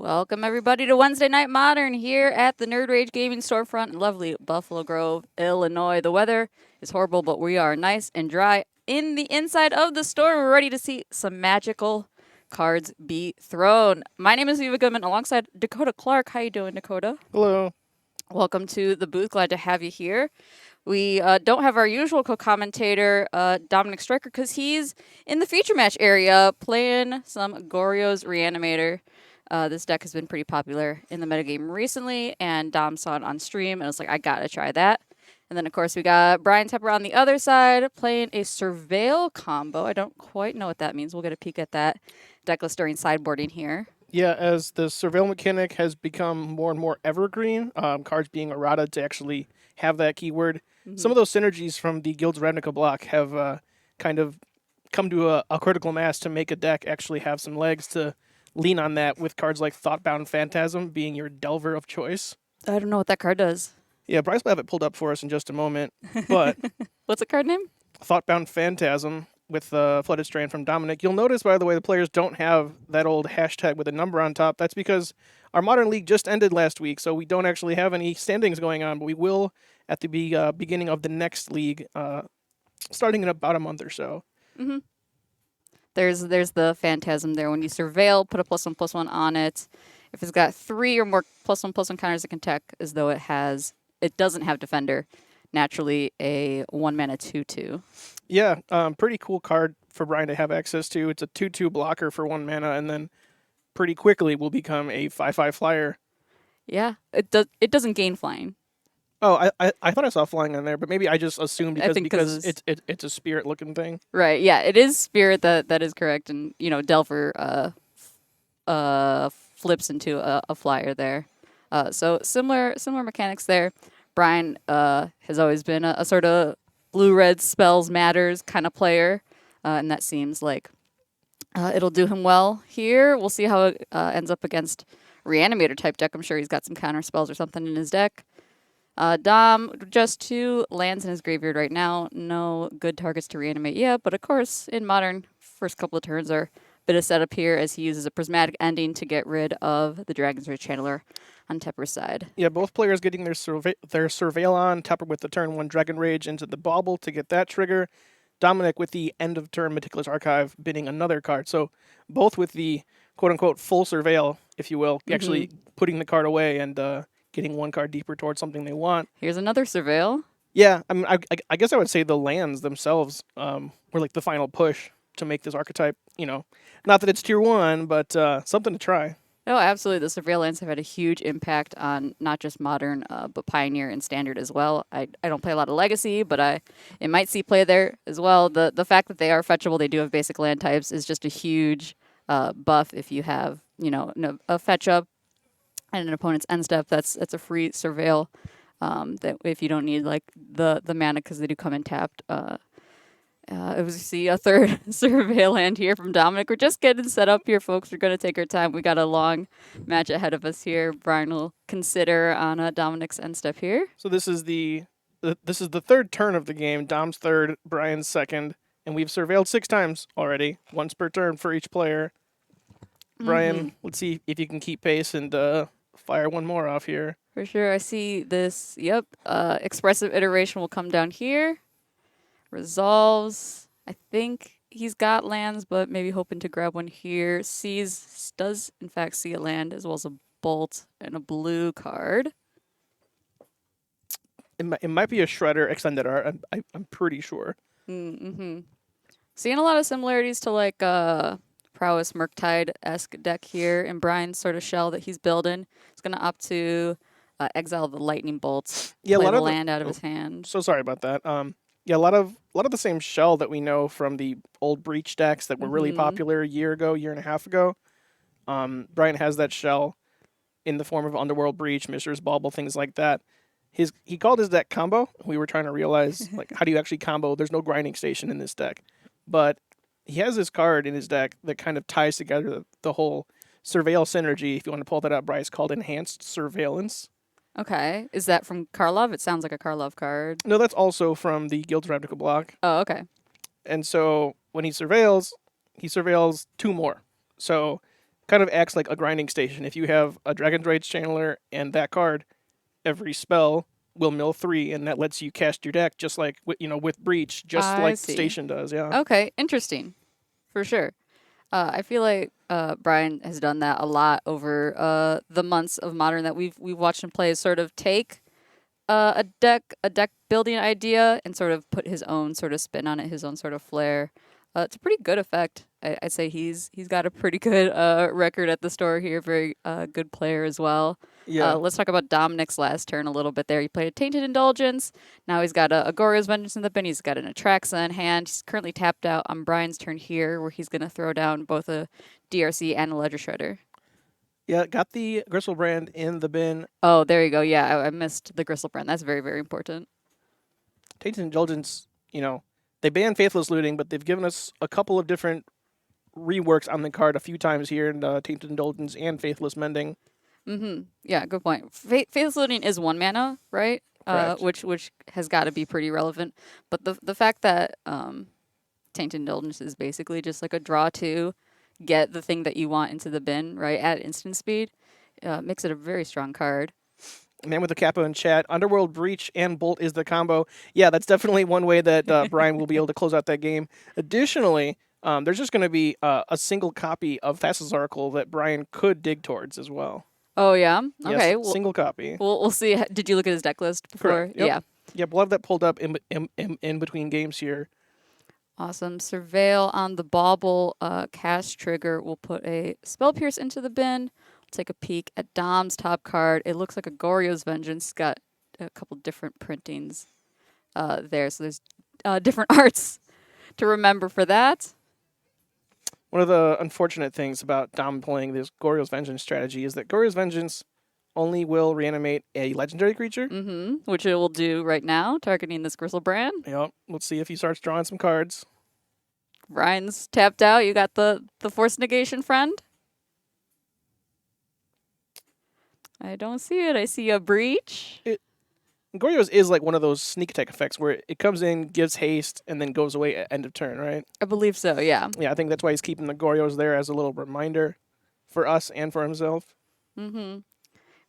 Welcome everybody to Wednesday Night Modern here at the Nerd Rage Gaming Storefront in lovely Buffalo Grove, Illinois. The weather is horrible, but we are nice and dry in the inside of the store. We're ready to see some magical cards be thrown. My name is Eva Goodman alongside Dakota Clark. How you doing, Dakota? Hello. Welcome to the booth. Glad to have you here. We don't have our usual co-commentator, Dominic Stryker, because he's in the feature match area playing some Goryo's Reanimator. This deck has been pretty popular in the metagame recently, and Dom saw it on stream, and was like, I gotta try that. And then, of course, we got Brian Tepper on the other side playing a Surveil combo. I don't quite know what that means. We'll get a peek at that deck list during sideboarding here. Yeah, as the Surveil mechanic has become more and more evergreen, cards being errata to actually have that keyword, some of those synergies from the Guild's Ravnica block have kind of come to a critical mass to make a deck actually have some legs to lean on that, with cards like Thoughtbound Phantasm being your Delver of choice. I don't know what that card does. Yeah, Bryce will have it pulled up for us in just a moment, but What's the card name? Thoughtbound Phantasm with Flooded Strand from Dominic. You'll notice, by the way, the players don't have that old hashtag with a number on top. That's because our Modern League just ended last week, so we don't actually have any standings going on, but we will at the beginning of the next league, starting in about a month or so. Mm-hmm. There's the Phantasm there. When you Surveil, put a +1/+1 on it. If it's got 3 or more +1/+1 counters, it can attack as though it doesn't have Defender. Naturally, a 1-mana 2/2. Yeah, pretty cool card for Brian to have access to. It's a 2/2 blocker for 1 mana, and then pretty quickly will become a 5/5 flyer. Yeah, it doesn't gain flying. Oh, I thought I saw flying on there, but maybe I just assumed because it's a spirit looking thing. Right. Yeah, it is spirit. That is correct. And Delver flips into a flyer there. So similar mechanics there. Brian has always been a sort of blue-red spells matters kind of player, and that seems like it'll do him well here. We'll see how it ends up against Reanimator type deck. I'm sure he's got some counter spells or something in his deck. Dom, just 2 lands in his graveyard right now. No good targets to reanimate yet, but of course, in Modern, first couple of turns are a bit of setup here as he uses a Prismatic Ending to get rid of the Dragon's Rage Channeler on Tepper's side. Yeah, both players getting their Surveil on. Tepper with the turn 1 Dragon Rage into the Bauble to get that trigger. Dominic with the end of turn Meticulous Archive bidding another card. So both with the quote-unquote full Surveil, if you will, actually putting the card away and getting 1 card deeper towards something they want. Here's another Surveil. Yeah, I mean, I guess I would say the lands themselves were like the final push to make this archetype, not that it's tier 1, but something to try. Oh, absolutely. The Surveil lands have had a huge impact on not just Modern, but Pioneer and Standard as well. I don't play a lot of Legacy, but it might see play there as well. The fact that they are fetchable, they do have basic land types, is just a huge buff if you have, a fetch up and an opponent's end step. That's a free Surveil that if you don't need like the mana, because they do come in tapped. We see a third Surveil land here from Dominic. We're just getting set up here, folks. We're going to take our time. We got a long match ahead of us here. Brian will consider on Dominic's end step here. So this is the third turn of the game. Dom's third, Brian's second, and we've surveilled 6 times already, once per turn for each player. Brian, let's see if you can keep pace and fire 1 more off here. For sure. I see this. Yep. Expressive Iteration will come down here. Resolves. I think he's got lands, but maybe hoping to grab one here. Does in fact see a land as well as a bolt and a blue card. It might be a Shredder Extended Art. I'm pretty sure. Seeing a lot of similarities to like Prowess Murktide-esque deck here in Brian's sort of shell that he's building. He's gonna opt to exile the Lightning Bolts. Yeah, play the land out of his hand. So sorry about that. Yeah, a lot of the same shell that we know from the old Breach decks that were really popular a year and a half ago. Brian has that shell in the form of Underworld Breach, Mishra's Bauble, things like that. He called his deck Combo. We were trying to realize, like, how do you actually combo? There's no grinding station in this deck. But he has this card in his deck that kind of ties together the whole Surveil synergy. If you want to pull that up, Bryce, called Enhanced Surveillance. Okay. Is that from Karlov? It sounds like a Karlov card. No, that's also from the Guild's Ravnica block. Oh, okay. And so when he surveils 2 more. So kind of acts like a grinding station. If you have a Dragon Droid's Channeler and that card, every spell will mill 3, and that lets you cast your deck just like with Breach, just I like see. Station does. Yeah. Okay, interesting. For sure. I feel like Brian has done that a lot over the months of Modern that we've watched him play. Is sort of take a deck building idea and sort of put his own sort of spin on it, his own sort of flair. It's a pretty good effect. I'd say he's got a pretty good record at the store here. Very good player as well. Yeah. Let's talk about Dominic's last turn a little bit there. He played a Tainted Indulgence. Now he's got a Goryo's Vengeance in the bin. He's got an Atraxa in hand. He's currently tapped out on Brian's turn here, where he's going to throw down both a DRC and a Ledger Shredder. Yeah, got the Gristlebrand in the bin. Oh, there you go. Yeah, I missed the Gristlebrand. That's very, very important. Tainted Indulgence, they banned Faithless Looting, but they've given us a couple of different reworks on the card a few times here in Tainted Indulgence and Faithless Mending. Mm-hmm. Yeah, good point. Faithless Looting is 1 mana, right? Correct. Which has got to be pretty relevant. But the fact that Tainted Indulgence is basically just like a draw 2, get the thing that you want into the bin, right, at instant speed, makes it a very strong card. Man with the Kappa in chat, Underworld Breach and Bolt is the combo. Yeah, that's definitely one way that Brian will be able to close out that game. Additionally, there's just going to be a single copy of Thassa's Oracle that Brian could dig towards as well. Oh yeah. Yes, Okay. single copy. We'll see. Did you look at his deck list before? Correct. Yep. Yeah. Yeah, we'll have that pulled up in between games here. Awesome. Surveil on the Bauble cast trigger. We'll put a Spell Pierce into the bin. Take a peek at Dom's top card. It looks like a Goryo's Vengeance. Got a couple different printings there. So there's different arts to remember for that. One of the unfortunate things about Dom playing this Goryo's Vengeance strategy is that Goryo's Vengeance only will reanimate a legendary creature. Mm-hmm. Which it will do right now, targeting this Gristlebrand. Yep. Let's see if he starts drawing some cards. Ryan's tapped out. You got the Force Negation, friend? I don't see it. I see a Breach. Goryo's is like one of those sneak attack effects where it comes in, gives haste, and then goes away at end of turn, right? I believe so, yeah. Yeah, I think that's why he's keeping the Goryo's there as a little reminder for us and for himself. Mm-hmm.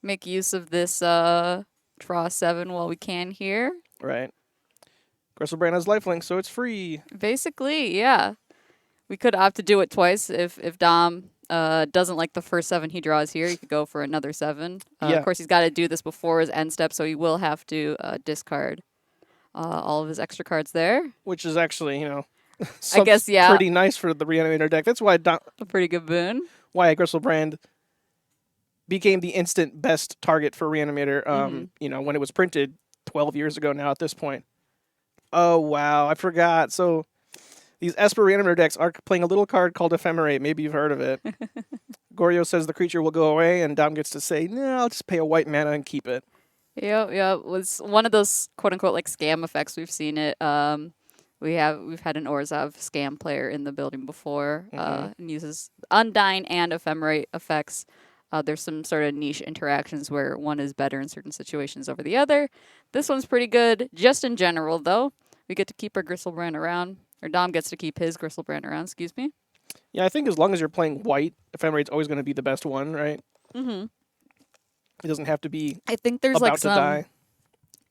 Make use of this draw 7 while we can here. Right. Gristlebrand has lifelink, so it's free. Basically, yeah. We could opt to do it twice if Dom doesn't like the first 7 he draws here. He could go for another 7. Yeah. Of course, he's got to do this before his end step, so he will have to discard all of his extra cards there. Which is actually, I guess, yeah, pretty nice for the Reanimator deck. That's why a pretty good boon. Why Gristlebrand became the instant best target for Reanimator, when it was printed 12 years ago now at this point. Oh, wow, I forgot. So these Esper Reanimator decks are playing a little card called Ephemerate. Maybe you've heard of it. Goryo says the creature will go away, and Dom gets to say, no, I'll just pay a white mana and keep it. Yep. It was one of those quote-unquote like scam effects. We've seen it. We've had an Orzhov scam player in the building before, and uses Undying and Ephemerate effects. There's some sort of niche interactions where one is better in certain situations over the other. This one's pretty good, just in general, though. We get to keep our Gristlebrand around, or Dom gets to keep his Gristlebrand around, excuse me. Yeah, I think as long as you're playing white, Ephemerate's always going to be the best one, right? Mm-hmm. It doesn't have to be I think there's about like to some... die.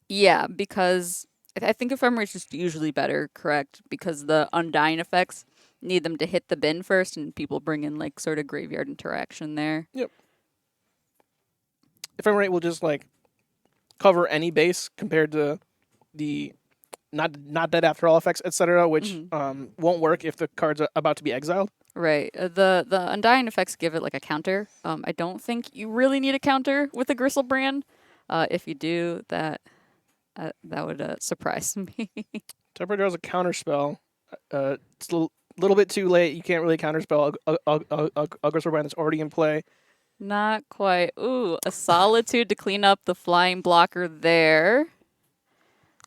Yeah, because I think Ephemerate's just usually better, correct? Because the Undying effects need them to hit the bin first, and people bring in like sort of graveyard interaction there. Yep. Ephemerate will just like cover any base compared to the not dead after all effects, etc., which won't work if the card's about to be exiled. Right. The Undying effects give it like a counter. I don't think you really need a counter with a Gristlebrand. If you do, that would surprise me. Temper draws a counter spell. It's a little bit too late. You can't really counterspell a Gristlebrand that's already in play. Not quite. Ooh, a Solitude to clean up the flying blocker there.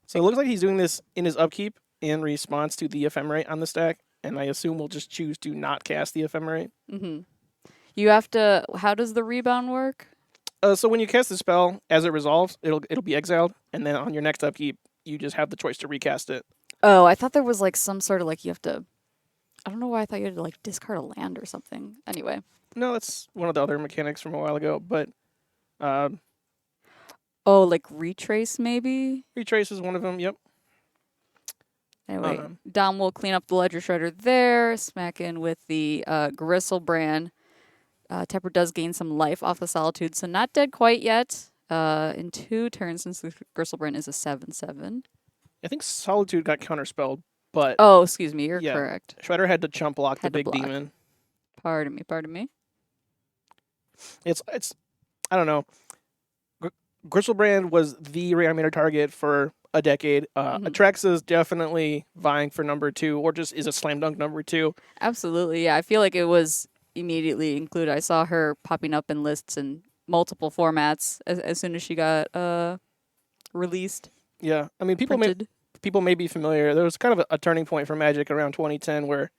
So it looks like he's doing this in his upkeep in response to the Ephemerate on the stack, and I assume we'll just choose to not cast the Ephemerate. Mm-hmm. You have to... How does the rebound work? So when you cast the spell, as it resolves, it'll be exiled, and then on your next upkeep, you just have the choice to recast it. Oh, I thought there was like some sort of like you have to... I don't know why I thought you had to like discard a land or something. Anyway. No, that's one of the other mechanics from a while ago. But uh, Oh, like retrace maybe? retrace is one of them. Yep. Anyway, Um, Dom will clean up the ledger shredder there, smack in with the Gristle brand. Tepper does gain some life off the Solitude, so not dead quite yet. In 2 turns, since the Gristlebrand is a 7/7. I think Solitude got counterspelled, but Oh, excuse me, you're yeah, correct. Shredder had to chump block the Had to big block. demon. Pardon me, pardon me. It's I don't know. Gristlebrand was the reanimator target for a decade. Atraxa is definitely vying for number 2, or just is a slam dunk number 2. Absolutely, yeah. I feel like it was immediately included. I saw her popping up in lists in multiple formats as soon as she got released, Yeah, I mean printed. people may be familiar. There was kind of a turning point for Magic around 2010 where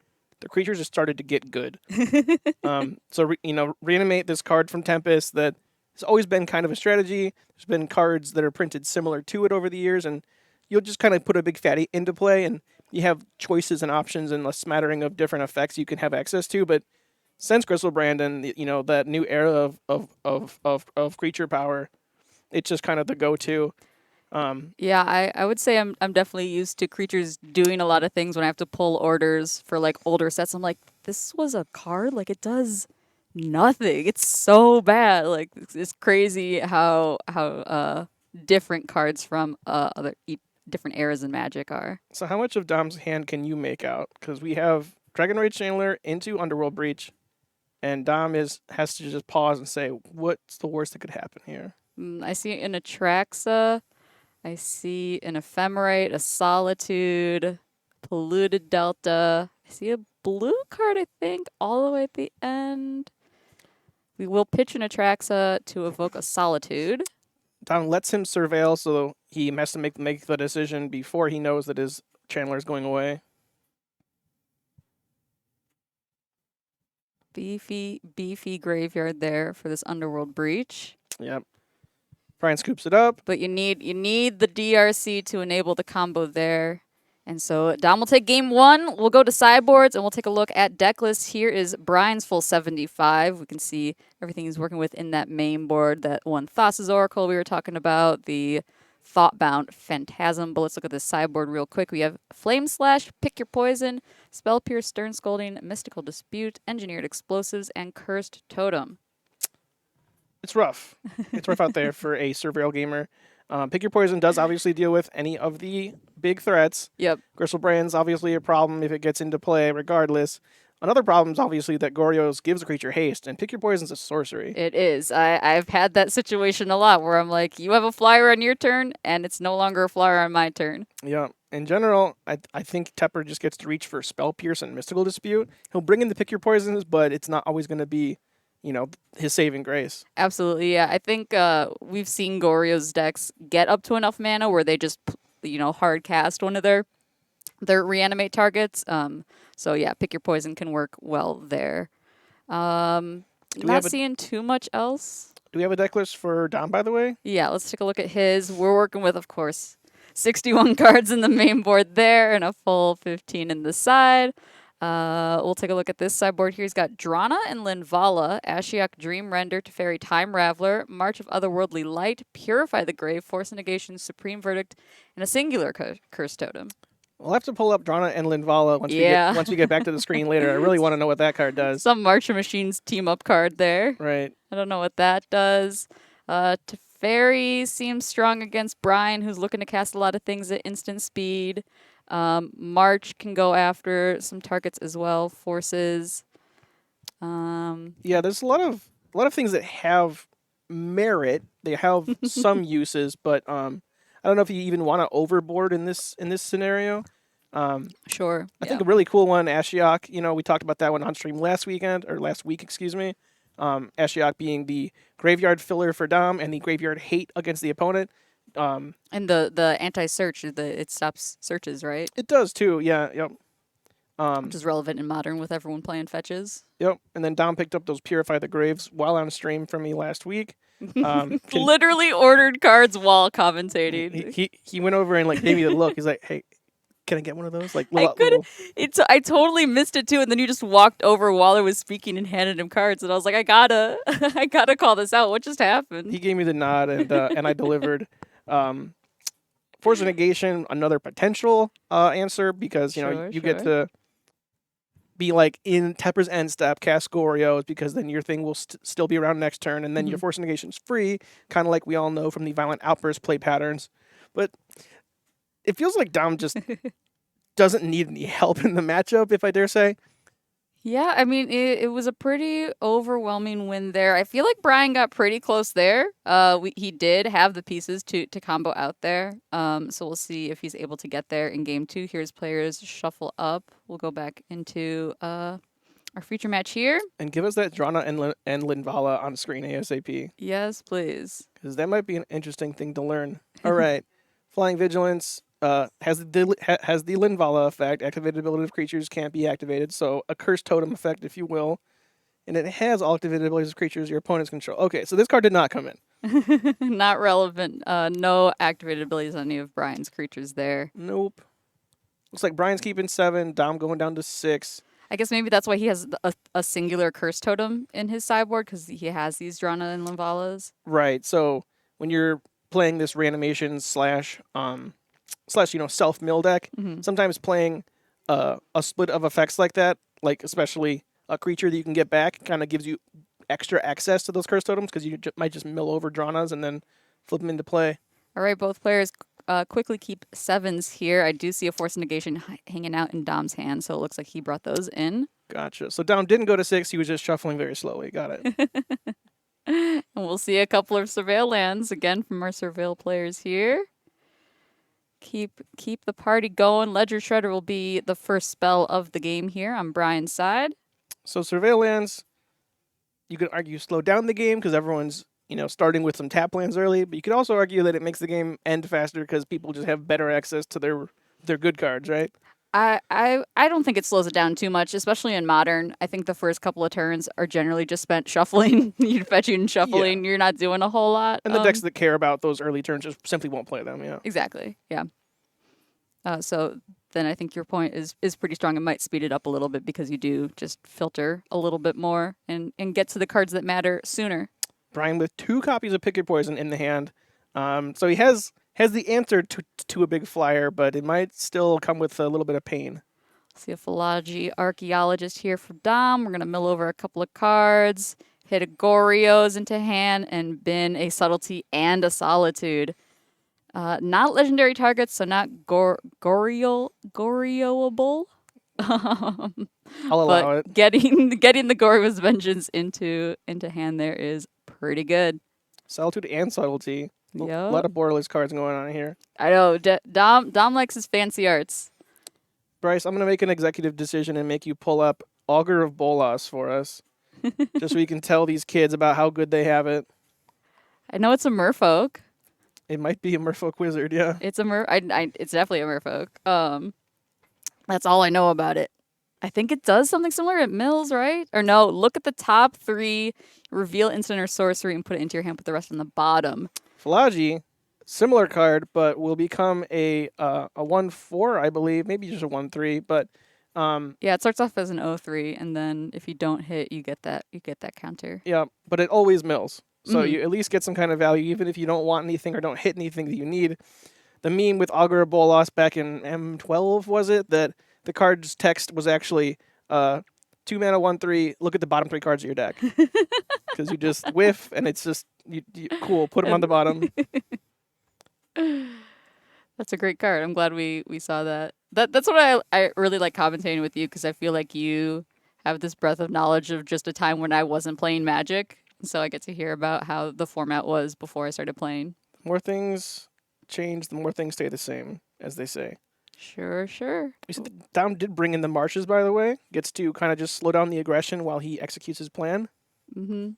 the creatures just started to get good. Reanimate this card from Tempest that has always been kind of a strategy. There's been cards that are printed similar to it over the years, and you'll just kind of put a big fatty into play, and you have choices and options and a smattering of different effects you can have access to. But since Gristlebrand and that new era of creature power, it's just kind of the go-to. Yeah, I would say I'm definitely used to creatures doing a lot of things when I have to pull orders for like older sets. I'm like, this was a card? Like it does nothing. It's so bad. Like it's crazy how different cards from different eras in Magic are. So how much of Dom's hand can you make out? Because we have Dragon Rage Chandler into Underworld Breach, and Dom has to just pause and say, "What's the worst that could happen here?" I see an Atraxa. I see an Ephemerate, a Solitude, Polluted Delta. I see a blue card, I think, all the way at the end. We will pitch an Atraxa to evoke a Solitude. Dom lets him surveil, so he has to make the decision before he knows that his Chandler is going away. Beefy graveyard there for this Underworld Breach. Yep. Brian scoops it up. But you need the DRC to enable the combo there. And so Dom will take game 1. We'll go to sideboards and we'll take a look at deck list. Here is Brian's full 75. We can see everything he's working with in that main board. That one Thassa's Oracle we were talking about, the Thoughtbound Phantasm. But let's look at the sideboard real quick. We have Flame Slash, Pick Your Poison, Spell Pierce, Stern Scolding, Mystical Dispute, Engineered Explosives, and Cursed Totem. It's rough. It's rough out there for a Surveil gamer. Pick Your Poison does obviously deal with any of the big threats. Yep. Gristlebrand's obviously a problem if it gets into play regardless. Another problem is obviously that Goryo's gives a creature haste, and Pick Your Poison's a sorcery. It is. I've had that situation a lot where I'm like, you have a flyer on your turn, and it's no longer a flyer on my turn. Yeah. In general, I think Tepper just gets to reach for Spell Pierce and Mystical Dispute. He'll bring in the Pick Your Poisons, but it's not always going to be, his saving grace. Absolutely, yeah. I think we've seen Goryo's decks get up to enough mana where they just, hard cast one of their reanimate targets. So yeah, Pick Your Poison can work well there. Not seeing too much else. Do we have a deck list for Dom, by the way? Yeah, let's take a look at his. We're working with, of course, 61 cards in the main board there and a full 15 in the side. We'll take a look at this sideboard here. He's got Drana and Linvala, Ashiok Dream Render, Teferi Time Raveler, March of Otherworldly Light, Purify the Grave, Force Negation, Supreme Verdict, and a singular Curse Totem. We'll have to pull up Drana and Linvala once we get back to the screen later. I really want to know what that card does. Some March of Machines team-up card there. Right. I don't know what that does. Teferi seems strong against Brian, who's looking to cast a lot of things at instant speed. March can go after some targets as well, forces. Yeah, there's a lot of things that have merit. They have some uses, but I don't know if you even want to overboard in this scenario. Sure. I think a really cool one, Ashiok. We talked about that one on stream last week, excuse me. Ashiok being the graveyard filler for Dom and the graveyard hate against the opponent. And the anti-search, it stops searches, right? It does too, yeah, yep. Which is relevant in Modern with everyone playing fetches. Yep, and then Dom picked up those Purify the Graves while on stream from me last week. Literally ordered cards while commentating. He went over and gave me the look. He's like, "Hey, Can I get one of those? Like I little could. little. I totally missed it too, and then you just walked over while I was speaking and handed him cards, and I was like, I gotta, I gotta call this out. What just happened? He gave me the nod, and I delivered. Um, Force of Negation, another potential answer because Sure, you get sure. to be like in Tepper's end step, cast Goryo's because then your thing will still be around next turn, and then your Mhm. Force of Negation is free, kind of like we all know from the Violent Outburst play patterns. But it feels like Dom just doesn't need any help in the matchup, if I dare say. Yeah, I mean, it was a pretty overwhelming win there. I feel like Brian got pretty close there. He did have the pieces to combo out there. So we'll see if he's able to get there in game two. Here's players shuffle up. We'll go back into our feature match here. And give us that Drana and Linvala on screen ASAP, Yes, please. because that might be an interesting thing to learn. All right, Flying Vigilance has has the Linvala effect. Activated ability of creatures can't be activated, so a Curse Totem effect, if you will. And it has all activated abilities of creatures your opponents control. Okay, so this card did not come in. Not relevant. No activated abilities on any of Brian's creatures there. Nope. Looks like Brian's keeping 7, Dom going down to 6. I guess maybe that's why he has a singular curse totem in his sideboard because he has these Drana and Limvalas. Right. So when you're playing this reanimation slash self mill deck, Mhm. sometimes playing a split of effects like that, like especially a creature that you can get back, kind of gives you extra access to those curse totems because you might just mill over Dranas and then flip them into play. All right, both players quickly keep 7s here. I do see a Force Negation hanging out in Dom's hand, so it looks like he brought those in. Gotcha. So Dom didn't go to 6; he was just shuffling very slowly. Got it. And we'll see a couple of Surveil lands again from our Surveil players here. Keep the party going. Ledger Shredder will be the first spell of the game here on Brian's side. So Surveil lands, you could argue slow down the game because everyone's starting with some tap lands early, but you could also argue that it makes the game end faster because people just have better access to their good cards, right? I don't think it slows it down too much, especially in Modern. I think the first couple of turns are generally just spent shuffling. You're fetching and shuffling. You're not doing a whole lot. And the decks that care about those early turns just simply won't play them, yeah. Exactly, yeah. So then I think your point is pretty strong. It might speed it up a little bit because you do just filter a little bit more and get to the cards that matter sooner. Brian with 2 copies of Pick Your Poison in the hand. So he has the answer to a big flyer, but it might still come with a little bit of pain. See a Philology Archaeologist here for Dom. We're going to mill over a couple of cards, hit a Goryo's into hand, and bin a Subtlety and a Solitude. Not legendary targets, so not Goryoable. I'll allow it. Getting the Goryo's Vengeance into hand there is pretty good. Solitude and Subtlety. A Yep. lot of borderless cards going on here. I know. Dom likes his fancy arts. Bryce, I'm going to make an executive decision and make you pull up Augur of Bolas for us. Just so we can tell these kids about how good they have it. I know it's a merfolk. It might be a Merfolk Wizard, yeah. It's a it's definitely a merfolk. That's all I know about it. I think it does something similar at Mills, right? Or no, look at the top 3, reveal instant or sorcery, and put it into your hand, put the rest on the bottom. Philology, similar card, but will become a 1/4, I believe. Maybe just a 1/3, but yeah, it starts off as an 0/3, and then if you don't hit, you get that counter. yeah, but it always mills. So Mhm. you at least get some kind of value, even if you don't want anything or don't hit anything that you need. The meme with Augur of Bolas back in M12, was it? That the card's text was actually 2 mana, 1/3, look at the bottom 3 cards of your deck. Because you just whiff, and it's just, cool, put them on the bottom. That's a great card. I'm glad we saw that. That's what I really like commentating with you, because I feel like you have this breadth of knowledge of just a time when I wasn't playing Magic. So I get to hear about how the format was before I started playing. The more things change, the more things stay the same, as they say. Sure. You see, Dom did bring in the marshes, by the way. Gets to kind of just slow down the aggression while he executes his plan. Mm-hmm.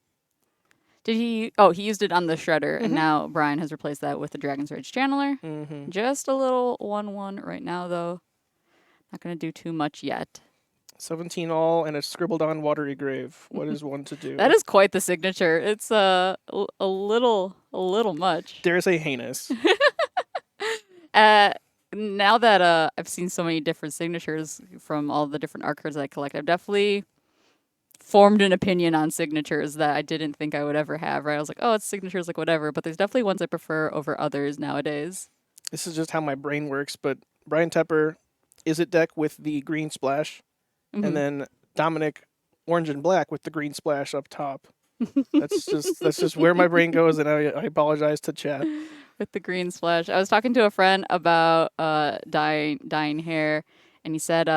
Did he? Oh, he used it on the Shredder, Mm-hmm. and now Brian has replaced that with the Dragon's Rage Channeler. Mm-hmm. Just a little 1/1 right now, though. Not going to do too much yet. 17 all and a scribbled on watery grave. What is one to do? That is quite the signature. It's a little much. Dare say heinous. now that I've seen so many different signatures from all the different art cards that I collect, I've definitely formed an opinion on signatures that I didn't think I would ever have, right? I was like, oh, it's signatures, like whatever. But there's definitely ones I prefer over others nowadays. This is just how my brain works. But Brian Tepper is it deck with the green splash, and Hmm. then Dominic orange and black with the green splash up top. That's just where my brain goes, and I apologize to chat. With the green splash. I was talking to a friend about dyeing hair, and he said,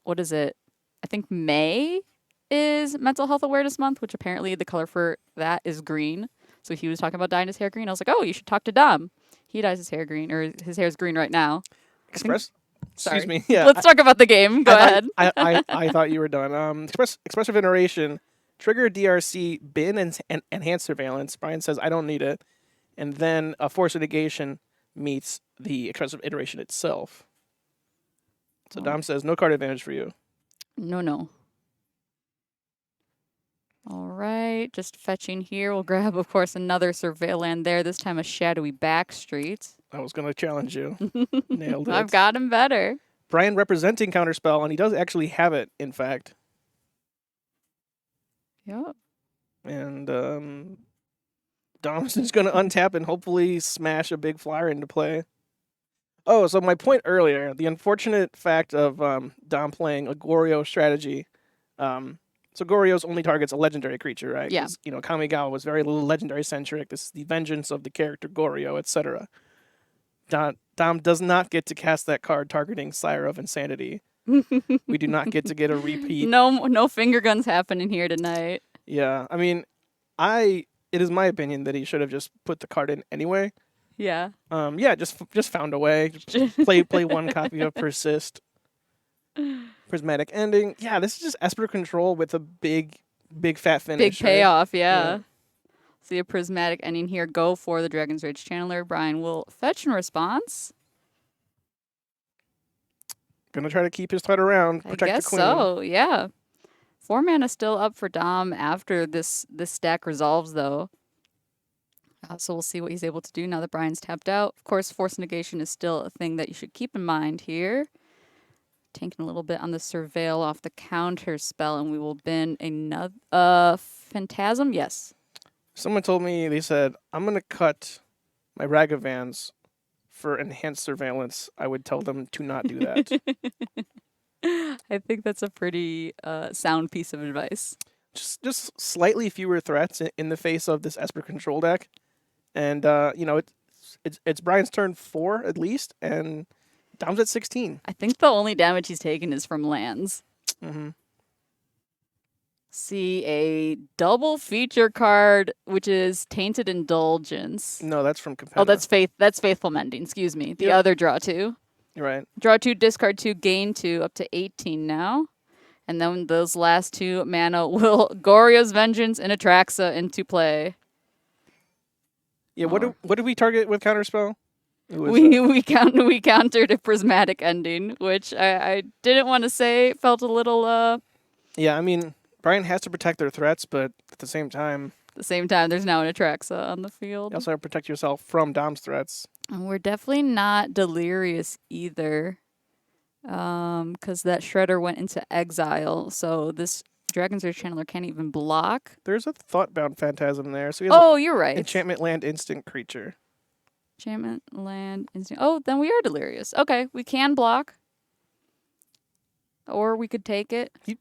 what is it? I think May is Mental Health Awareness Month, which apparently the color for that is green. So he was talking about dyeing his hair green. I was like, oh, you should talk to Dom. He dyes his hair green, or his hair's green right now. I think. Express. Excuse Sorry. me. Yeah, Let's talk about the game. Go I thought ahead. I thought you were done. Expressive iteration, trigger DRC, bin and enhanced surveillance. Brian says I don't need it, and then a force negation meets the expressive iteration itself. So Dom says no card advantage for you. No. All right, just fetching here. We'll grab, of course, another Surveil land there. This time a shadowy backstreet. I was gonna challenge you. Nailed it. I've got him better. Brian representing counterspell, and he does actually have it. In fact, Yep. and Dom's gonna untap and hopefully smash a big flyer into play. Oh, so my point earlier, the unfortunate fact of Dom playing a Goryo strategy. So Goryo's only targets a legendary creature, right? Yeah. 'Cause, Kamigawa was very legendary centric. This is the vengeance of the character Goryo, etc. Dom does not get to cast that card targeting Sire of Insanity. We do not get to get a repeat. No finger guns happening here tonight. Yeah, I mean, it is my opinion that he should have just put the card in anyway. Yeah. Yeah, just found a way. Play one copy of Persist. Prismatic Ending. Yeah, this is just Esper Control with a big fat finish. Big payoff, yeah. See a prismatic ending here. Go for the Dragon's Rage Channeler. Brian will fetch in response. Gonna try to keep his threat around. I Protect guess the queen. so, yeah. 4 mana still up for Dom after this stack resolves, though. So we'll see what he's able to do now that Brian's tapped out. Of course, Force Negation is still a thing that you should keep in mind here. Tanking a little bit on the Surveil off the counter spell, and we will bin another Phantasm. Yes. Someone told me, they said, I'm gonna cut my Ragavans for enhanced surveillance. I would tell them to not do that. I think that's a pretty sound piece of advice. Just slightly fewer threats in the face of this Esper Control deck. And it's Brian's turn 4 at least, and Dom's at 16. I think the only damage he's taken is from lands. Mm-hmm. See a double feature card, which is Tainted Indulgence. No, that's from Competitor. Oh, that's Faithful Mending. Excuse me. The other draw 2. You're right. Draw 2, discard 2, gain 2, up to 18 now. And then those last 2 mana will Goryo's Vengeance and Atraxa into play. Yeah, what do we target with Counterspell? We countered a Prismatic Ending, which I didn't want to say. Felt a little Yeah, I mean, Brian has to protect their threats, but at the same time, there's now an Atraxa on the field. you also have to protect yourself from Dom's threats. And we're definitely not delirious either. Because that Shredder went into exile, so this Dragon's Rage Channeler can't even block. There's a Thoughtbound Phantasm there, so he has You're right. enchantment land instant creature. Enchantment land instant. Oh, then we are delirious. Okay, we can block, or we could take it. He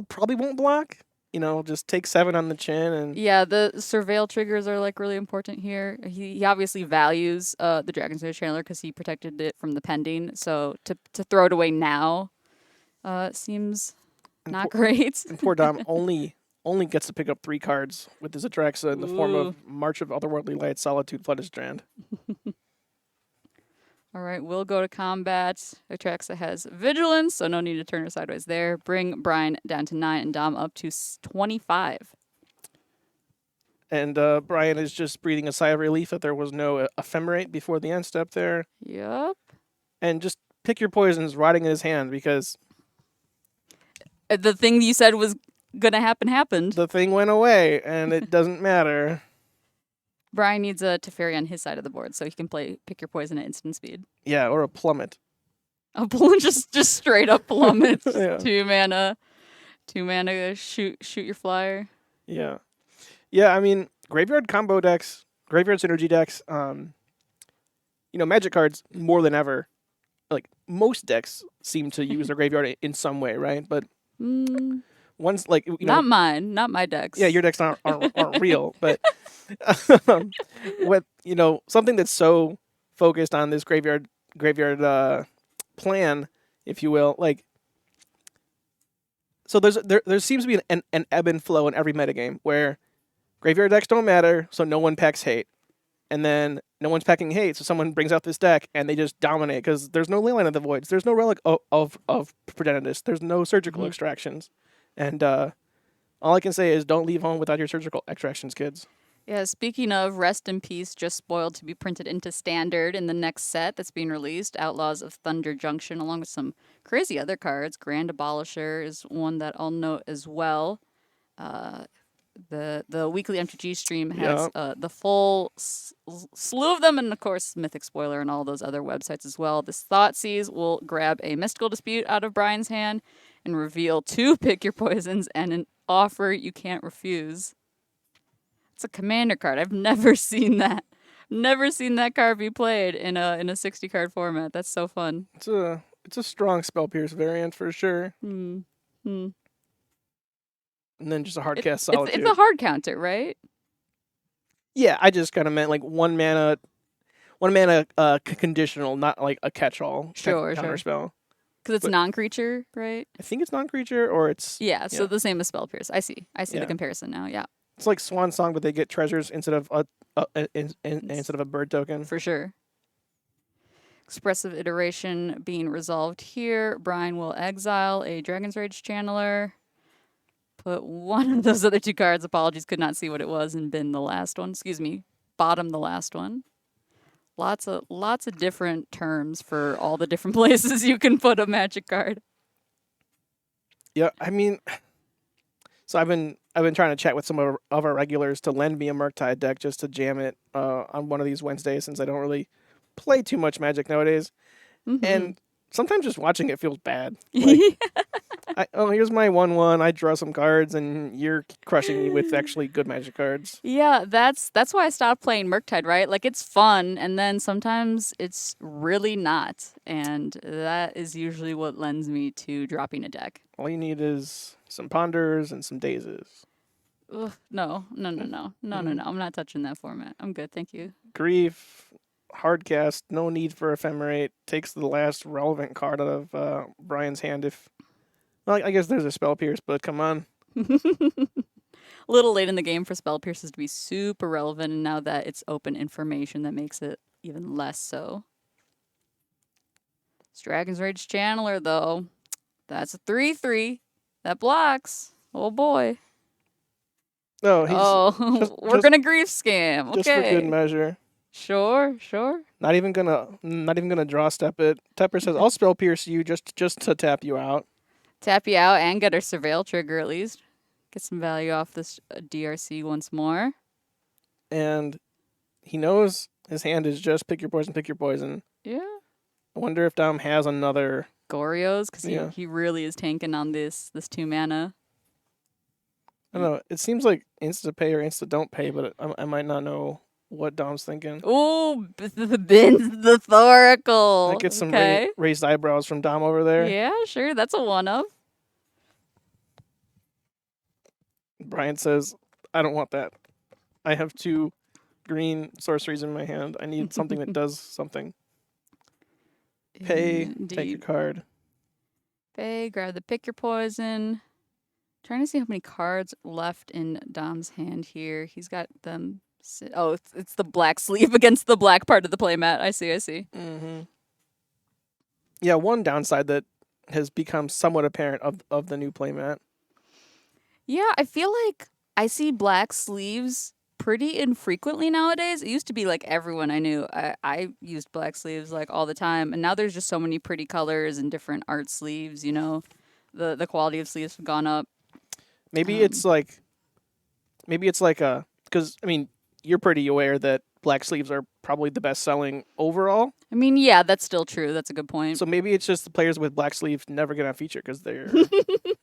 probably won't block. Just take 7 on the chin and Yeah, the Surveil triggers are like really important here. He obviously values the Dragon's Rage Channeler because he protected it from the pending. So to throw it away now seems not great. and poor Dom only gets to pick up 3 cards with his Atraxa in the form of March of Otherworldly Light, Solitude, Flooded Strand. All right, we'll go to combat. Atraxa has Vigilance, so no need to turn her sideways there. Bring Brian down to 9 and Dom up to 25. And Brian is just breathing a sigh of relief that there was no Ephemerate before the end step there. Yep. And just pick your poisons, rotting in his hand, because The thing you said was going to happen happened. the thing went away, and it doesn't matter. Brian needs a Teferi on his side of the board so he can play Pick Your Poison at instant speed. Yeah, or a plummet. A just straight up plummet. Yeah. 2 mana, shoot your flyer. Yeah. Yeah, I mean, graveyard combo decks, graveyard synergy decks, magic cards more than ever. Like, most decks seem to use their graveyard in some way, right? But one's like, Not mine, not my decks. Yeah, your decks aren't real, but what something that's so focused on this graveyard plan, if you will, like, so there seems to be an ebb and flow in every metagame where graveyard decks don't matter, so no one packs hate, and then no one's packing hate, so someone brings out this deck and they just dominate because there's no Leyline of the Voids, there's no Relic of Progenitus, there's no surgical extractions, and all I can say is don't leave home without your surgical extractions, kids. Yeah, speaking of, Rest in Peace just spoiled to be printed into Standard in the next set that's being released. Outlaws of Thunder Junction, along with some crazy other cards. Grand Abolisher is one that I'll note as well. The weekly MTG stream has the full slew of them, and of course Mythic Spoiler and all those other websites as well. This Thoughtseize will grab a Mystical Dispute out of Brian's hand and reveal 2 Pick Your Poisons and an offer you can't refuse. It's a commander card. I've never seen that. Never seen that card be played in a 60 card format. That's so fun. It's a strong Spell Pierce variant for sure. Hmm. And then just a hard cast Solitude. It's a hard counter, right? Yeah, I just kind of meant like one mana conditional, not like a catch-all counter spell. Because it's non-creature, right? I think it's non-creature, or it's so the same as Spell Pierce. I see the comparison now. Yeah. It's like Swan Song, but they get treasures instead of a bird token. For sure. Expressive Iteration being resolved here. Brian will exile a Dragon's Rage Channeler. Put one of those other 2 cards, apologies, could not see what it was, and bin the last one. Excuse me. Bottom the last one. Lots of different terms for all the different places you can put a Magic card. Yeah, I mean, so I've been trying to chat with some of our regulars to lend me a Murktide deck just to jam it on one of these Wednesdays, since I don't really play too much Magic nowadays. And sometimes just watching it feels bad. Like, here's my 1/1. I draw some cards, and you're crushing me with actually good Magic cards. Yeah, that's why I stopped playing Murktide, right? Like, it's fun, and then sometimes it's really not, and that is usually what lends me to dropping a deck. All you need is some Ponders and some Dazes. Ugh, no. I'm not touching that format. I'm good, thank you. Grief, hardcast, no need for Ephemerate, takes the last relevant card out of Brian's hand. Well, I guess there's a Spell Pierce, but come on. A little late in the game for Spell Pierces to be super relevant, and now that it's open information, that makes it even less so. It's Dragon's Rage Channeler, though. That's a 3/3. That blocks. Oh boy. Oh, we're gonna grief scam. Okay. Just for good measure. Sure. Not even gonna draw step it. Tepper says, "I'll Spell Pierce you just to tap you out." Tap you out and get a Surveil trigger at least. Get some value off this DRC once more. And he knows his hand is just pick your poison. Yeah. I wonder if Dom has another Gorios, because he really is tanking on this 2 mana. I don't know. It seems like insta pay or insta don't pay, but I might not know what Dom's thinking. Ooh, the Bin's the Thoracle. I get some raised eyebrows from Dom over there. Yeah, sure. That's a one-up. Brian says, I don't want that. I have 2 green sorceries in my hand. I need something that does something. Pay, Indeed. take a card. Pay, grab the Pick Your Poison. Trying to see how many cards left in Dom's hand here. He's got them. Oh, it's the black sleeve against the black part of the playmat. I see. Mm-hmm. Yeah, one downside that has become somewhat apparent of the new playmat. Yeah, I feel like I see black sleeves pretty infrequently nowadays. It used to be like everyone I knew. I used black sleeves like all the time, and now there's just so many pretty colors and different art sleeves. You know, the quality of sleeves have gone up. Maybe it's like a, because I mean, you're pretty aware that black sleeves are probably the best selling overall. I mean, yeah, that's still true. That's a good point. So maybe it's just the players with black sleeves never get on feature because they're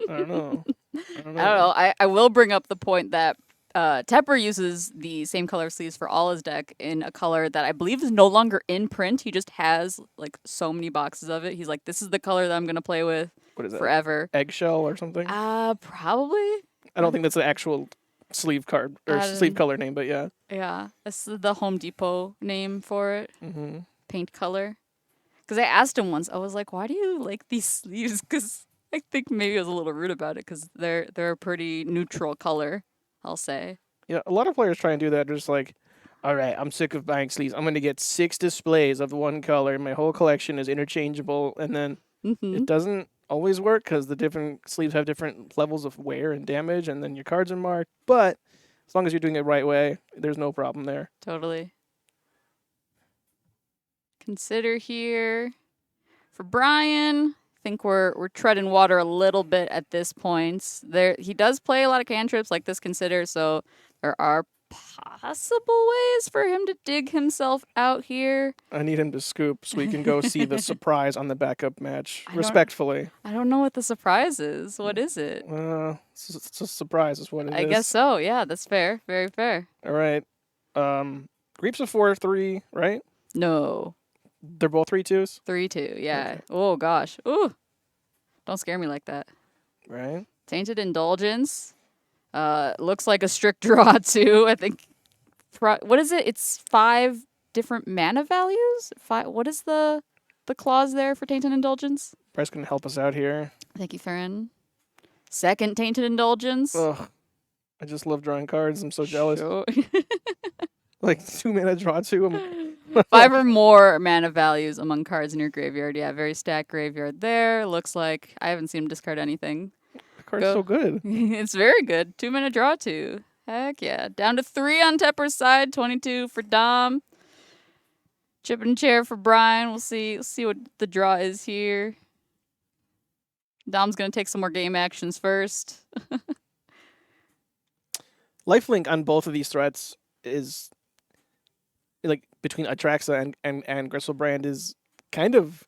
I don't know. I don't I don't know. know. I will bring up the point that Tepper uses the same color sleeves for all his deck in a color that I believe is no longer in print. He just has like so many boxes of it. He's like, this is the color that I'm gonna play with What is that? forever. Eggshell or something? Probably. I don't think that's an actual sleeve card or sleeve color name, but yeah. Yeah, that's the Home Depot name for it. Mm-hmm. Paint color. Because I asked him once, I was like, why do you like these sleeves? Because I think maybe I was a little rude about it because they're a pretty neutral color, I'll say. Yeah, a lot of players try and do that. They're just like, all right, I'm sick of buying sleeves. I'm going to get 6 displays of one color. My whole collection is interchangeable. And then Mm-hmm. it doesn't always work because the different sleeves have different levels of wear and damage, and then your cards are marked. But as long as you're doing it the right way, there's no problem there. Totally. Consider here for Brian. I think we're treading water a little bit at this point. He does play a lot of cantrips like this consider, so there are possible ways for him to dig himself out here. I need him to scoop so we can go see the surprise on the backup match. I don't- Respectfully. I don't know what the surprise is. What is it? It's a surprise is what it is. I guess so. Yeah, that's fair. Very fair. All right. Reap's a 4-3, right? No. They're both 3-2s? 3-2. Yeah. Okay. Oh gosh. Ooh. Don't scare me like that. Right. Tainted Indulgence. Looks like a strict draw too. I think. What is it? It's 5 different mana values. 5. What is the clause there for Tainted Indulgence? Bryce can help us out here. Thank you, Farron. Second Tainted Indulgence. Ugh. I just love drawing cards. I'm so jealous. Sure. Like 2 mana draw 2. 5 or more mana values among cards in your graveyard. Yeah, very stacked graveyard there. Looks like I haven't seen him discard anything. The card's so good. It's very good. 2 mana draw 2. Heck yeah. Down to 3 on Tepper's side. 22 for Dom. Chip and chair for Brian. We'll see what the draw is here. Dom's gonna take some more game actions first. Lifelink on both of these threats is like between Atraxa and Gristlebrand is kind of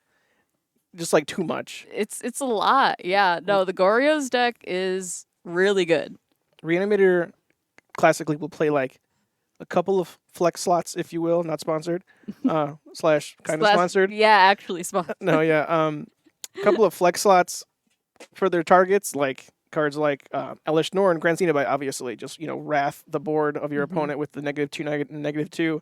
just like too much. It's a lot. Yeah. No, the Goryo's deck is really good. Reanimator classically will play like a couple of flex slots, if you will, not sponsored, slash kind of sponsored. Yeah, actually sponsored. No, yeah. A couple of flex slots for their targets, like cards like Elish Nor and Grand Cenobite, obviously. Just, wrath the board of your opponent with the -2, -2.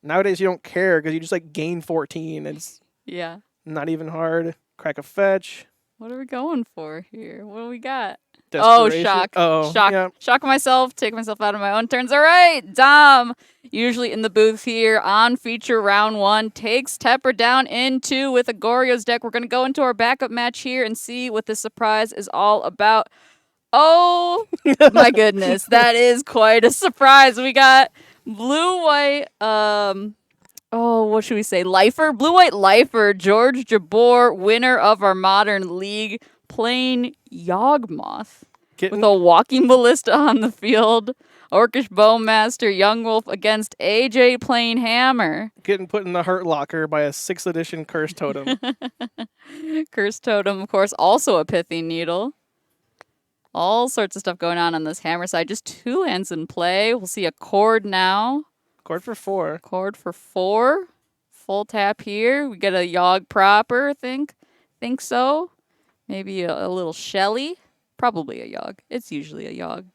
Nowadays, you don't care because you just like gain 14. It's Yeah. not even hard. Crack a fetch. What are we going for here? What do we got? Desperation. Shock. Oh, Shock. yeah. Shock myself. Take myself out of my own turns. All right. Dom, usually in the booth here on feature round 1, takes Tepper down in 2 with a Goryo's deck. We're going to go into our backup match here and see what this surprise is all about. Oh, my goodness. That is quite a surprise. We got blue-white, what should we say? Lifer? Blue-white Lifer, George Jabor, winner of our Modern League, playing Yawgmoth with a Walking Ballista on the field. Orcish Bowmaster, Young Wolf against AJ playing Hammer. Getting put in the Hurt Locker by a 6th edition Curse Totem. Curse Totem, of course, also a Pithing Needle. All sorts of stuff going on this Hammer side. Just 2 lands in play. We'll see a Cord now. Cord for 4. Cord for 4. Full tap here. We get a Yogg proper, think so. Maybe a little Shelly. Probably a Yogg. It's usually a Yogg.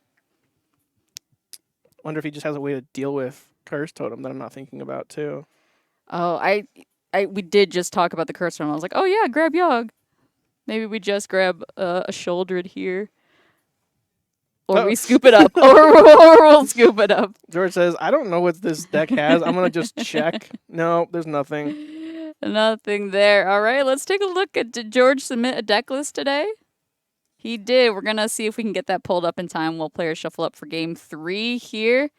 Wonder if he just has a way to deal with Curse Totem that I'm not thinking about too. Oh, we did just talk about the Curse Totem. I was like, oh yeah, grab Yogg. Maybe we just grab a Shouldered here. Or we scoop it up. or we'll scoop it up. George says, I don't know what this deck has. I'm going to just check. No, there's nothing. Nothing there. All right, let's take a look at, did George submit a deck list today? He did. We're going to see if we can get that pulled up in time while players shuffle up for game 3 here.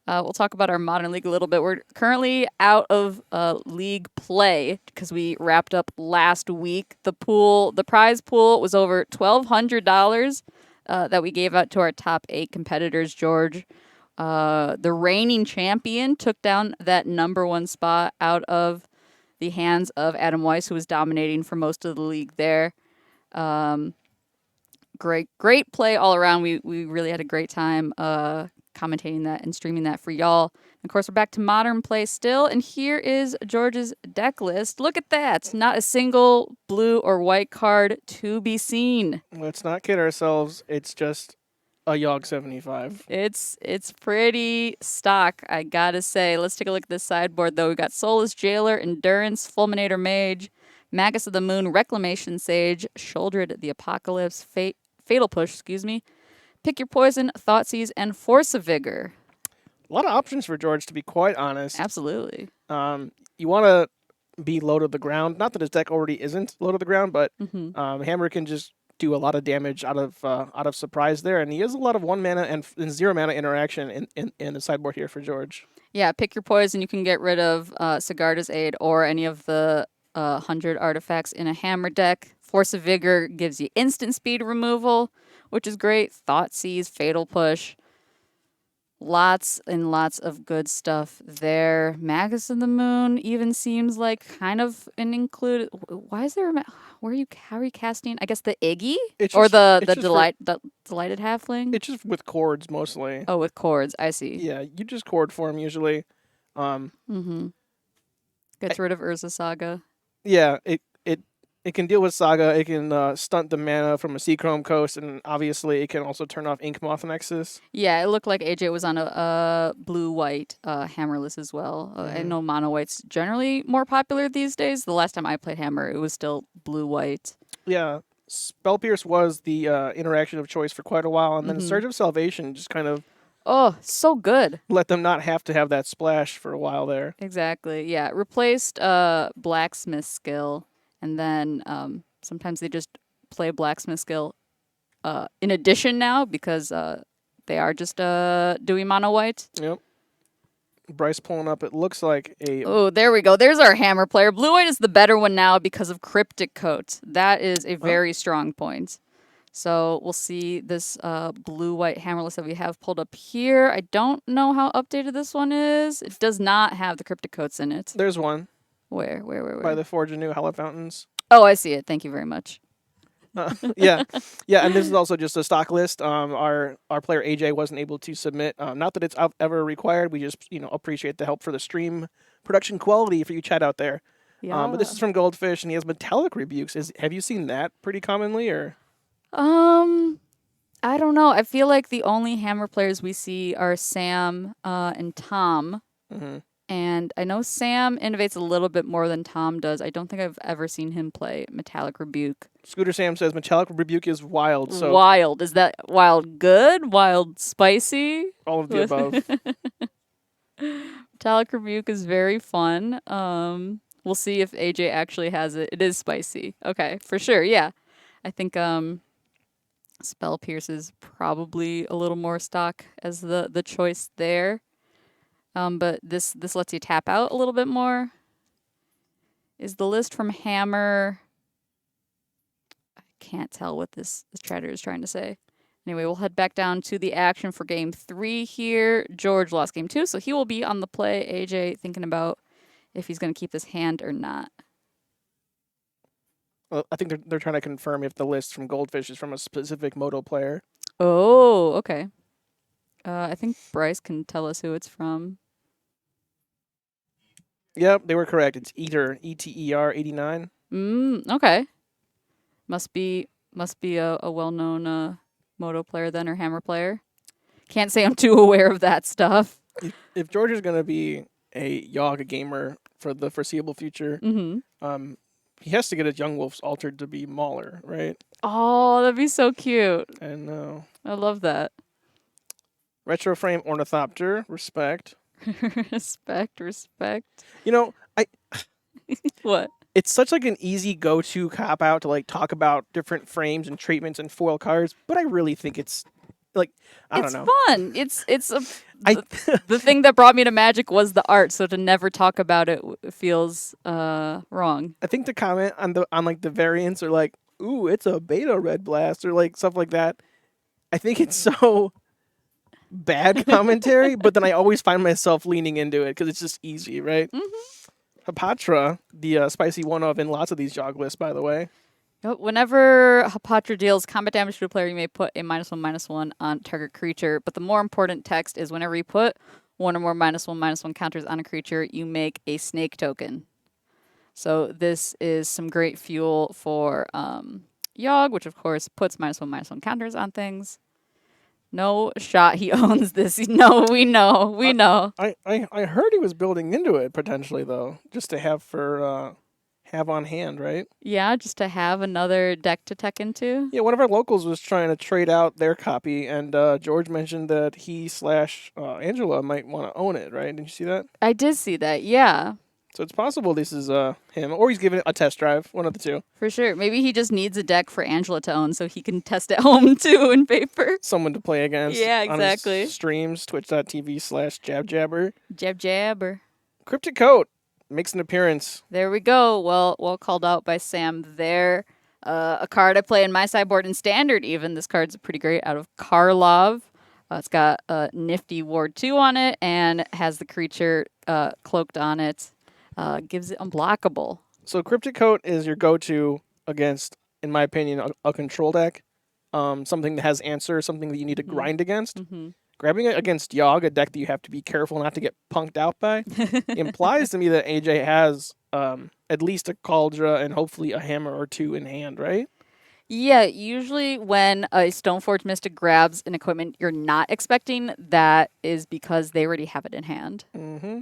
We'll talk about our Modern League a little bit. We're currently out of league play because we wrapped up last week. The prize pool was over $1,200 that we gave out to our top 8 competitors. George The reigning champion took down that #1 spot out of the hands of Adam Weiss, who was dominating for most of the league there. Great play all around. We really had a great time commentating that and streaming that for y'all. Of course, we're back to modern play still, and here is George's deck list. Look at that. Not a single blue or white card to be seen. Let's not kid ourselves. It's just a Yogg 75. It's pretty stock, I gotta say. Let's take a look at this sideboard, though. We got Soulless Jailer, Endurance, Fulminator Mage, Magus of the Moon, Reclamation Sage, Shouldered the Apocalypse, Fatal Push, Pick Your Poison, Thoughtseize, and Force of Vigor. A lot of options for George, to be quite honest. Absolutely. You want to be low to the ground. Not that his deck already isn't low to the ground, but Hammer can just do a lot of damage out of surprise there, and he has a lot of 1 mana and 0 mana interaction in the sideboard here for George. Yeah, Pick Your Poison. You can get rid of Sigarda's Aid or any of the 100 artifacts in a Hammer deck. Force of Vigor gives you instant speed removal, which is great. Thoughtseize, Fatal Push. Lots and lots of good stuff there. Magus of the Moon even seems like kind of an included. Why is there? How are you casting? I guess the Iggy or the delighted halfling. It's just with chords mostly. Oh, with chords. I see. Yeah, you just chord form usually. Gets rid of Urza Saga. Yeah, it can deal with Saga. It can stunt the mana from a Seachrome Coast, and obviously it can also turn off Inkmoth Nexus. Yeah, it looked like AJ was on a blue-white Hammerless as well. I know mono-white's generally more popular these days. The last time I played Hammer, it was still blue-white. Yeah, Spell Pierce was the interaction of choice for quite a while, and then Surge of Salvation just kind of... Oh, so good. Let them not have to have that splash for a while there. Exactly, yeah. Replaced Blacksmith skill. And then sometimes they just play Blacksmith skill in addition now because they are just doing mono white. Yep. Bryce pulling up. It looks like a... Oh, there we go. There's our Hammer player. Blue white is the better one now because of Cryptic Coat. That is a very strong point. So we'll see this blue-white Hammerless that we have pulled up here. I don't know how updated this one is. It does not have the Cryptic Coats in it. There's one. Where? By the Forge of New Hella Fountains. Oh, I see it. Thank you very much. Yeah, and this is also just a stock list. Our player AJ wasn't able to submit. Not that it's ever required. We just appreciate the help for the stream production quality for you chat out there. Yeah. But this is from Goldfish, and he has Metallic Rebukes. Have you seen that pretty commonly, or? I don't know. I feel like the only Hammer players we see are Sam and Tom. And I know Sam innovates a little bit more than Tom does. I don't think I've ever seen him play Metallic Rebuke. Scooter Sam says Metallic Rebuke is wild. So wild. Is that wild good? Wild spicy? All of the above. Metallic Rebuke is very fun. We'll see if AJ actually has it. It is spicy. Okay, for sure. Yeah. I think Spell Pierce is probably a little more stock as the choice there. But this lets you tap out a little bit more. Is the list from Hammer... I can't tell what this trader is trying to say. Anyway, we'll head back down to the action for Game 3 here. George lost Game 2, so he will be on the play. AJ thinking about if he's going to keep this hand or not. Well, I think they're trying to confirm if the list from Goldfish is from a specific Moto player. Oh, okay. I think Bryce can tell us who it's from. Yep, they were correct. It's Eater, ETER 89. Okay. Must be a well-known Moto player then, or Hammer player. Can't say I'm too aware of that stuff. If George is going to be a Yogg gamer for the foreseeable future, he has to get his Young Wolves altered to be Mauler, right? Oh, that'd be so cute. I know. I love that. Retro Frame Ornithopter, respect. respect. I What? It's such like an easy go-to cop out to like talk about different frames and treatments and foil cards, but I really think it's like I don't know. It's fun. The thing that brought me to Magic was the art, so to never talk about it feels wrong. I think the comment on like the variants are like, "Ooh, it's a beta red blast" or like stuff like that. I think it's so bad commentary, but then I always find myself leaning into it because it's just easy, right? Hapatra, the spicy one of in lots of these jog lists, by the way. Whenever Hapatra deals combat damage to a player, you may put a -1/-1 on target creature. But the more important text is whenever you put one or more -1/-1 counters on a creature, you make a snake token. So this is some great fuel for Yogg, which of course puts -1/-1 counters on things. No shot he owns this. No, we know. We know. I heard he was building into it potentially though, just to have on hand, right? Yeah, just to have another deck to tech into. Yeah, one of our locals was trying to trade out their copy, and George mentioned that he slash Angela might want to own it, right? Did you see that? I did see that, yeah. So it's possible this is him, or he's giving it a test drive, one of the two. For sure. Maybe he just needs a deck for Angela to own so he can test at home too in paper. Someone to play against. Yeah, On his exactly. streams, twitch.tv/jabjabber. Jabber. Cryptic Coat makes an appearance. There we go. Well called out by Sam there. A card I play in my sideboard in Standard even. This card's pretty great out of Karlov. It's got a nifty Ward 2 on it and has the creature cloaked on it. Gives it unblockable. So Cryptic Coat is your go-to against, in my opinion, a control deck. Something that has answer, something that you need to grind against. Grabbing it against Yogg, a deck that you have to be careful not to get punked out by, implies to me that AJ has at least a Cauldra and hopefully a hammer or two in hand, right? Yeah, usually when a Stoneforge Mystic grabs an equipment you're not expecting, that is because they already have it in hand. Mm-hmm.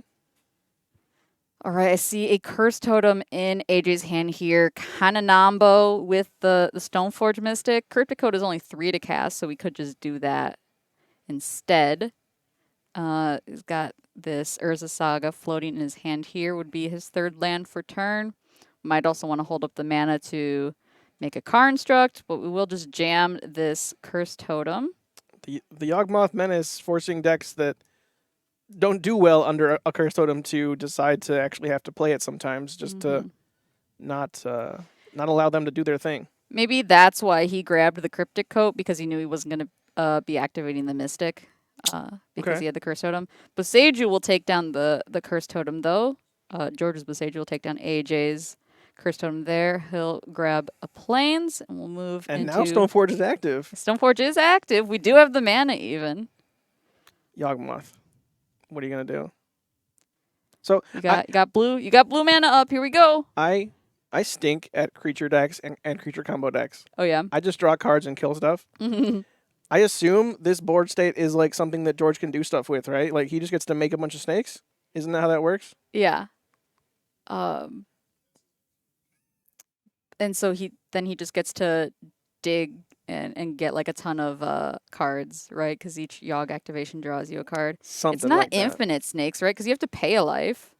All right, I see a Curse Totem in AJ's hand here. Kind of nombo with the Stoneforge Mystic. Cryptic Code is only 3 to cast, so we could just do that instead. He's got this Urza Saga floating in his hand here. Would be his 3rd land for turn. Might also want to hold up the mana to make a Karnstruct, but we will just jam this Curse Totem. The Yawgmoth Menace forcing decks that don't do well under a Curse Totem to decide to actually have to play it sometimes, just to not allow them to do their thing. Maybe that's why he grabbed the Cryptic Coat, because he knew he wasn't going to be activating the Mystic because he had the Curse Totem. Boseiju will take down the Curse Totem, though. George's Boseiju will take down AJ's Curse Totem there. He'll grab a Plains, and we'll move and into... now Stoneforge is active. Stoneforge is active. We do have the mana, even. Yawgmoth. What are you going to do? So you got blue mana up. Here we go. I stink at creature decks and creature combo decks. Oh, yeah? I just draw cards and kill stuff. I assume this board state is like something that George can do stuff with, right? Like he just gets to make a bunch of snakes? Isn't that how that works? Yeah. And so he just gets to dig and get like a ton of cards, right? Because each Yogg activation draws you a card. Something it's not like that. infinite snakes, right? Because you have to pay a life.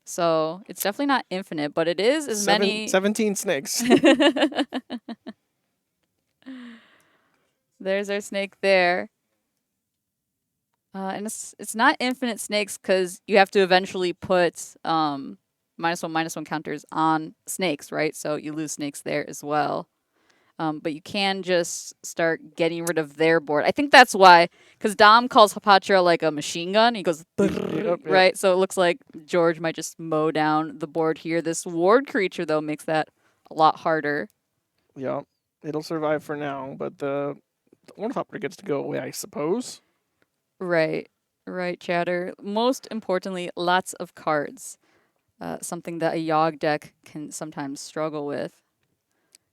So it's definitely not infinite, but it is as many... 17 snakes. There's our snake there. And it's not infinite snakes because you have to eventually put -1/-1 counters on snakes, right? So you lose snakes there as well. But you can just start getting rid of their board. I think that's why, because Dom calls Hapatra like a machine gun. He goes, Yep. right? So it looks like George might just mow down the board here. This ward creature, though, makes that a lot harder. Yeah, it'll survive for now, but the Ornithopter gets to go away, I suppose. Right, Chatter. Most importantly, lots of cards. Something that a Yogg deck can sometimes struggle with.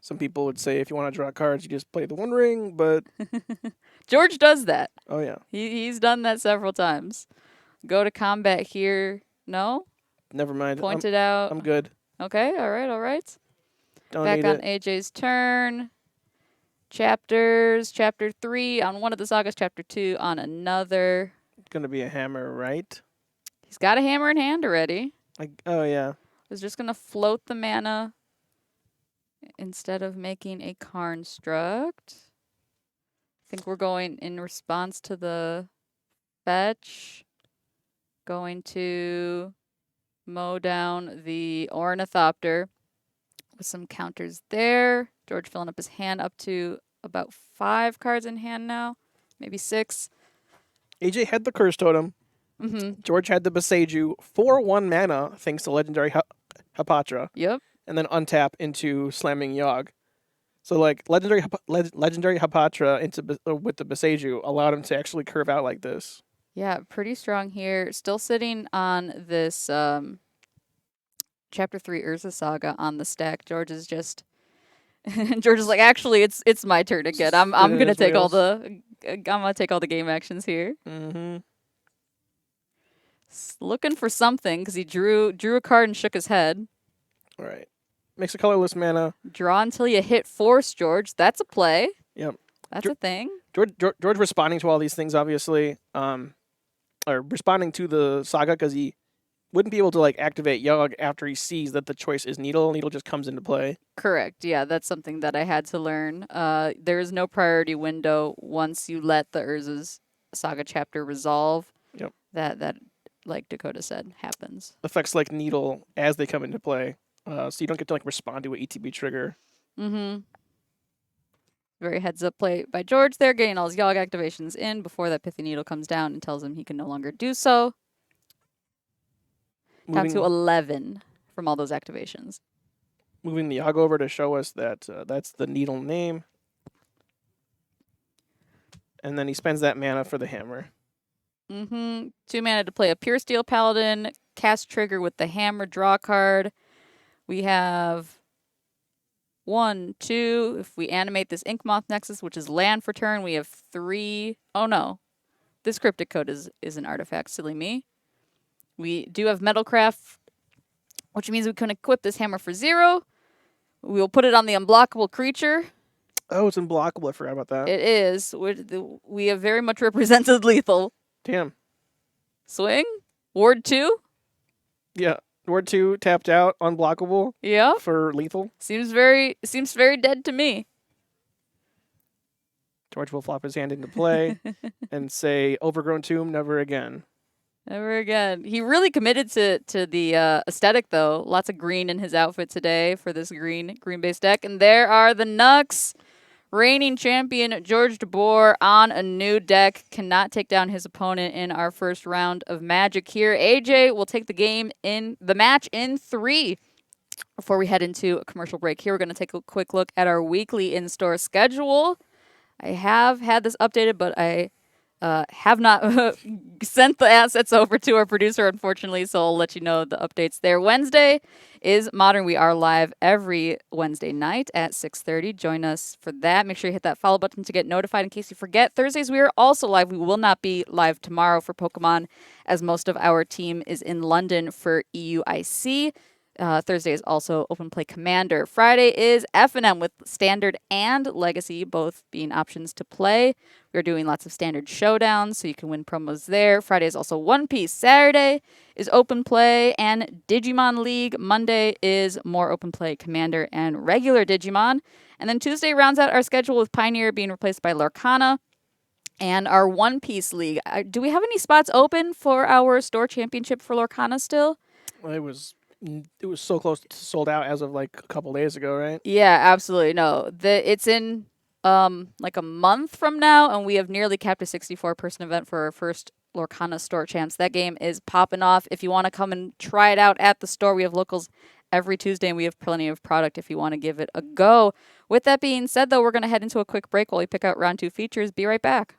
Some people would say if you want to draw cards, you just play the One Ring, but... George does that. Oh, yeah. He's done that several times. Go to combat here. No? Never mind. Point it out. I'm good. Okay, all right. Don't Back need on it. AJ's turn. Chapters. Chapter 3 on one of the sagas. Chapter 2 on another. It's going to be a hammer, right? He's got a hammer in hand already. Oh, yeah. He's just going to float the mana instead of making a Karnstruct. I think we're going in response to the fetch. Going to mow down the Ornithopter with some counters there. George filling up his hand up to about 5 cards in hand now, maybe 6. AJ had the Curse Totem. Mm-hmm. George had the Beseiju for 1 mana, thanks to Legendary Hapatra, Yep. and then untap into Slamming Yogg. So like Legendary Hapatra with the Beseiju allowed him to actually curve out like this. Yeah, pretty strong here. Still sitting on this Chapter 3 Urza Saga on the stack. George is just George is like, actually, it's my turn again. I'm gonna take all the game actions here. Mm-hmm. Looking for something because he drew a card and shook his head. All right. Makes a colorless mana. Draw until you hit force, George. That's a play. Yep. That's a thing. George responding to all these things, obviously, or responding to the saga because he wouldn't be able to like activate Yogg after he sees that the choice is Needle. Needle just comes into play. Correct. Yeah, that's something that I had to learn. There is no priority window once you let the Urza's Saga chapter resolve. Yep. That like Dakota said, happens. Effects like Needle as they come into play, so you don't get to like respond to an ETB trigger. Mm-hmm. Very heads up play by George there, getting all his Yogg activations in before that Pithy Needle comes down and tells him he can no longer do so. Down to 11 from all those activations. Moving the Yogg over to show us that that's the Needle name. And then he spends that mana for the hammer. Mm-hmm. 2 mana to play a Pure Steel Paladin, cast trigger with the hammer, draw card. We have 1, 2. If we animate this Inkmoth Nexus, which is land for turn, we have 3. Oh no. This Cryptic Code is an artifact. Silly me. We do have Metalcraft, which means we can equip this hammer for 0. We will put it on the unblockable creature. Oh, it's unblockable. I forgot about that. It is. We have very much represented lethal. Damn. Swing? Ward 2? Yeah. Ward 2 tapped out, unblockable. Yeah. For lethal. Seems very dead to me. George will flop his hand into play and say, Overgrown Tomb, never again. Never again. He really committed to the aesthetic, though. Lots of green in his outfit today for this green-based deck. And there are the Nux. Reigning champion George DeBoer on a new deck. Cannot take down his opponent in our first round of Magic here. AJ will take the match in 3. Before we head into a commercial break here, we're going to take a quick look at our weekly in-store schedule. I have had this updated, but I have not sent the assets over to our producer, unfortunately, so I'll let you know the updates there. Wednesday is Modern. We are live every Wednesday night at 6:30. Join us for that. Make sure you hit that follow button to get notified in case you forget. Thursdays, we are also live. We will not be live tomorrow for Pokemon, as most of our team is in London for EUIC. Thursday is also Open Play Commander. Friday is F&M with Standard and Legacy, both being options to play. We're doing lots of Standard showdowns, so you can win promos there. Friday is also One Piece. Saturday is Open Play and Digimon League. Monday is more Open Play Commander and regular Digimon. And then Tuesday rounds out our schedule with Pioneer being replaced by Lorcana. And our One Piece League. Do we have any spots open for our store championship for Lorcana still? It was so close to sold out as of like a couple days ago, right? Yeah, absolutely. No, it's in like a month from now, and we have nearly capped a 64-person event for our first Lorcana store champs. That game is popping off. If you want to come and try it out at the store, we have locals every Tuesday, and we have plenty of product if you want to give it a go. With that being said, though, we're going to head into a quick break while we pick out round 2 features. Be right back.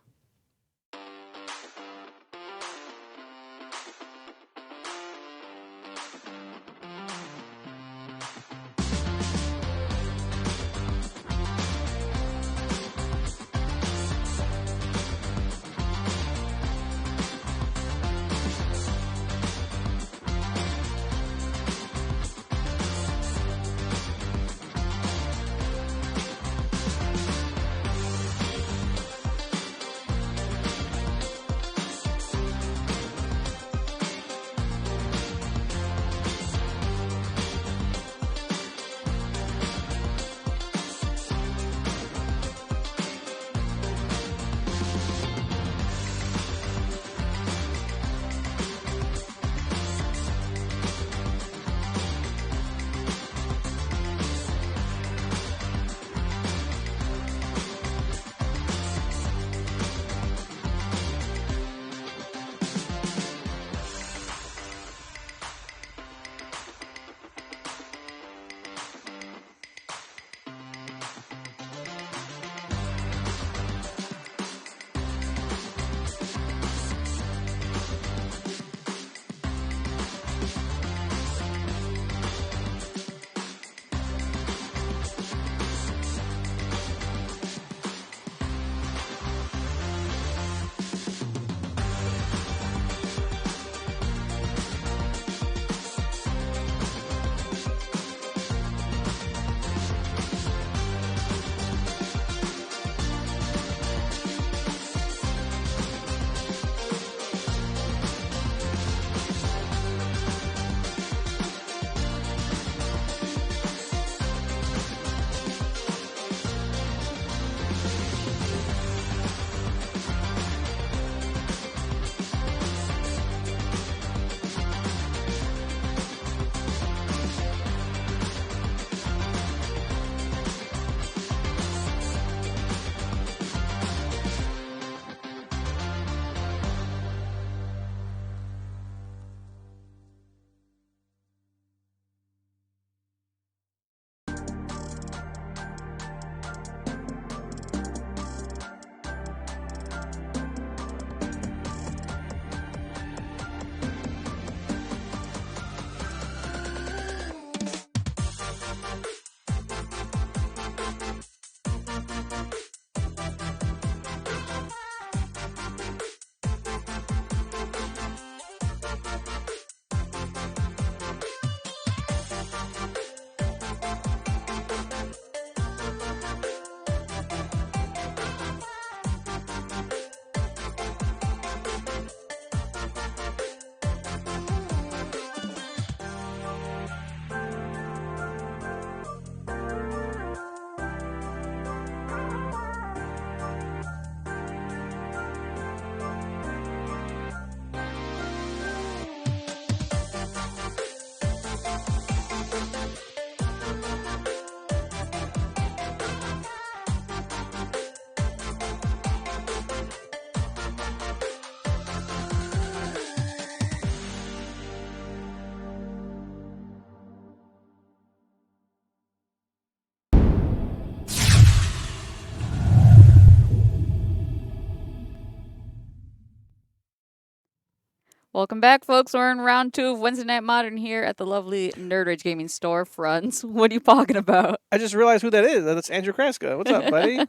Welcome back, folks. We're in round 2 of Wednesday Night Modern here at the lovely Nerd Rage Gaming storefronts. What are you talking about? I just realized who that is. That's Andrew Kraska. What's up, buddy?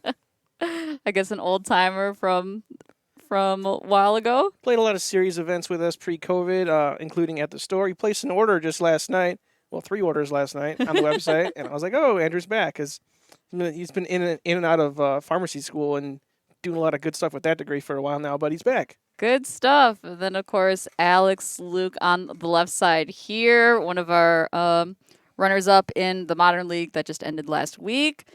I guess an old timer from a while ago. Played a lot of series events with us pre-COVID, including at the store. He placed an order just last night. Well, 3 orders last night on the website, and I was like, "Oh, Andrew's back." Because he's been in and out of pharmacy school and doing a lot of good stuff with that degree for a while now. But he's back. Good stuff. And then, of course, Alex Luke on the left side here, one of our runners-up in the Modern League that just ended last week.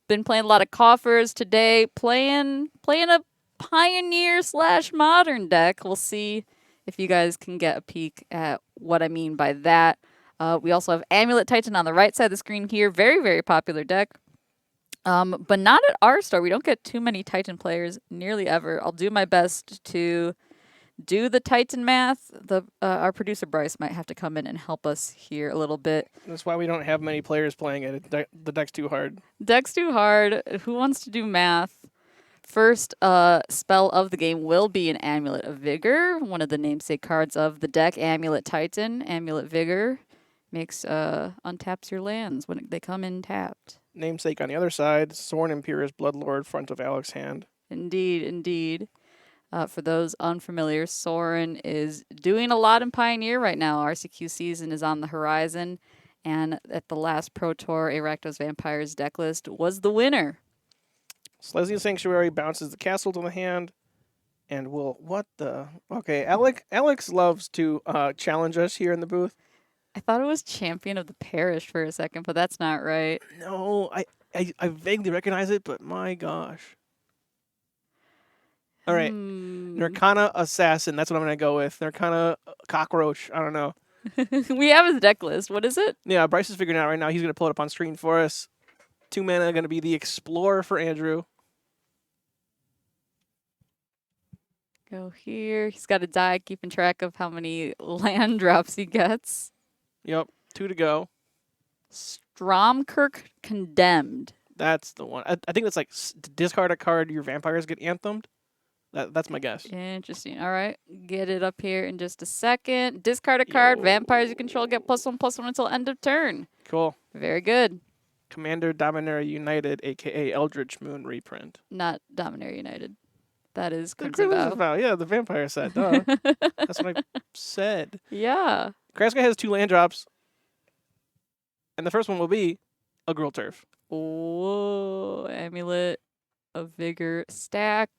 Been playing a lot of coffers today, playing a Pioneer/Modern deck. We'll see if you guys can get a peek at what I mean by that. We also have Amulet Titan on the right side of the screen here. Very, very popular deck. But not at our store. We don't get too many Titan players nearly ever. I'll do my best to do the Titan math. Our producer Bryce might have to come in and help us here a little bit. That's why we don't have many players playing it. The deck's too hard. Deck's too hard. Who wants to do math? First spell of the game will be an Amulet of Vigor, one of the namesake cards of the deck. Amulet Titan, Amulet Vigor makes untaps your lands when they come in tapped. Namesake on the other side, Sorin Imperious Bloodlord, front of Alex's hand. Indeed, indeed. For those unfamiliar, Sorin is doing a lot in Pioneer right now. RCQ season is on the horizon, and at the last Pro Tour, Erectos Vampires deck list was the winner. Slesnia Sanctuary bounces the castle to the hand, and will what the? Okay, Alex loves to challenge us here in the booth. I thought it was Champion of the Parish for a second, but that's not right. No, I vaguely recognize it, but my gosh. All right, Nurkana Assassin. That's what I'm gonna go with. Nurkana Cockroach. I don't know. We have his deck list. What is it? Yeah, Bryce is figuring it out right now. He's gonna pull it up on screen for us. 2 mana gonna be the Explorer for Andrew. Go here. He's got a die keeping track of how many land drops he gets. Yep, 2 to go. Stromkirk Condemned. That's the one. I think that's like discard a card, your vampires get anthemed. That's my guess. Interesting. All right. Get it up here in just a second. Discard a card. Vampires you control get +1/+1 until end of turn. Cool. Very good. Commander Dominaria United, a.k.a. Eldritch Moon reprint. Not Dominaria United. That is The Crimson Crimson Vow. Vow. Yeah, the vampire set. Duh. That's what I said. Yeah. Kraska has 2 land drops. And the first one will be a Gruul Turf. Whoa. Amulet of Vigor stack.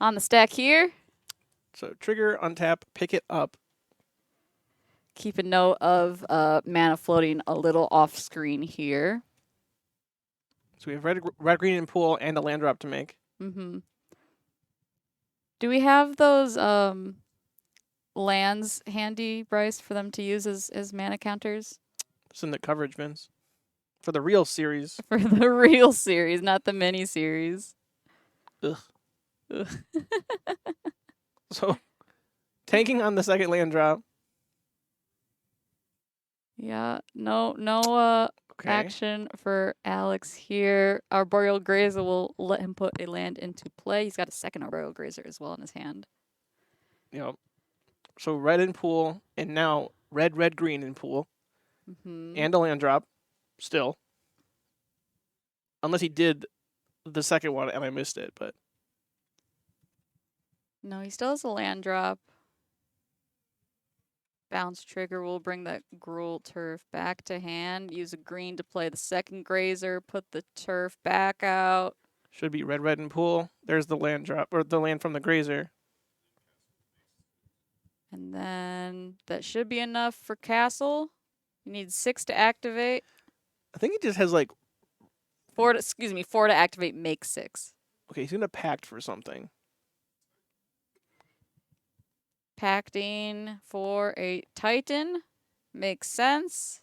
On the stack here. So trigger, untap, pick it up. Keep a note of mana floating a little off screen here. So we have red, green, and pool, and a land drop to make. Mm-hmm. Do we have those lands handy, Bryce, for them to use as mana counters? It's in the coverage bins. For the real series. For the real series, not the mini series. Ugh. Ugh. So, tanking on the second land drop. Yeah, no action for Alex here. Arboreal Grazer will let him put a land into play. He's got a second Arboreal Grazer as well in his hand. Yep. So red in pool, and now red, green in pool. Mm-hmm. And a land drop, still. Unless he did the second one and I missed it, but. No, he still has a land drop. Bounce trigger will bring that Gruul Turf back to hand. Use a green to play the second Grazer. Put the turf back out. Should be red in pool. There's the land drop, or the land from the Grazer. And then that should be enough for castle. You need 6 to activate. I think he just has like. 4 to activate, make 6. Okay, he's gonna pact for something. Pacting for a Titan. Makes sense.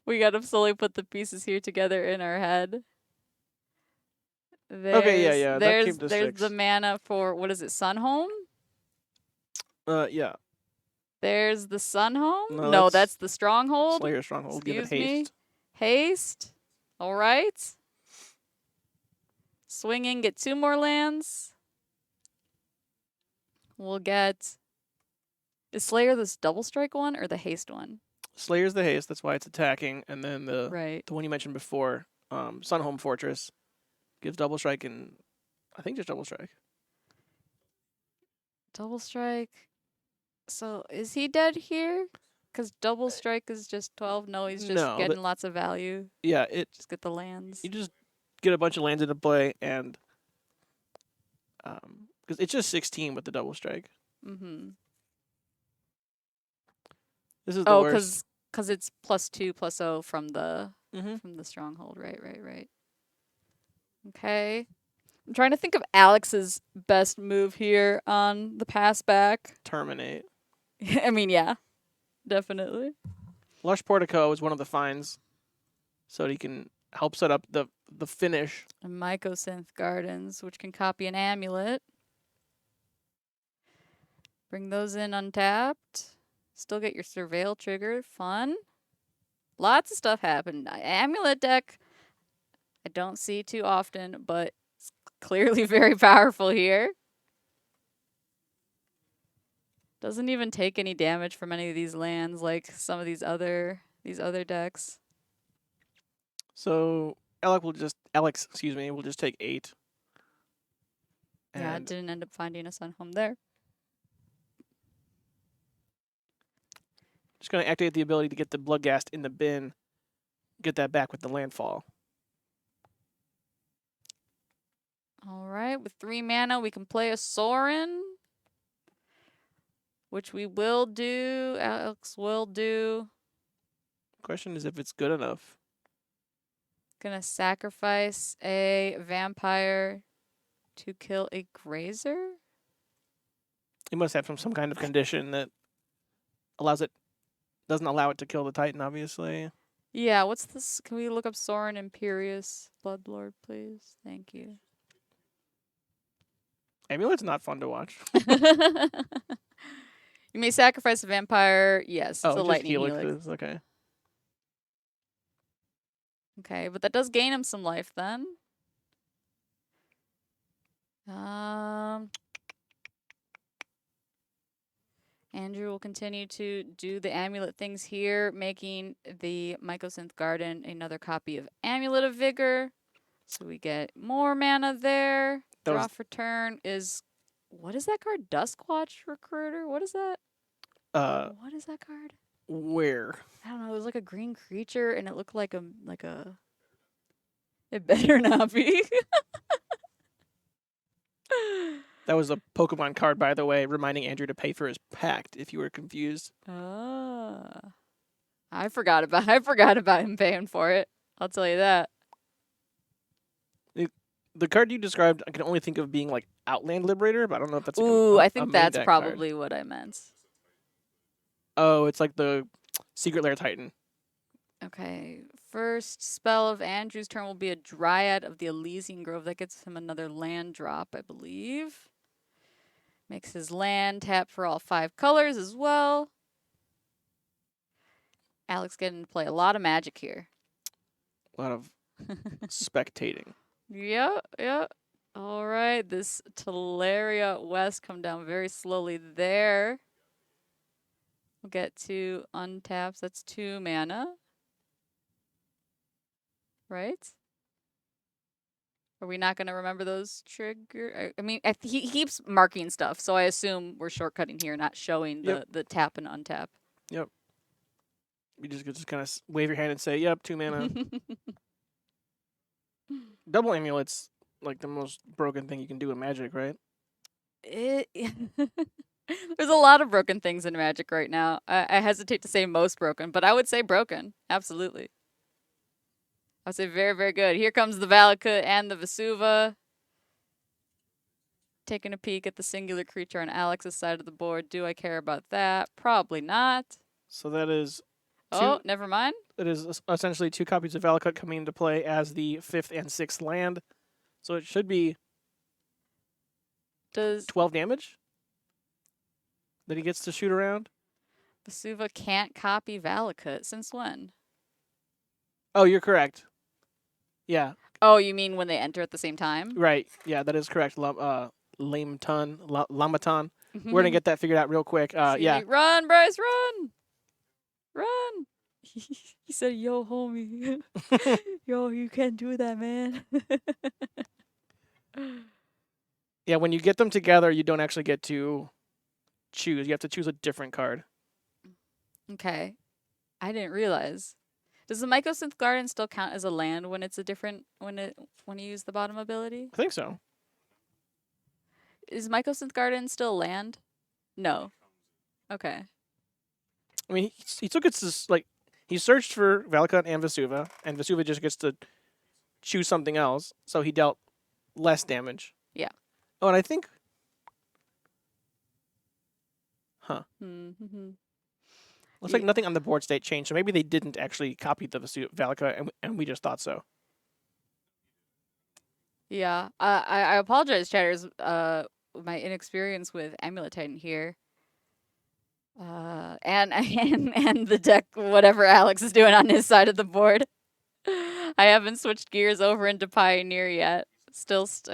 We gotta slowly put the pieces here together in our head. Okay, yeah. That came to There's 6. the mana for, what is it, Sunhome? Yeah. There's the Sunhome? No, No, that's that's the Stronghold. Slayer Stronghold. Give it Excuse me? haste. Haste. All right. swinging, get 2 more lands. We'll get... Is Slayer this double strike one or the haste one? Slayer's the haste, that's why it's attacking, and then the Right. one you mentioned before, Sunhome Fortress, gives double strike and I think just double strike. Double strike. So is he dead here? Because double strike is just 12. No, he's just No, getting lots of value. Yeah, Just get the lands. you just get a bunch of lands into play, and because it's just 16 with the double strike. Mm-hmm. This is the Oh, worst. because it's +2/+0 from the Mm-hmm. from the stronghold. Right. Okay. I'm trying to think of Alex's best move here on the pass back. Terminate. I mean, yeah, definitely. Lush Portico is one of the finds, so that he can help set up the finish. And Mycosynth Gardens, which can copy an amulet. Bring those in untapped. Still get your Surveil triggered. Fun. Lots of stuff happened. Amulet deck, I don't see too often, but it's clearly very powerful here. Doesn't even take any damage from any of these lands like some of these other decks. So Alex will just take 8. Yeah, And didn't end up finding a Sunhome there. just going to activate the ability to get the Bloodghast in the bin, get that back with the landfall. All right, with 3 mana, we can play a Sorin, which we will do. Alex will do. Question is if it's good enough. Gonna sacrifice a vampire to kill a grazer. He must have some kind of condition that doesn't allow it to kill the Titan, obviously. Yeah, what's this? Can we look up Sorin Imperious Bloodlord, please? Thank you. Amulet's not fun to watch. You may sacrifice a vampire. Yes, it's a just lightning Helix. helix. Okay. Okay, but that does gain him some life then. Andrew will continue to do the amulet things here, making the Mycosynth Garden another copy of Amulet of Vigor. So we get more mana there. Draw for turn is... What is that card? Duskwatch Recruiter? What is that? What is that card? Where? I don't know. It was like a green creature, and it looked like a... It better not be. That was a Pokemon card, by the way, reminding Andrew to pay for his pact, if you were confused. I forgot about him paying for it. I'll tell you that. The card you described, I can only think of being like Outland Liberator, but I don't know if that's I think that's probably what I meant. Oh, it's like the Secret Lair Titan. Okay. First spell of Andrew's turn will be a Dryad of the Elysian Grove. That gets him another land drop, I believe. Makes his land tap for all 5 colors as well. Alex getting to play a lot of Magic here. A lot of spectating. Yep. All right, this Teleria West come down very slowly there. We'll get to untaps. That's 2 mana. Right? Are we not going to remember those trigger? I mean, he keeps marking stuff, so I assume we're shortcutting here, not showing the tap and untap. Yep. You just kind of wave your hand and say, yep, 2 mana. Double Amulet's like the most broken thing you can do in Magic, right? There's a lot of broken things in Magic right now. I hesitate to say most broken, but I would say broken. Absolutely. I would say very, very good. Here comes the Valakut and the Vesuva. Taking a peek at the singular creature on Alex's side of the board. Do I care about that? Probably not. So that is... Oh, never mind. It is essentially 2 copies of Valakut coming into play as the 5th and 6th land. So it should be 12 damage that he gets to shoot around. Vesuva can't copy Valakut. Since when? Oh, you're correct. Yeah. Oh, you mean when they enter at the same time? Right. Yeah, that is correct. Lamaton. We're gonna get that figured out real quick. Yeah. Run, Bryce, run! Run! He said, yo, homie. Yo, you can't do that, man. Yeah, when you get them together, you don't actually get to choose. You have to choose a different card. Okay. I didn't realize. Does the Mycosynth Garden still count as a land when it's a different when you use the bottom ability? I think so. Is Mycosynth Garden still land? No. Okay. I mean, he took it to like he searched for Valakut and Vesuva just gets to choose something else, so he dealt less damage. Yeah. Oh, and I think, Mm-hmm. looks like nothing on the board state changed, so maybe they didn't actually copy the Valakut, and we just thought so. Yeah. I apologize, chatters. My inexperience with Amulet Titan here. And the deck, whatever Alex is doing on his side of the board. I haven't switched gears over into Pioneer yet. I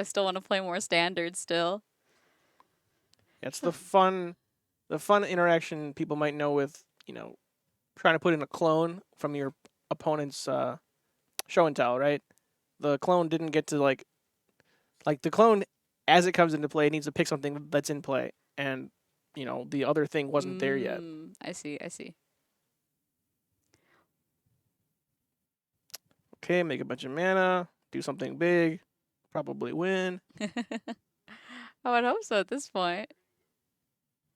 still want to play more standard still. It's the fun interaction people might know with trying to put in a clone from your opponent's show and tell, right? The clone didn't get to like the clone as it comes into play needs to pick something that's in play, and the other thing wasn't there yet. I see. Okay, make a bunch of mana, do something big, probably win. I would hope so at this point.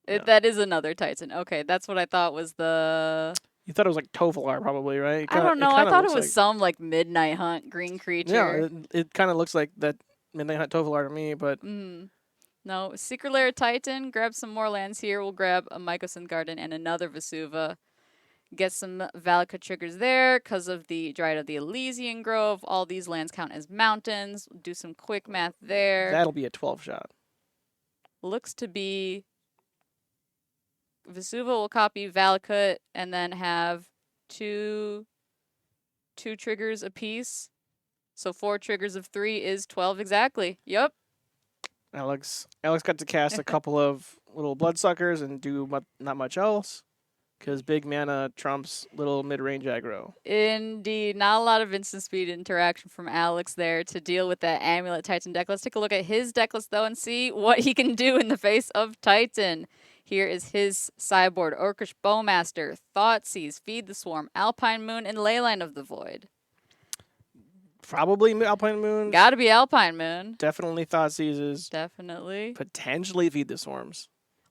Yeah. That is another Titan. Okay, that's what I thought was the. You thought it was like Tovolar, probably, right? I don't know. I thought it was some like Midnight Hunt green creature. Yeah, it kind of looks like that Midnight Hunt Tovolar to me, but no. Secret Lair Titan. Grab some more lands here. We'll grab a Mycosynth Garden and another Vesuva. Get some Valakut triggers there because of the Dryad of the Elysian Grove. All these lands count as mountains. Do some quick math there. That'll be a 12 shot. Looks to be Vesuva will copy Valakut and then have two triggers apiece. So 4 triggers of 3 is 12 exactly. Yep. Alex got to cast a couple of little bloodsuckers and do not much else. Because big mana trumps little mid-range aggro. Indeed. Not a lot of instant speed interaction from Alex there to deal with that Amulet Titan deck. Let's take a look at his deck list, though, and see what he can do in the face of Titan. Here is his sideboard. Orcish Bowmaster, Thoughtseize, Feed the Swarm, Alpine Moon, and Leyline of the Void. Probably Alpine Moon. Gotta be Alpine Moon. Definitely Thoughtseizes. Definitely. Potentially Feed the Swarms.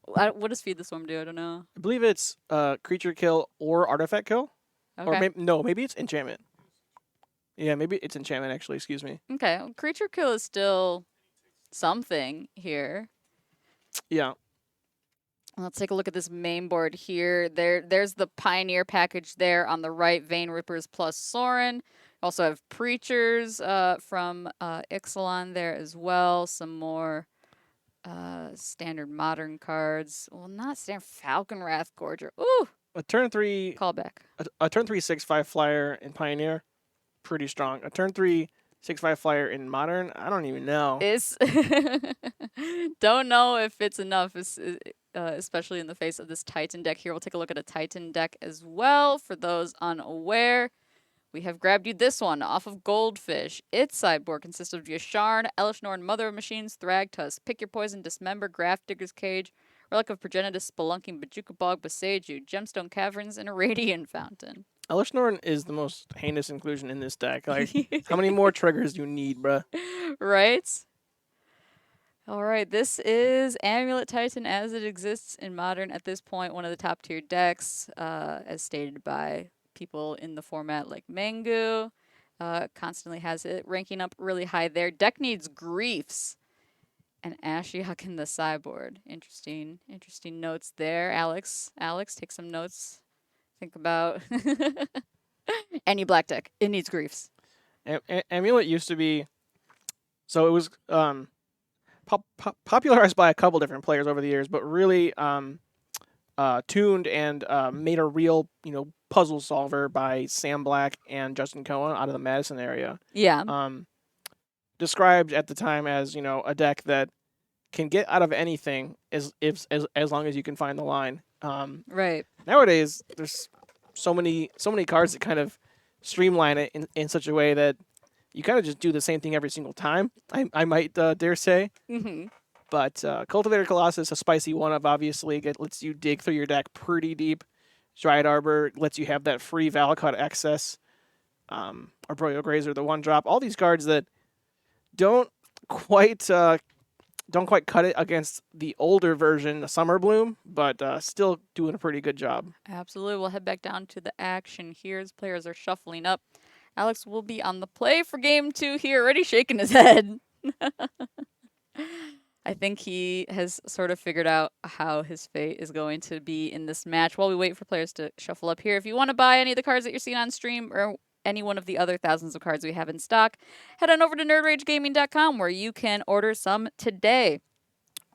What does Feed the Swarm do? I don't know. I believe it's creature kill or artifact kill. Okay. Or maybe it's enchantment. Yeah, maybe it's enchantment, actually. Excuse me. Okay. Well, creature kill is still something here. Yeah. Let's take a look at this main board here. There's the Pioneer package there on the right. Vein Rippers plus Sorin. Also have Preachers from Ixalan there as well. Some more standard modern cards. Well, not standard. Falcon Wrath Gorger. Ooh. A turn 3 callback. A turn 3 6/5 flyer in Pioneer, pretty strong. A turn 3 6/5 flyer in Modern, I don't even know. It's don't know if it's enough, especially in the face of this Titan deck here. We'll take a look at a Titan deck as well. For those unaware, we have grabbed you this one off of Goldfish. Its sideboard consists of Yasharn, Elishnorn, Mother of Machines, Thragtusk, Pick Your Poison, Dismember, Graft Digger's Cage, Relic of Progenitus, Spelunking, Bajuka Bog, Boseiju, Gemstone Caverns, and a Radiant Fountain. Elishnorn is the most heinous inclusion in this deck. Like, how many more triggers do you need, bruh? Right? All right, this is Amulet Titan as it exists in Modern at this point. One of the top tier decks, as stated by people in the format like Mangu. Constantly has it ranking up really high there. Deck needs Griefs and Ashiok in the sideboard. Interesting notes there. Alex, take some notes. Think about any black deck. It needs Griefs. Amulet used to be, so it was popularized by a couple different players over the years, but really tuned and made a real puzzle solver by Sam Black and Justin Cohen out of the Madison area. Yeah. described at the time as, a deck that can get out of anything as long as you can find the line. Right. Nowadays, there's so many cards that kind of streamline it in such a way that you kind of just do the same thing every single time. I might dare say. Hmm. But Cultivator Colossus, a spicy one of obviously, it lets you dig through your deck pretty deep. Dryad Arbor lets you have that free Valakut Excess, Arboreal Grazer, the one drop. All these cards that don't quite don't quite cut it against the older version, the Summer Bloom, but still doing a pretty good job. Absolutely. We'll head back down to the action here as players are shuffling up. Alex will be on the play for game 2 here, already shaking his head. I think he has sort of figured out how his fate is going to be in this match. While we wait for players to shuffle up here, if you want to buy any of the cards that you're seeing on stream or any one of the other thousands of cards we have in stock, head on over to nerdragegaming.com where you can order some today.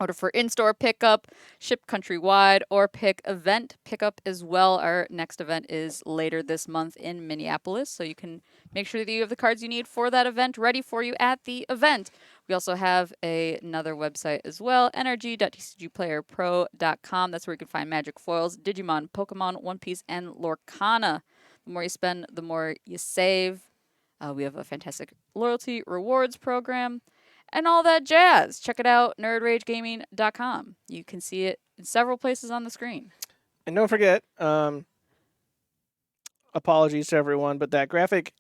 Order for in-store pickup, ship countrywide, or pick event pickup as well. Our next event is later this month in Minneapolis, so you can make sure that you have the cards you need for that event ready for you at the event. We also have another website as well, nrg.tcgplayerpro.com. That's where you can find Magic Foils, Digimon, Pokemon, One Piece, and Lorcana. The more you spend, the more you save. We have a fantastic loyalty rewards program and all that jazz. Check it out, nerdragegaming.com. You can see it in several places on the screen. And don't forget, apologies to everyone, but that graphic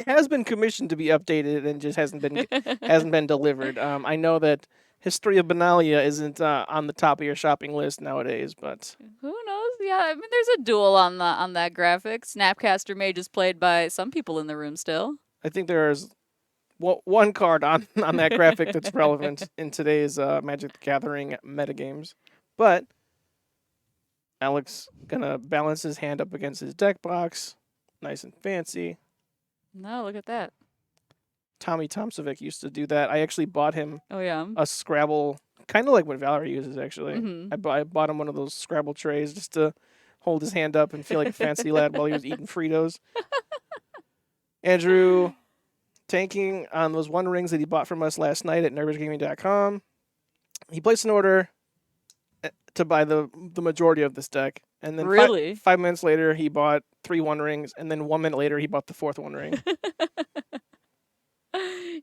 has been commissioned to be updated and just hasn't been delivered. I know that History of Benalia isn't on the top of your shopping list nowadays, but Who knows? Yeah, I mean, there's a duel on that graphic. Snapcaster Mage is played by some people in the room still. I think there's one card on that graphic that's relevant in today's Magic the Gathering metagames. But Alex gonna balance his hand up against his deck box, nice and fancy. No, look at that. Tommy Tomsovic used to do that. I actually bought him Oh, yeah. a Scrabble, kind of like what Valerie uses, actually. Mm-hmm. I bought him one of those Scrabble trays just to hold his hand up and feel like a fancy lad while he was eating Fritos. Andrew tanking on those One Rings that he bought from us last night at nerdragegaming.com. He placed an order to buy the majority of this deck. And then Really? 5 minutes later, he bought 3 One Rings. And then 1 minute later, he bought the 4th One Ring.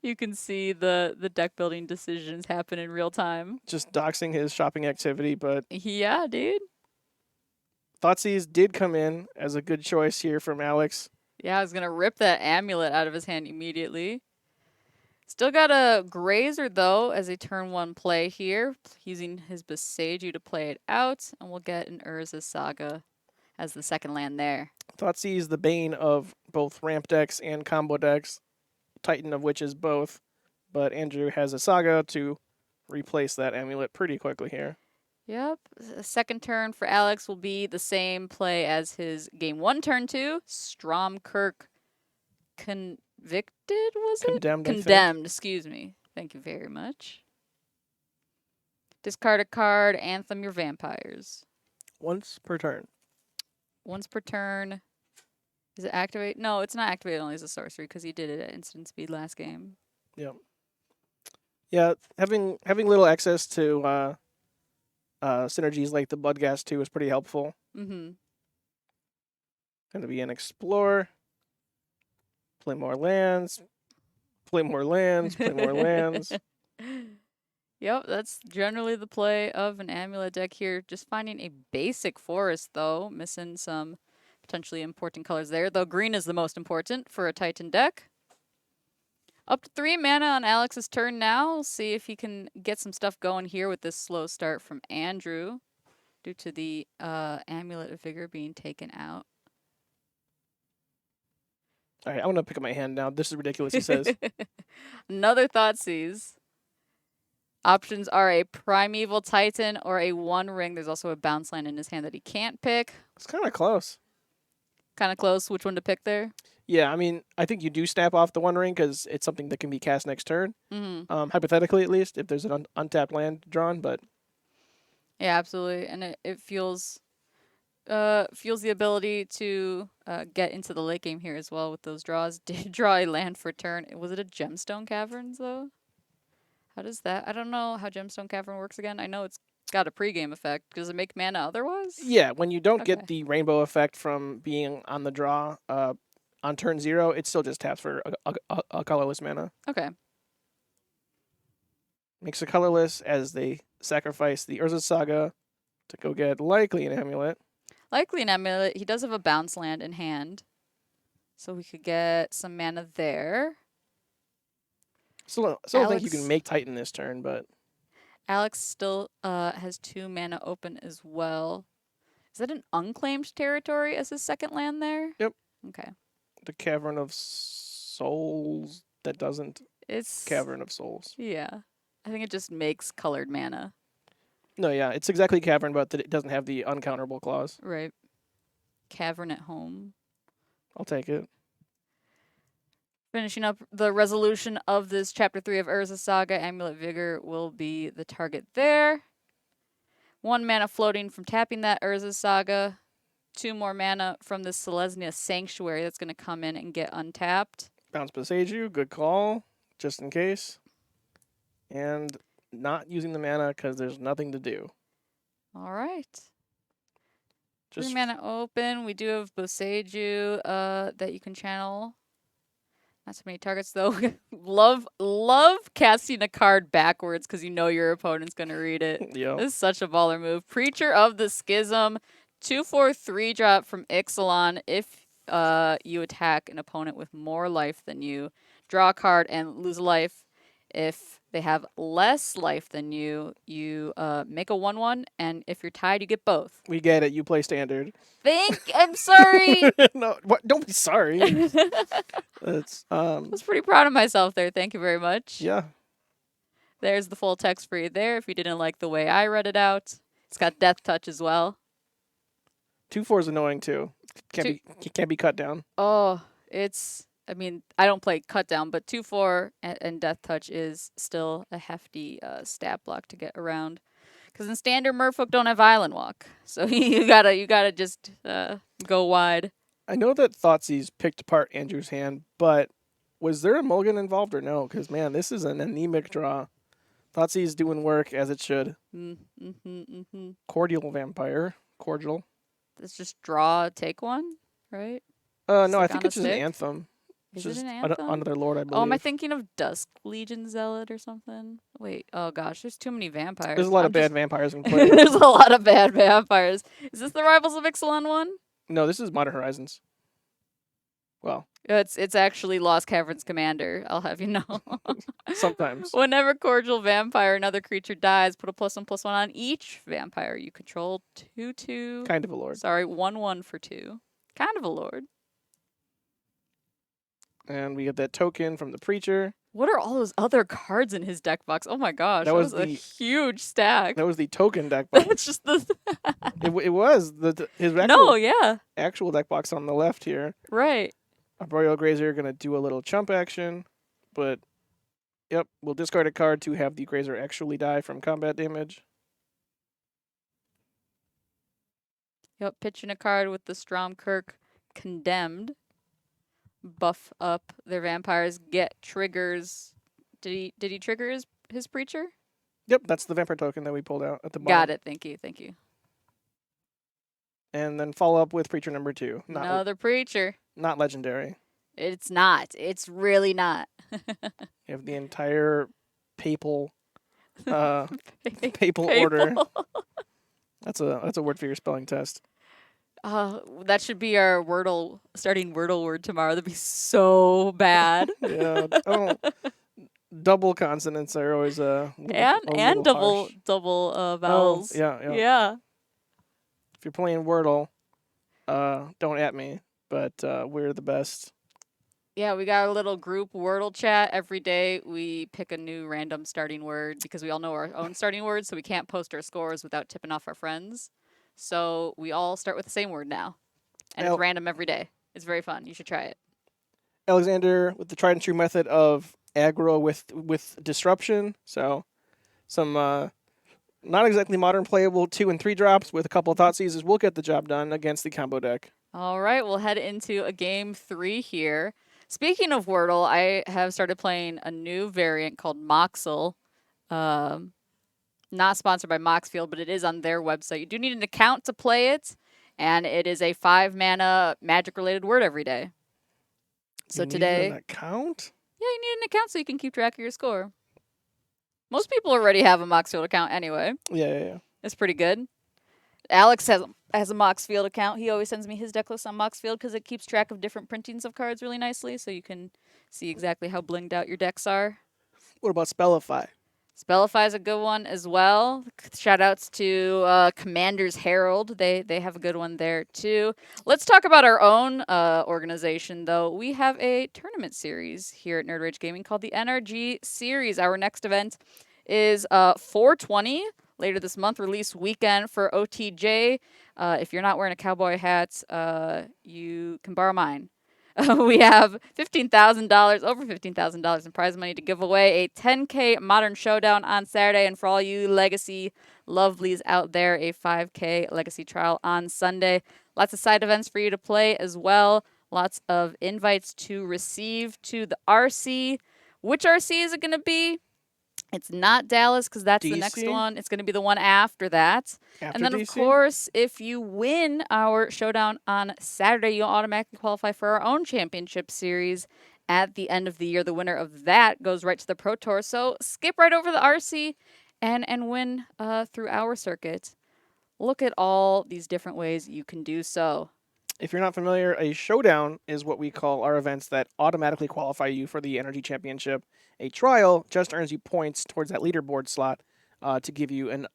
You can see the deck building decisions happen in real time. Just doxing his shopping activity. But Yeah, dude. Thoughtseize did come in as a good choice here from Alex. Yeah, I was going to rip that amulet out of his hand immediately. Still got a Grazer, though, as a turn 1 play here, using his Beseiju to play it out, and we'll get an Urza Saga as the second land there. Thoughtseize, the bane of both ramp decks and combo decks, Titan of which is both, but Andrew has a Saga to replace that amulet pretty quickly here. Yep. Second turn for Alex will be the same play as his game 1 turn 2. Stromkirk Convicted, was it? Condemned, I think. Condemned, excuse me. Thank you very much. Discard a card, Anthem your vampires. Once per turn. Once per turn. Is it activate? No, it's not activated only as a sorcery because he did it at instant speed last game. Yep. Yeah, having little access to synergies like the Bloodghast 2 is pretty helpful. Mm-hmm. Going to be an Explorer. Play more lands. Play more lands. Play more lands. Yep, that's generally the play of an amulet deck here. Just finding a basic forest, though. Missing some potentially important colors there, though green is the most important for a Titan deck. Up to 3 mana on Alex's turn now. We'll see if he can get some stuff going here with this slow start from Andrew due to the Amulet of Vigor being taken out. All right, I'm going to pick up my hand now. This is ridiculous, he says. Another Thoughtseize. Options are a Primeval Titan or a One Ring. There's also a bounce land in his hand that he can't pick. It's kind of close. Kind of close. Which one to pick there? Yeah, I mean, I think you do snap off the One Ring because it's something that can be cast next turn. Mm-hmm. Hypothetically, at least, if there's an untapped land drawn. But yeah, absolutely. And it feels Fuels the ability to get into the late game here as well with those draws. Did draw a land for turn. Was it a Gemstone Caverns though? How does that? I don't know how Gemstone Cavern works again. I know it's got a pregame effect. Does it make mana otherwise? Yeah, when you don't Okay. get the rainbow effect from being on the draw on turn 0, it still just taps for a colorless mana. Okay. Makes it colorless as they sacrifice the Urza Saga to go get likely an amulet. Likely an amulet. He does have a bounce land in hand. So we could get some mana there. Still don't think you Alex- can make Titan this turn, but Alex still has 2 mana open as well. Is that an unclaimed territory as his second land there? Yep. Okay. the Cavern of Souls that doesn't It's Cavern of Souls. Yeah. I think it just makes colored mana. No, yeah, it's exactly Cavern, but that it doesn't have the uncounterable clause. Right. Cavern at home. I'll take it. Finishing up the resolution of this chapter 3 of Urza Saga, Amulet Vigor will be the target there. 1 mana floating from tapping that Urza Saga. 2 more mana from this Selesnya Sanctuary that's going to come in and get untapped. Bounce Beseiju, good call, just in case. And not using the mana because there's nothing to do. All right. Just 3 mana open. We do have Boseiju that you can channel. Not so many targets though. love casting a card backwards because you know your opponent's gonna read it. Yep. This is such a baller move. Preacher of the Schism, 2/4 3-drop from Ixalan. If you attack an opponent with more life than you, draw a card and lose a life. If they have less life than you, you make a 1/1, and if you're tied, you get both. We get it. You play standard. I'm sorry. No, what? Don't be sorry. It's I was pretty proud of myself there. Thank you very much. yeah. There's the full text for you there if you didn't like the way I read it out. It's got Death Touch as well. 2/4 is annoying too. Can't be cut down. Oh, I don't play Cut Down, but 2/4 and Death Touch is still a hefty stat block to get around. Because in standard, Merfolk don't have Island Walk, so you gotta just go wide. I know that Thoughtseize picked apart Andrew's hand, but was there a mulligan involved or no? Because man, this is an anemic draw. Thoughtseize doing work as it should. Cordial Vampire. Cordial. Let's just draw, take one, right? No, I Stick think on it's a just an stick? anthem. Is It's it just an anthem? another lord, I believe. Oh, am I thinking of Dusk Legion Zealot or something? Wait, oh gosh, there's too many vampires. There's a lot of bad vampires in play. There's a lot of bad vampires. Is this the Rivals of Ixalan one? No, this is Modern Horizons. Well, It's actually Lost Caverns Commander, I'll have you know. sometimes. Whenever Cordial Vampire, another creature dies, put a +1/+1 on each vampire you control. 2/2. Kind of a lord. Sorry, 1/1 for 2. Kind of a lord. And we get that token from the Preacher. What are all those other cards in his deck box? Oh my gosh, that was a the- huge stack. That was the token deck box. That's just the it was his actual deck box on the left here. right. Arboreal Grazer gonna do a little chump action, but yep, we'll discard a card to have the Grazer actually die from combat damage. Yep, pitching a card with the Stromkirk Condemned. Buff up their vampires, get triggers. Did he trigger his Preacher? Yep, that's the vampire token that we pulled out at the bottom. Got it. Thank you. And then follow up with Preacher number 2. Another Preacher. Not legendary. It's not. It's really not. You have the entire papal papal order. That's a word for your spelling test. That should be our starting Wordle word tomorrow. That'd be so bad. Yeah. Double consonants are always and double vowels. Oh, yeah. Yeah. If you're playing Wordle, don't at me, but we're the best. Yeah, we got a little group Wordle chat every day. We pick a new random starting word because we all know our own starting words, so we can't post our scores without tipping off our friends. So we all start with the same word now, and it's random every day. It's very fun. You should try it. Alexander with the tried and true method of aggro with disruption. So some not exactly modern playable 2 and 3 drops with a couple of thought seizes will get the job done against the combo deck. All right, we'll head into a game 3 here. Speaking of Wordle, I have started playing a new variant called Moxel. Um, not sponsored by Moxfield, but it is on their website. You do need an account to play it, and it is a 5-mana magic-related word every day. So You need today, an account? yeah, you need an account so you can keep track of your score. Most people already have a Moxfield account anyway. Yeah. It's pretty good. Alex has a Moxfield account. He always sends me his deck list on Moxfield because it keeps track of different printings of cards really nicely, so you can see exactly how blinged out your decks are. What about Spellify? Spellify is a good one as well. Shout outs to Commander's Herald. They have a good one there too. Let's talk about our own organization though. We have a tournament series here at Nerd Rage Gaming called the NRG Series. Our next event is 420 later this month, release weekend for OTJ. If you're not wearing a cowboy hat, you can borrow mine. We have $15,000, over $15,000 in prize money to give away. A 10K Modern Showdown on Saturday, and for all you Legacy lovelies out there, a 5K Legacy Trial on Sunday. Lots of side events for you to play as well. Lots of invites to receive to the RC. Which RC is it going to be? It's not Dallas because that's the next DC? one. It's going to be the one after that. After And then, of DC? course, if you win our showdown on Saturday, you'll automatically qualify for our own championship series at the end of the year. The winner of that goes right to the Pro Tour. So skip right over the RC and win through our circuit. Look at all these different ways you can do so. If you're not familiar, a showdown is what we call our events that automatically qualify you for the Energy Championship. A trial just earns you points towards that leaderboard slot to give you an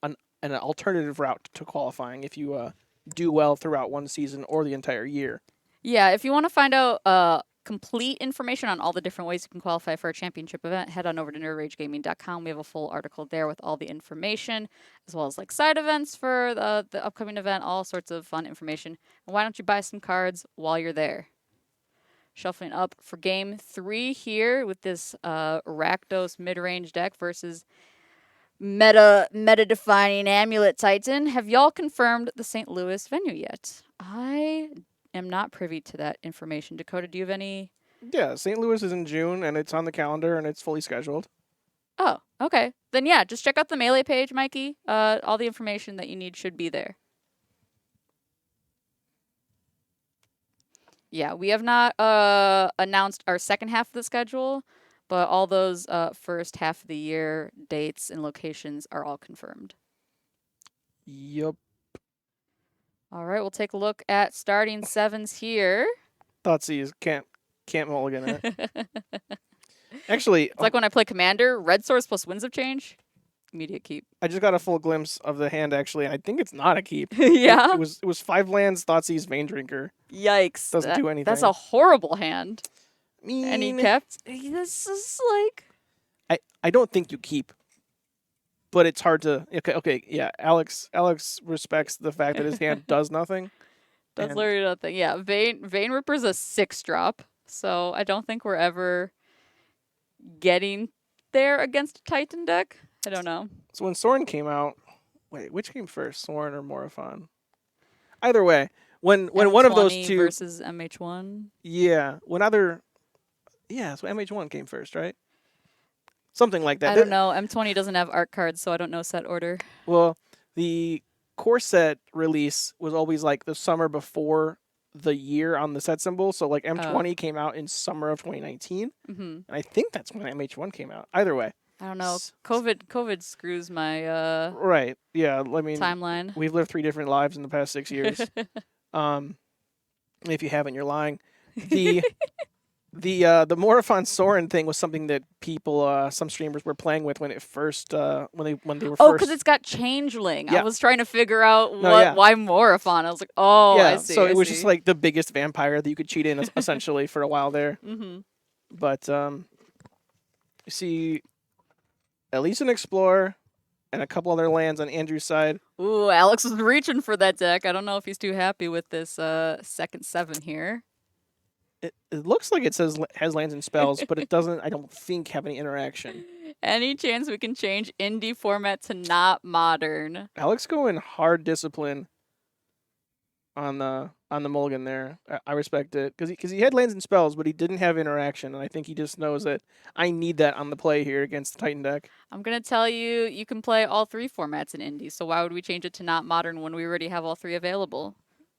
alternative route to qualifying if you do well throughout one season or the entire year. Yeah, if you want to find out complete information on all the different ways you can qualify for a championship event, head on over to nerdragegaming.com. We have a full article there with all the information, as well as like side events for the upcoming event, all sorts of fun information. And why don't you buy some cards while you're there? Shuffling up for game 3 here with this Rakdos mid-range deck versus meta-defining Amulet Titan. Have y'all confirmed the St. Louis venue yet? I am not privy to that information. Dakota, do you have any? Yeah, St. Louis is in June, and it's on the calendar, and it's fully scheduled. Oh, okay. Then yeah, just check out the Melee page, Mikey. All the information that you need should be there. Yeah, we have not announced our second half of the schedule, but all those first half of the year dates and locations are all confirmed. Yup. All right, we'll take a look at starting sevens here. Thoughtseize can't mulligan it. Actually, It's like when I play Commander, red source plus Winds of Change, immediate keep. I just got a full glimpse of the hand. Actually, and I think it's not a keep. Yeah. It was 5 lands. Thoughtseize Vein Drinker. Yikes. Doesn't do anything. That's a horrible hand. mean, And he kept. This is like. I don't think you keep, but it's hard to. Okay, yeah. Alex respects the fact that his hand does nothing. Does literally nothing. Yeah, Vein Ripper's a 6-drop, so I don't think we're ever getting there against a Titan deck. I don't know. So when Sorin came out, wait, which came first, Sorin or Morophon? Either way, when one of those two versus MH1. Yeah, so MH1 came first, right? Something like that. I don't know. M20 doesn't have art cards, so I don't know set order. Well, the core set release was always like the summer before the year on the set symbol. So like M20 came out in summer of 2019, and I think that's when MH1 came out. Either way, I don't know. COVID screws my right. Yeah, I mean timeline. We've lived 3 different lives in the past 6 years. If you haven't, you're lying. The Morophon Sorin thing was something that people, some streamers were playing with when it first, when they were Oh, first. because it's got Changeling. Yeah. I was trying to figure out why Morophon. I was like, oh, yeah. I see. So it was just like the biggest vampire that you could cheat in, essentially, for a while there. Mm-hmm. But you see, at least an Explorer and a couple other lands on Andrew's side. Ooh, Alex was reaching for that deck. I don't know if he's too happy with this second 7 here. It looks like it says has lands and spells, but it doesn't. I don't think have any interaction. Any chance we can change indie format to not modern? Alex going hard discipline on the mulligan there. I respect it because he had lands and spells, but he didn't have interaction, and I think he just knows that I need that on the play here against the Titan deck. I'm gonna tell you, you can play all three formats in indie. So why would we change it to not modern when we already have all three available?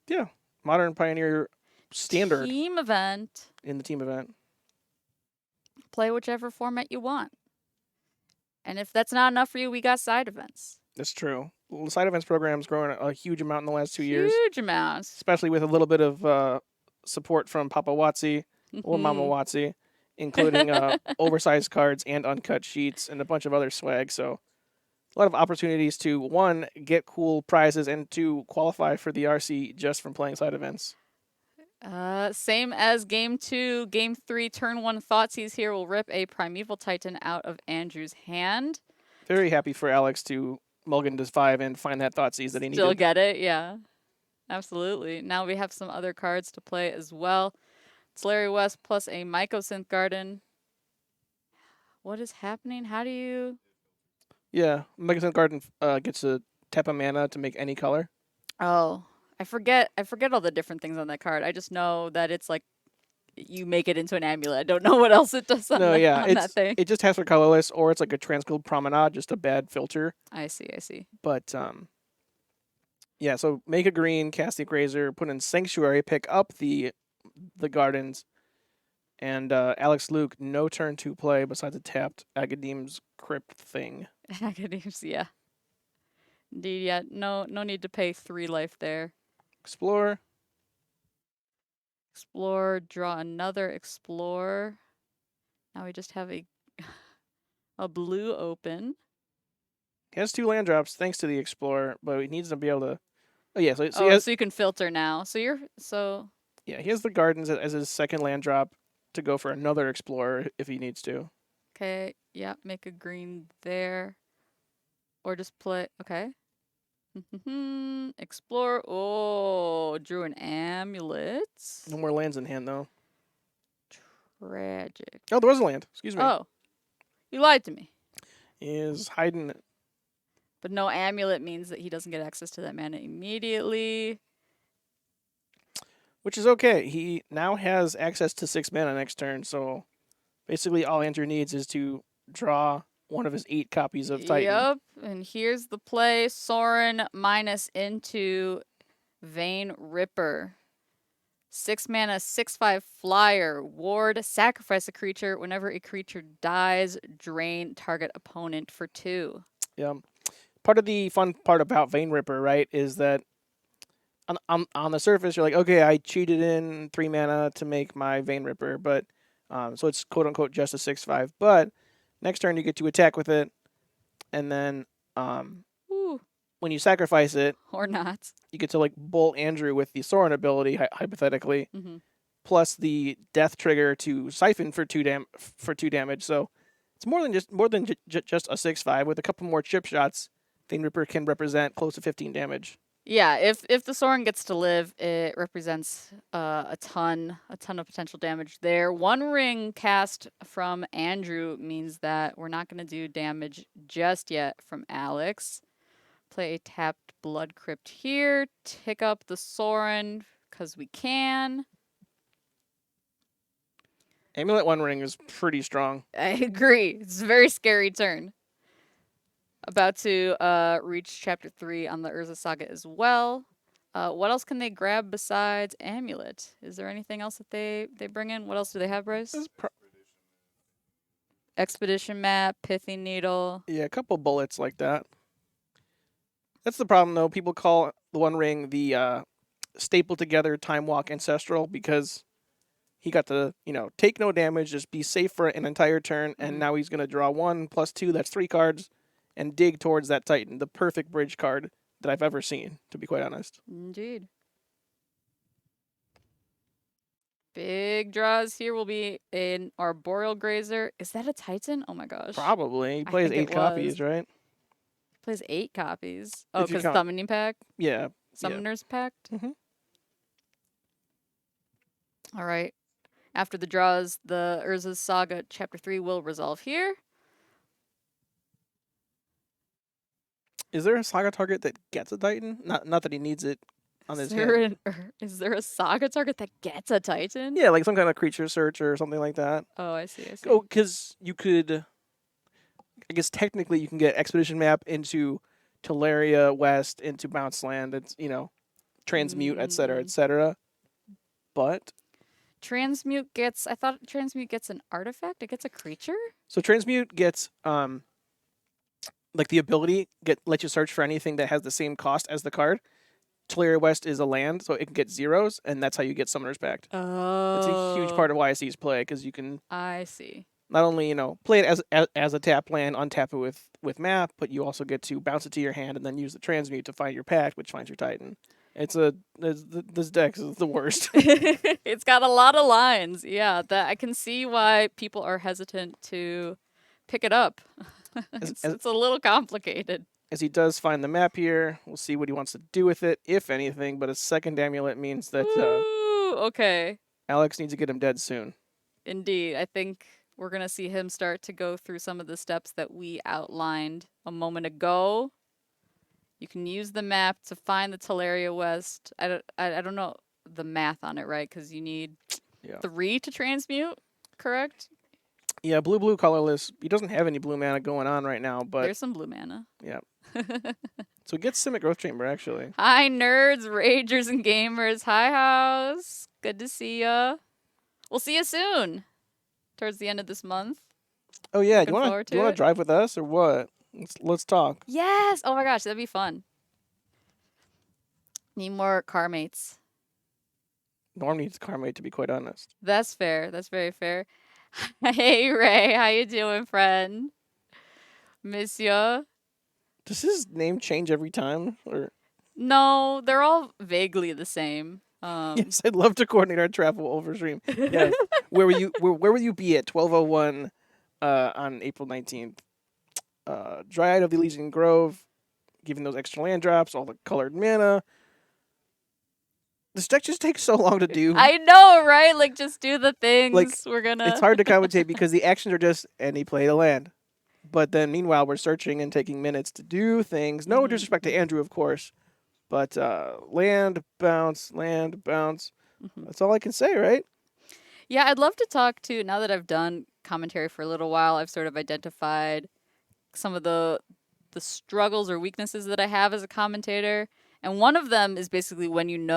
Yeah, Modern Pioneer standard Team event. in the team event. Play whichever format you want. And if that's not enough for you, we got side events. That's true. The side events program's growing a huge amount in the last 2 years, Huge amounts. especially with a little bit of support from Papa Watsy or Mama Watsy, including oversized cards and uncut sheets and a bunch of other swag. So a lot of opportunities to, one, get cool prizes, and two, qualify for the RC just from playing side events. Same as game 2. Game 3, turn 1 Thoughtseize here will rip a Primeval Titan out of Andrew's hand. Very happy for Alex to mulligan to 5 and find that Thoughtseize that he needed. Still get it, yeah. Absolutely. Now we have some other cards to play as well. It's Larry West plus a Mycosynth Garden. What is happening? How do you... Yeah, Megacent Garden gets a tap of mana to make any color. Oh, I forget all the different things on that card. I just know that it's like you make it into an amulet. I don't know what else it does on, on that thing. It just has for colorless, or it's like a Transcold Promenade, just a bad filter. I see. But yeah, so make a green, cast the Grazer, put in Sanctuary, pick up the gardens, and Alex Luke, no turn to play besides a tapped Agadeem's Crypt thing. Agadeem's, yeah. Indeed, yeah. No need to pay 3 life there. Explore, draw another explore. Now we just have a blue open. He has 2 land drops thanks to the Explorer, but he needs to be able to. Oh yeah, so you can filter now. Yeah, he has the gardens as his second land drop to go for another Explorer if he needs to. Okay, yeah, make a green there, or just play. Okay. Explore. Oh, drew an amulet. No more lands in hand though. Tragic. Oh, there was a land. Excuse me. Oh, you lied to me. He is hiding it. But no amulet means that he doesn't get access to that mana immediately. Which is okay. He now has access to 6 mana next turn, so basically all Andrew needs is to draw one of his 8 copies of Titan. Yep, and here's the play. Sorin minus into Vein Ripper. 6 mana, 6/5 flyer. Ward, sacrifice a creature. Whenever a creature dies, drain target opponent for 2. Yeah. Part of the fun part about Vein Ripper, right, is that on the surface, you're like, okay, I cheated in 3 mana to make my Vein Ripper, but so it's quote unquote just a 6/5. But next turn you get to attack with it, and then when you sacrifice it, or not, you get to like bolt Andrew with the Sorin ability, hypothetically, plus the death trigger to siphon for 2 damage. So it's more than just a 6/5 with a couple more chip shots. Vein Ripper can represent close to 15 damage. Yeah, if the Sorin gets to live, it represents a ton of potential damage there. 1 ring cast from Andrew means that we're not going to do damage just yet from Alex. Play a tapped Blood Crypt here. Tick up the Sorin because we can. Amulet 1 ring is pretty strong. I agree. It's a very scary turn. About to reach chapter 3 on the Urza Saga as well. What else can they grab besides Amulet? Is there anything else that they bring in? What else do they have, Bryce? Expedition map, Pithy Needle. Yeah, a couple bullets like that. That's the problem, though. People call the 1 ring the staple together Time Walk Ancestral because he got to, take no damage, just be safe for an entire turn, and now he's going to draw 1 plus 2, that's 3 cards, and dig towards that Titan. The perfect bridge card that I've ever seen, to be quite honest. Indeed. Big draws here will be an Arboreal Grazer. Is that a Titan? Oh my gosh. Probably. He plays 8 copies, right? He plays 8 copies. Oh, because Summoning Pact? Yeah. Summoner's Pact? Mm-hmm. All right. After the draws, the Urza's Saga Chapter 3 will resolve here. Is there a saga target that gets a Titan? Not that he needs it on Is his there, hand. is there a Saga target that gets a Titan? Yeah, like some kind of creature search or something like that. Oh, I see, I see. Oh, because you could. I guess technically you can get Expedition Map into Teleria West, into Bounce Land. It's transmute, etc., Mm. etc. But Transmute gets, I thought Transmute gets an artifact? It gets a creature? so transmute gets like the ability let you search for anything that has the same cost as the card. Teleria West is a land, so it can get zeros, and that's how you get Summoner's Pact. That's a huge Oh, part of why I see play because you can I see. not only play it as a tap land, untap it with map, but you also get to bounce it to your hand and then use the transmute to find your pact, which finds your Titan. This deck is the worst. It's got a lot of lines. Yeah, that I can see why people are hesitant to pick it up. as, it's as it's a little complicated. as he does find the map here, we'll see what he wants to do with it, if anything. But a second amulet means that Ooh, okay. Alex needs to get him dead soon. Indeed. I think we're going to see him start to go through some of the steps that we outlined a moment ago. You can use the map to find the Teleria West. I don't know the math on it, right? Because you need Yeah. 3 to transmute, correct? Yeah, blue colorless. He doesn't have any blue mana going on right now, but There's some blue mana. yeah. So he gets Simic Growth Chamber actually. Hi, nerds, ragers, and gamers. Hi, house. Good to see ya. We'll see you soon. Towards the end of this month. Oh yeah, Looking forward do you to want it. to drive with us or what? Let's talk. Yes. Oh my gosh, that'd be fun. Need more car mates. Norm needs a carmate to be quite honest. That's fair. That's very fair. Hey, Ray. How you doing, friend? Miss ya. Does his name change every time or? No, they're all vaguely the same. Yes, I'd love to coordinate our travel over stream. Yes. Where will you be at 12:01 on April 19th? Dryad of the Elysian Grove, giving those extra land drops, all the colored mana. This deck just takes so long to do. I know, right? Like, just do the things. Like, We're gonna. It's hard to commentate because the actions are just any play the land. But then meanwhile we're searching and taking minutes to do things. No disrespect to Andrew, of course. But land, bounce, land, bounce. That's all I can say, right? Yeah, I'd love to talk to, now that I've done commentary for a little while, I've sort of identified some of the struggles or weaknesses that I have as a commentator. And one of them is basically when you've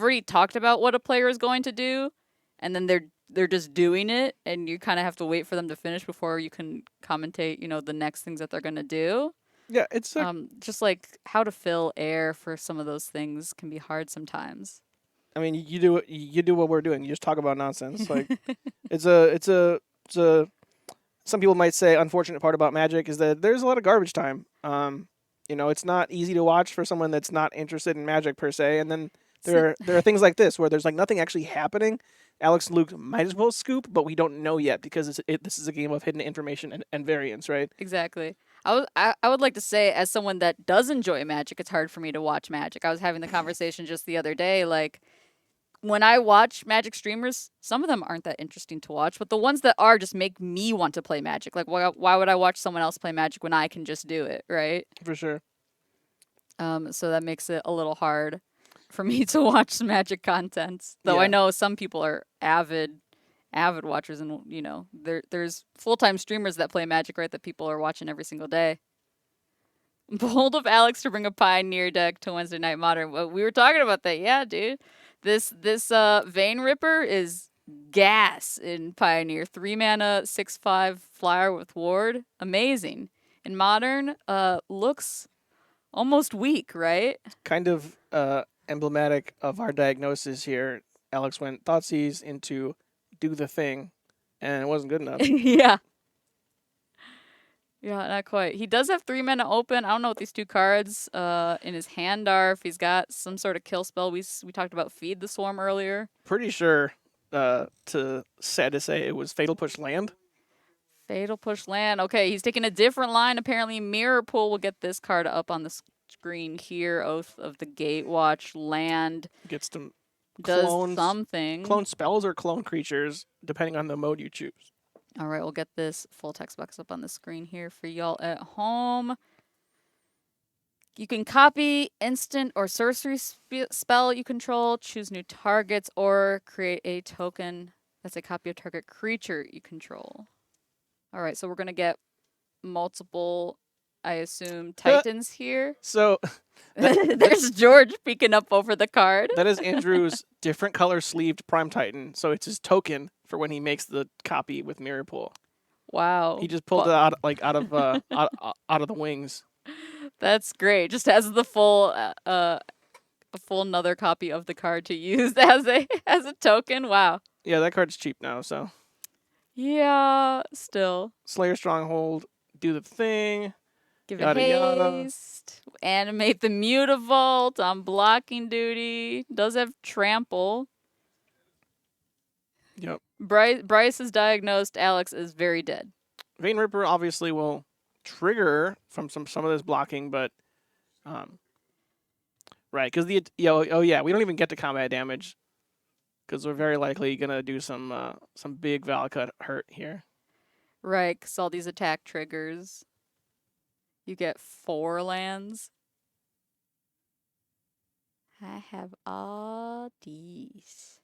already talked about what a player is going to do, and then they're just doing it, and you kind of have to wait for them to finish before you can commentate, the next things that they're going to do. Yeah, it's Just like how to fill air for some of those things can be hard sometimes. I mean, you do what we're doing. You just talk about nonsense. Like it's a some people might say unfortunate part about Magic is that there's a lot of garbage time. It's not easy to watch for someone that's not interested in Magic per se. And then there are things like this where there's like nothing actually happening. Alex and Luke might as well scoop, but we don't know yet because this is a game of hidden information and variance, right? Exactly. I would like to say, as someone that does enjoy Magic, it's hard for me to watch Magic. I was having the conversation just the other day, like, when I watch Magic streamers, some of them aren't that interesting to watch, but the ones that are just make me want to play Magic. Like, why would I watch someone else play Magic when I can just do it, right? For sure. So that makes it a little hard for me to watch some Magic content. Though Yeah. I know some people are avid watchers, and there's full-time streamers that play Magic, right, that people are watching every single day. Bold of Alex to bring a Pioneer deck to Wednesday Night Modern. Well, we were talking about that. Yeah, dude. This Vein Ripper is gas in Pioneer. 3 mana, 6/5 flyer with ward. Amazing. In Modern, looks almost weak, right? Kind of emblematic of our diagnosis here. Alex went Thoughtseize into do the thing, and it wasn't good enough. Yeah. Yeah, not quite. He does have 3 mana open. I don't know what these 2 cards in his hand are. If he's got some sort of kill spell. We talked about Feed the Swarm earlier. Pretty sure, sad to say, it was Fatal Push Land. Fatal Push Land. Okay, he's taking a different line. Apparently, Mirror Pool will get this card up on the screen here. Oath of the Gatewatch Land. Gets to Does clones, something. clone spells or clone creatures, depending on the mode you choose. All right, we'll get this full text box up on the screen here for y'all at home. You can copy instant or sorcery spell you control, choose new targets, or create a token that's a copy of target creature you control. All right, so we're going to get multiple, I assume, titans here. So there's George peeking up over the card. That is Andrew's different color sleeved Prime Titan. So it's his token for when he makes the copy with Mirror Pool. Wow. He just pulled it out out of the wings. That's great. Just has the full a full another copy of the card to use as a token. Wow. Yeah, that card's cheap now, so. Yeah, still. Slayer Stronghold, do the thing. Give yada, it yada. haste. Animate the Mutavault on blocking duty. Does have trample. Yep. Bryce is diagnosed. Alex is very dead. Vein Ripper obviously will trigger from some of this blocking, but right, because we don't even get to combat damage because we're very likely gonna do some big Valakut hurt here. Right, because all these attack triggers. You get 4 lands. I have all these.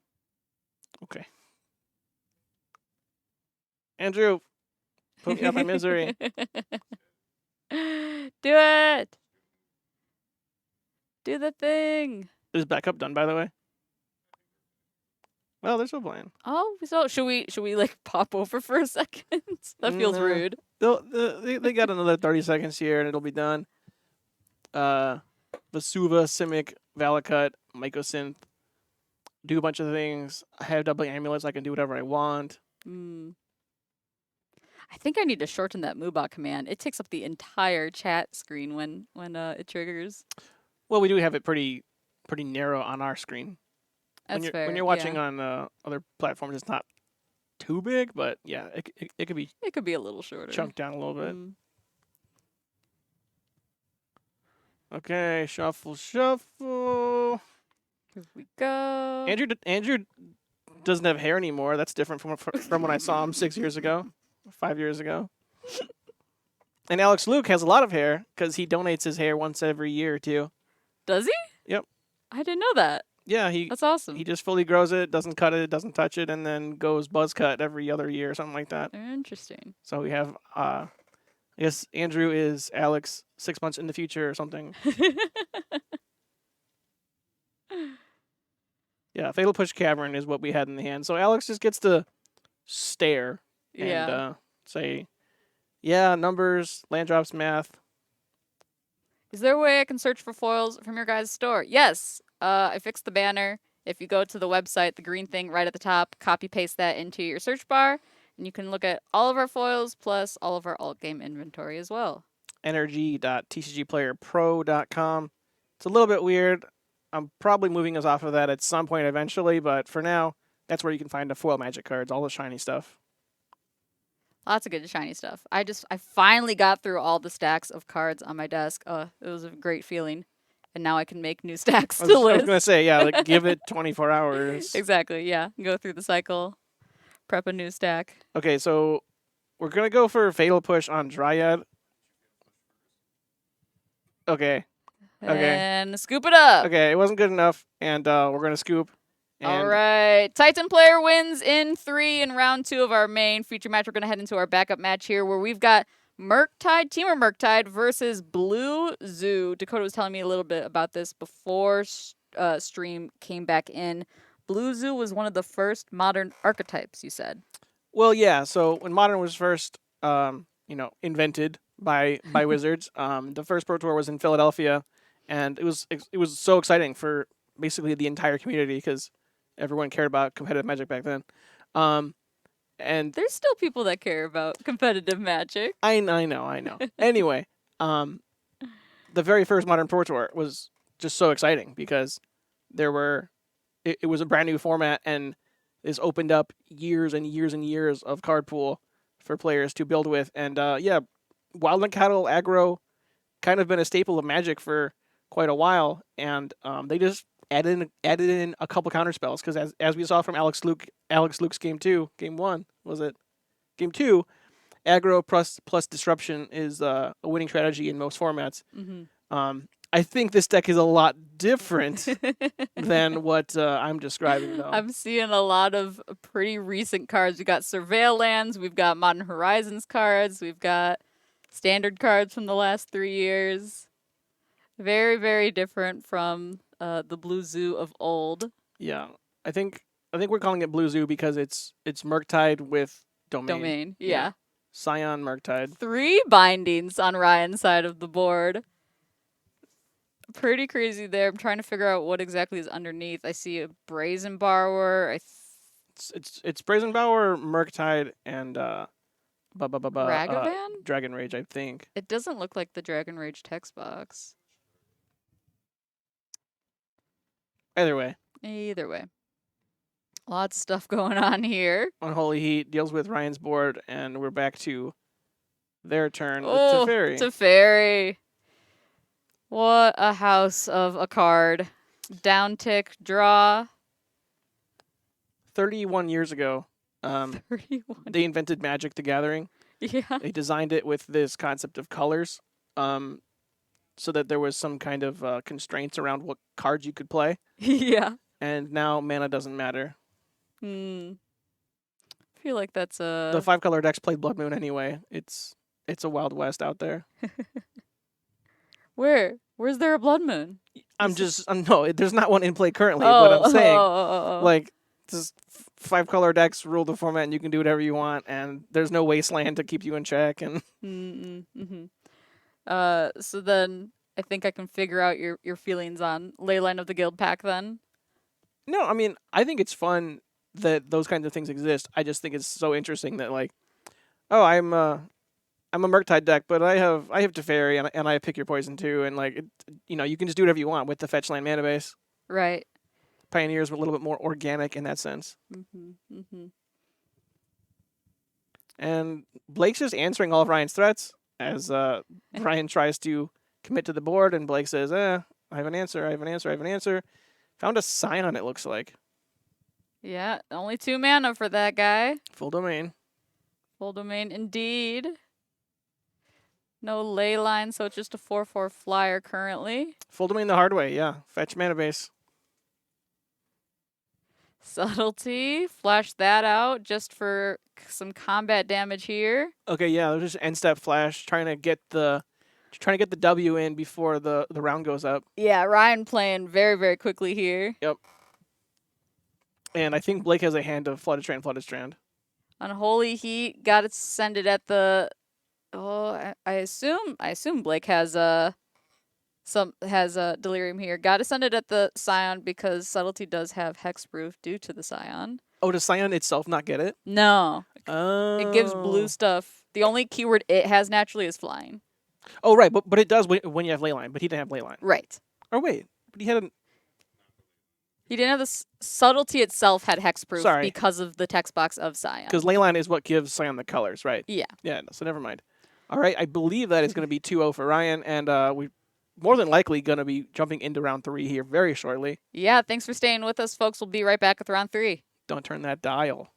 Okay. Andrew, put me out my misery. Do it! Do the thing! Is backup done, by the way? Well, they're still playing. Oh, so should we like pop over for a second? That feels rude. They got another 30 seconds here, and it'll be done. Vasuva, Simic, Valakut, Mycosynth. Do a bunch of things. I have doubling amulets. I can do whatever I want. I think I need to shorten that Moobot command. It takes up the entire chat screen when it triggers. Well, we do have it pretty narrow on our screen. That's fair. When you're watching on other platforms, it's not too big, but yeah, it could be. It could be a little shorter. Chunked down a little bit. Okay, shuffle. Here we go. Andrew doesn't have hair anymore. That's different from when I saw him 6 years ago, 5 years ago. And Alex Luke has a lot of hair because he donates his hair once every year too. Does he? Yep. I didn't know that. Yeah, that's awesome. He just fully grows it, doesn't cut it, doesn't touch it, and then goes buzz cut every other year or something like that. Interesting. So we have, I guess Andrew is Alex 6 months in the future or something. Yeah, Fatal Push Cavern is what we had in the hand. So Alex just gets to stare and say, yeah, numbers, land drops, math. Is there a way I can search for foils from your guys' store? Yes. I fixed the banner. If you go to the website, the green thing right at the top, copy paste that into your search bar, and you can look at all of our foils plus all of our alt game inventory as well. NRG.tcgplayerpro.com. It's a little bit weird. I'm probably moving us off of that at some point eventually, but for now, that's where you can find the foil magic cards, all the shiny stuff. Lots of good shiny stuff. I finally got through all the stacks of cards on my desk. It was a great feeling. And now I can make new stacks to list. I was going to say, yeah, like give it 24 hours. Exactly, yeah. Go through the cycle, prep a new stack. Okay, so we're going to go for Fatal Push on Dryad. Okay. And scoop it up. Okay, it wasn't good enough, and we're going to scoop. All right. Titan player wins in 3 in round 2 of our main feature match. We're going to head into our backup match here where we've got Teamer Murktide versus Blue Zoo. Dakota was telling me a little bit about this before stream came back in. Blue Zoo was one of the first modern archetypes, you said. Well, yeah. So when Modern was first, invented by Wizards, the first Pro Tour was in Philadelphia, and it was so exciting for basically the entire community because everyone cared about competitive Magic back then. And there's still people that care about competitive Magic. I know. Anyway, the very first Modern Pro Tour was just so exciting because it was a brand new format and this opened up years and years and years of card pool for players to build with. And Wildland Cattle aggro kind of been a staple of Magic for quite a while, and they just added in a couple counter spells because as we saw from Alex Luke's game 1 was it game 2, aggro plus disruption is a winning strategy in most formats. I think this deck is a lot different than what I'm describing, though. I'm seeing a lot of pretty recent cards. We got Surveillance, we've got Modern Horizons cards, we've got standard cards from the last 3 years. Very, very different from the Blue Zoo of old. Yeah, I think we're calling it Blue Zoo because it's Murktide with Domain. Yeah. Scion Murktide. 3 bindings on Ryan's side of the board. Pretty crazy there. I'm trying to figure out what exactly is underneath. I see a Brazen Borrower. It's Brazen Bower, Murktide, and Ragavan? Dragon Rage, I think. It doesn't look like the Dragon Rage text box. Either way. Lots of stuff going on here. Unholy Heat deals with Ryan's board, and we're back to their turn with Oh, Teferi. Teferi. What a house of a card. Down tick, draw. 31 years ago, 31. they invented Magic the Gathering. Yeah. They designed it with this concept of colors, so that there was some kind of constraints around what cards you could play. Yeah. And now mana doesn't matter. I feel like that's a... The 5-color decks played Blood Moon anyway. It's a Wild West out there. Where's there a Blood Moon? No, there's not one in play currently, but I'm saying, like, just 5-color decks rule the format and you can do whatever you want, and there's no wasteland to keep you in check. And so then I think I can figure out your feelings on Leyline of the Guild Pack then. No, I mean, I think it's fun that those kinds of things exist. I just think it's so interesting that, like, oh, I'm a Murktide deck, but I have Teferi and I pick your poison too, and like you can just do whatever you want with the fetch land mana base. Right. Pioneers were a little bit more organic in that sense. And Blake's just answering all of Ryan's threats as Ryan tries to commit to the board, and Blake says, I have an answer, I have an answer, I have an answer. Found a Scion, it looks like. Yeah, only 2 mana for that guy. Full domain. Full domain indeed. No Leyline, so it's just a 4/4 flyer currently. Full domain the hard way, yeah. Fetch mana base. Subtlety. Flash that out just for some combat damage here. Okay, yeah, there's just end step flash, trying to get the W in before the round goes up. Yeah, Ryan playing very, very quickly here. Yep. And I think Blake has a hand of Flooded Strand. Unholy Heat, gotta send it at the... Oh, I assume Blake has a Delirium here. Gotta send it at the Scion because Subtlety does have Hexproof due to the Scion. Oh, does Scion itself not get it? No. Oh. It gives blue stuff. The only keyword it has naturally is flying. Oh, right, but it does when you have Leyline, but he didn't have Leyline. Right. Oh, wait, but he had He didn't have the Subtlety itself had Hexproof Sorry. because of the text box of Scion. Because Leyline is what gives Scion the colors, right? Yeah. Yeah, so never mind. All right, I believe that is going to be 2-0 for Ryan, and we more than likely going to be jumping into round 3 here very shortly. Yeah, thanks for staying with us, folks. We'll be right back with round 3. Don't turn that dial.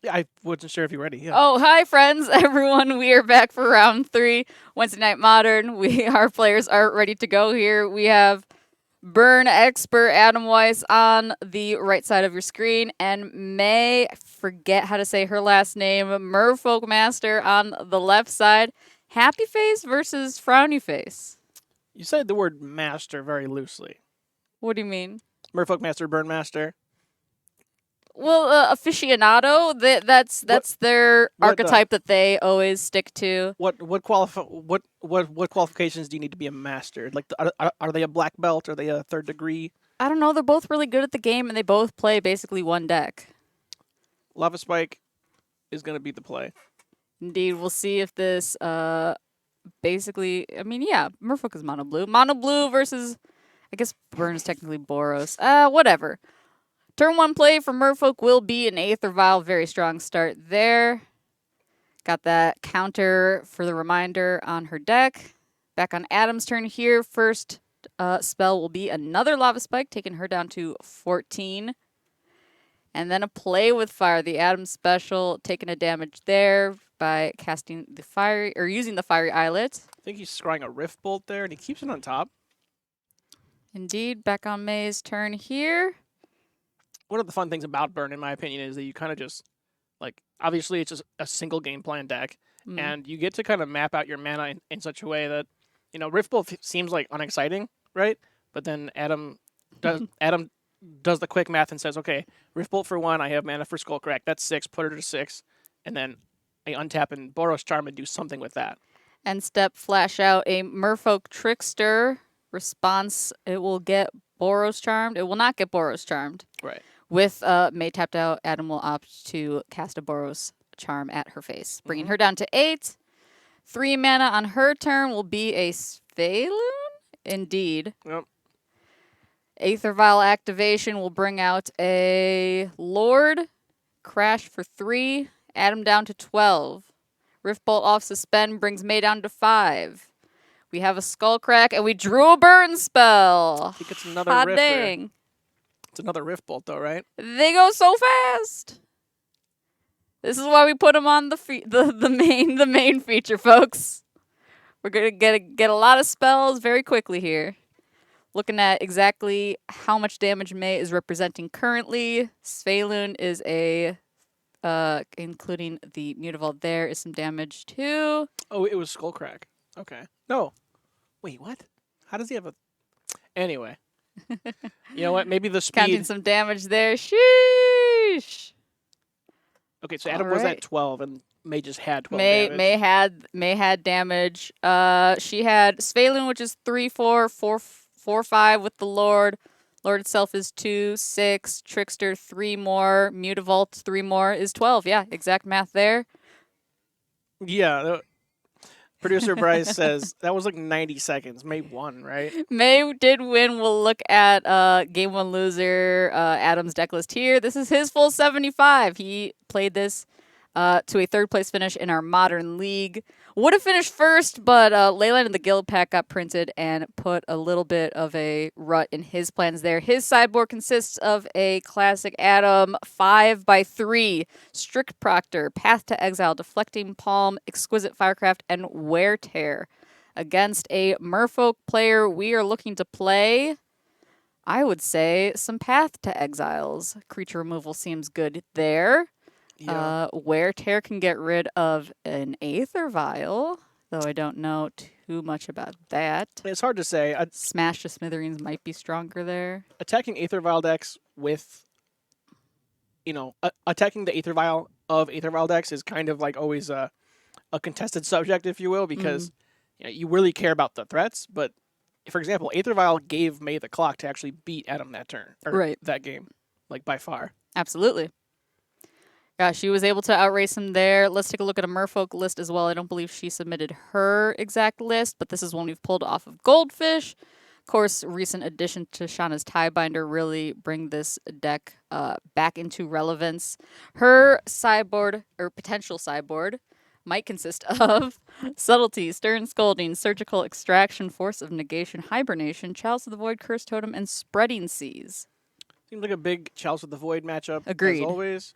I wasn't sure if you're ready. Yeah. Oh, hi, friends, everyone. We are back for round 3, Wednesday Night Modern. Our players are ready to go here. We have Burn expert Adam Weiss on the right side of your screen, and May, forget how to say her last name, Merfolk Master on the left side. Happy face versus frowny face. You said the word master very loosely. What do you mean? Merfolk Master, Burn Master. Well, aficionado. That's their what, archetype that they always stick to. What qualifications do you need to be a master? Like, are they a black belt? Are they a 3rd degree? I don't know. They're both really good at the game, and they both play basically one deck. Lava Spike is going to be the play. Indeed, we'll see if this basically. I mean, yeah, Merfolk is mono blue. Mono blue versus, I guess Burn is technically Boros. Whatever. Turn 1 play for Merfolk will be an Aether Vial. Very strong start there. Got that counter for the reminder on her deck. Back on Adam's turn here. First spell will be another Lava Spike, taking her down to 14. And then a play with fire. The Adam special, taking a damage there by casting the fiery, or using the fiery eyelet. I think he's scrying a Rift Bolt there, and he keeps it on top. Indeed, back on May's turn here. One of the fun things about Burn, in my opinion, is that you kind of just, like, obviously it's just a single game plan deck, and you get to kind of map out your mana in such a way that, Rift Bolt seems like unexciting, right? But then Adam does the quick math and says, okay, Rift Bolt for 1, I have mana for Skullcrack, that's 6, put her to 6, and then I untap and Boros Charm and do something with that. And step flash out a Merfolk Trickster response. It will get Boros Charmed. It will not get Boros Charmed. Right. With May tapped out, Adam will opt to cast a Boros Charm at her face, bringing her down to 8. 3 mana on her turn will be a Sphaloon? Indeed. Yep. Aether Vial activation will bring out a Lord. Crash for 3. Adam down to 12. Rift Bolt off suspend brings May down to 5. We have a Skullcrack, and we drew a burn spell. I think it's another Hot Rift. dang. It's another Rift Bolt, though, right? They go so fast. This is why we put them on the main feature, folks. We're gonna get a lot of spells very quickly here. Looking at exactly how much damage May is representing currently. Sphaloon is a including the Mutavault there is some damage too. Oh, it was Skullcrack. Okay. No. Wait, what? How does he have a... Anyway. You know what? Maybe the speed... Counting some damage there. Sheesh. Okay, so Adam was at 12, and May just had 12 damage. May had damage. She had Sphaloon, which is 3, 4, 4, 4, 5 with the Lord. Lord itself is 2, 6. Trickster 3 more. Mutavault 3 more is 12. Yeah, exact math there. Yeah. Producer Bryce says that was like 90 seconds. May won, right? May did win. We'll look at Game 1 loser Adam's deck list here. This is his full 75. He played this to a 3rd place finish in our Modern League. Would have finished first, but Leyland and the Guild Pack got printed and put a little bit of a rut in his plans there. His sideboard consists of a classic Adam 5x3, Strict Proctor, Path to Exile, Deflecting Palm, Exquisite Firecraft, and Wear Tear. Against a Merfolk player, we are looking to play, I would say, some Path to Exiles. Creature removal seems good there. Yeah. Wear Tear can get rid of an Aether Vial, though I don't know too much about that. It's hard to say. Smash to Smithereens might be stronger there. Attacking Aether Vial decks with, attacking the Aether Vial of Aether Vial decks is kind of like always a contested subject, if you will, because you really care about the threats. But, for example, Aether Vial gave May the clock to actually beat Adam that turn, or that game, like by far. Absolutely. Yeah, she was able to outrace him there. Let's take a look at a Merfolk list as well. I don't believe she submitted her exact list, but this is one we've pulled off of Goldfish. Of course, recent addition to Shauna's Tiebinder really bring this deck back into relevance. Her sideboard, or potential sideboard, might consist of Subtlety, Stern Scolding, Surgical Extraction, Force of Negation, Hibernation, Chalice of the Void, Curse Totem, and Spreading Seas. Seems like a big Chalice of the Void matchup, Agreed. as always.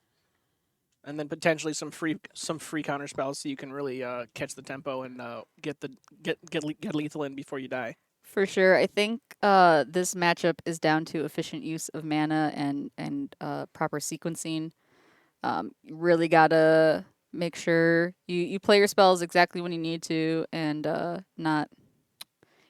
and then potentially some free counter spells so you can really catch the tempo and get lethal in before you die. For sure. I think this matchup is down to efficient use of mana and proper sequencing. You really gotta make sure you play your spells exactly when you need to, and not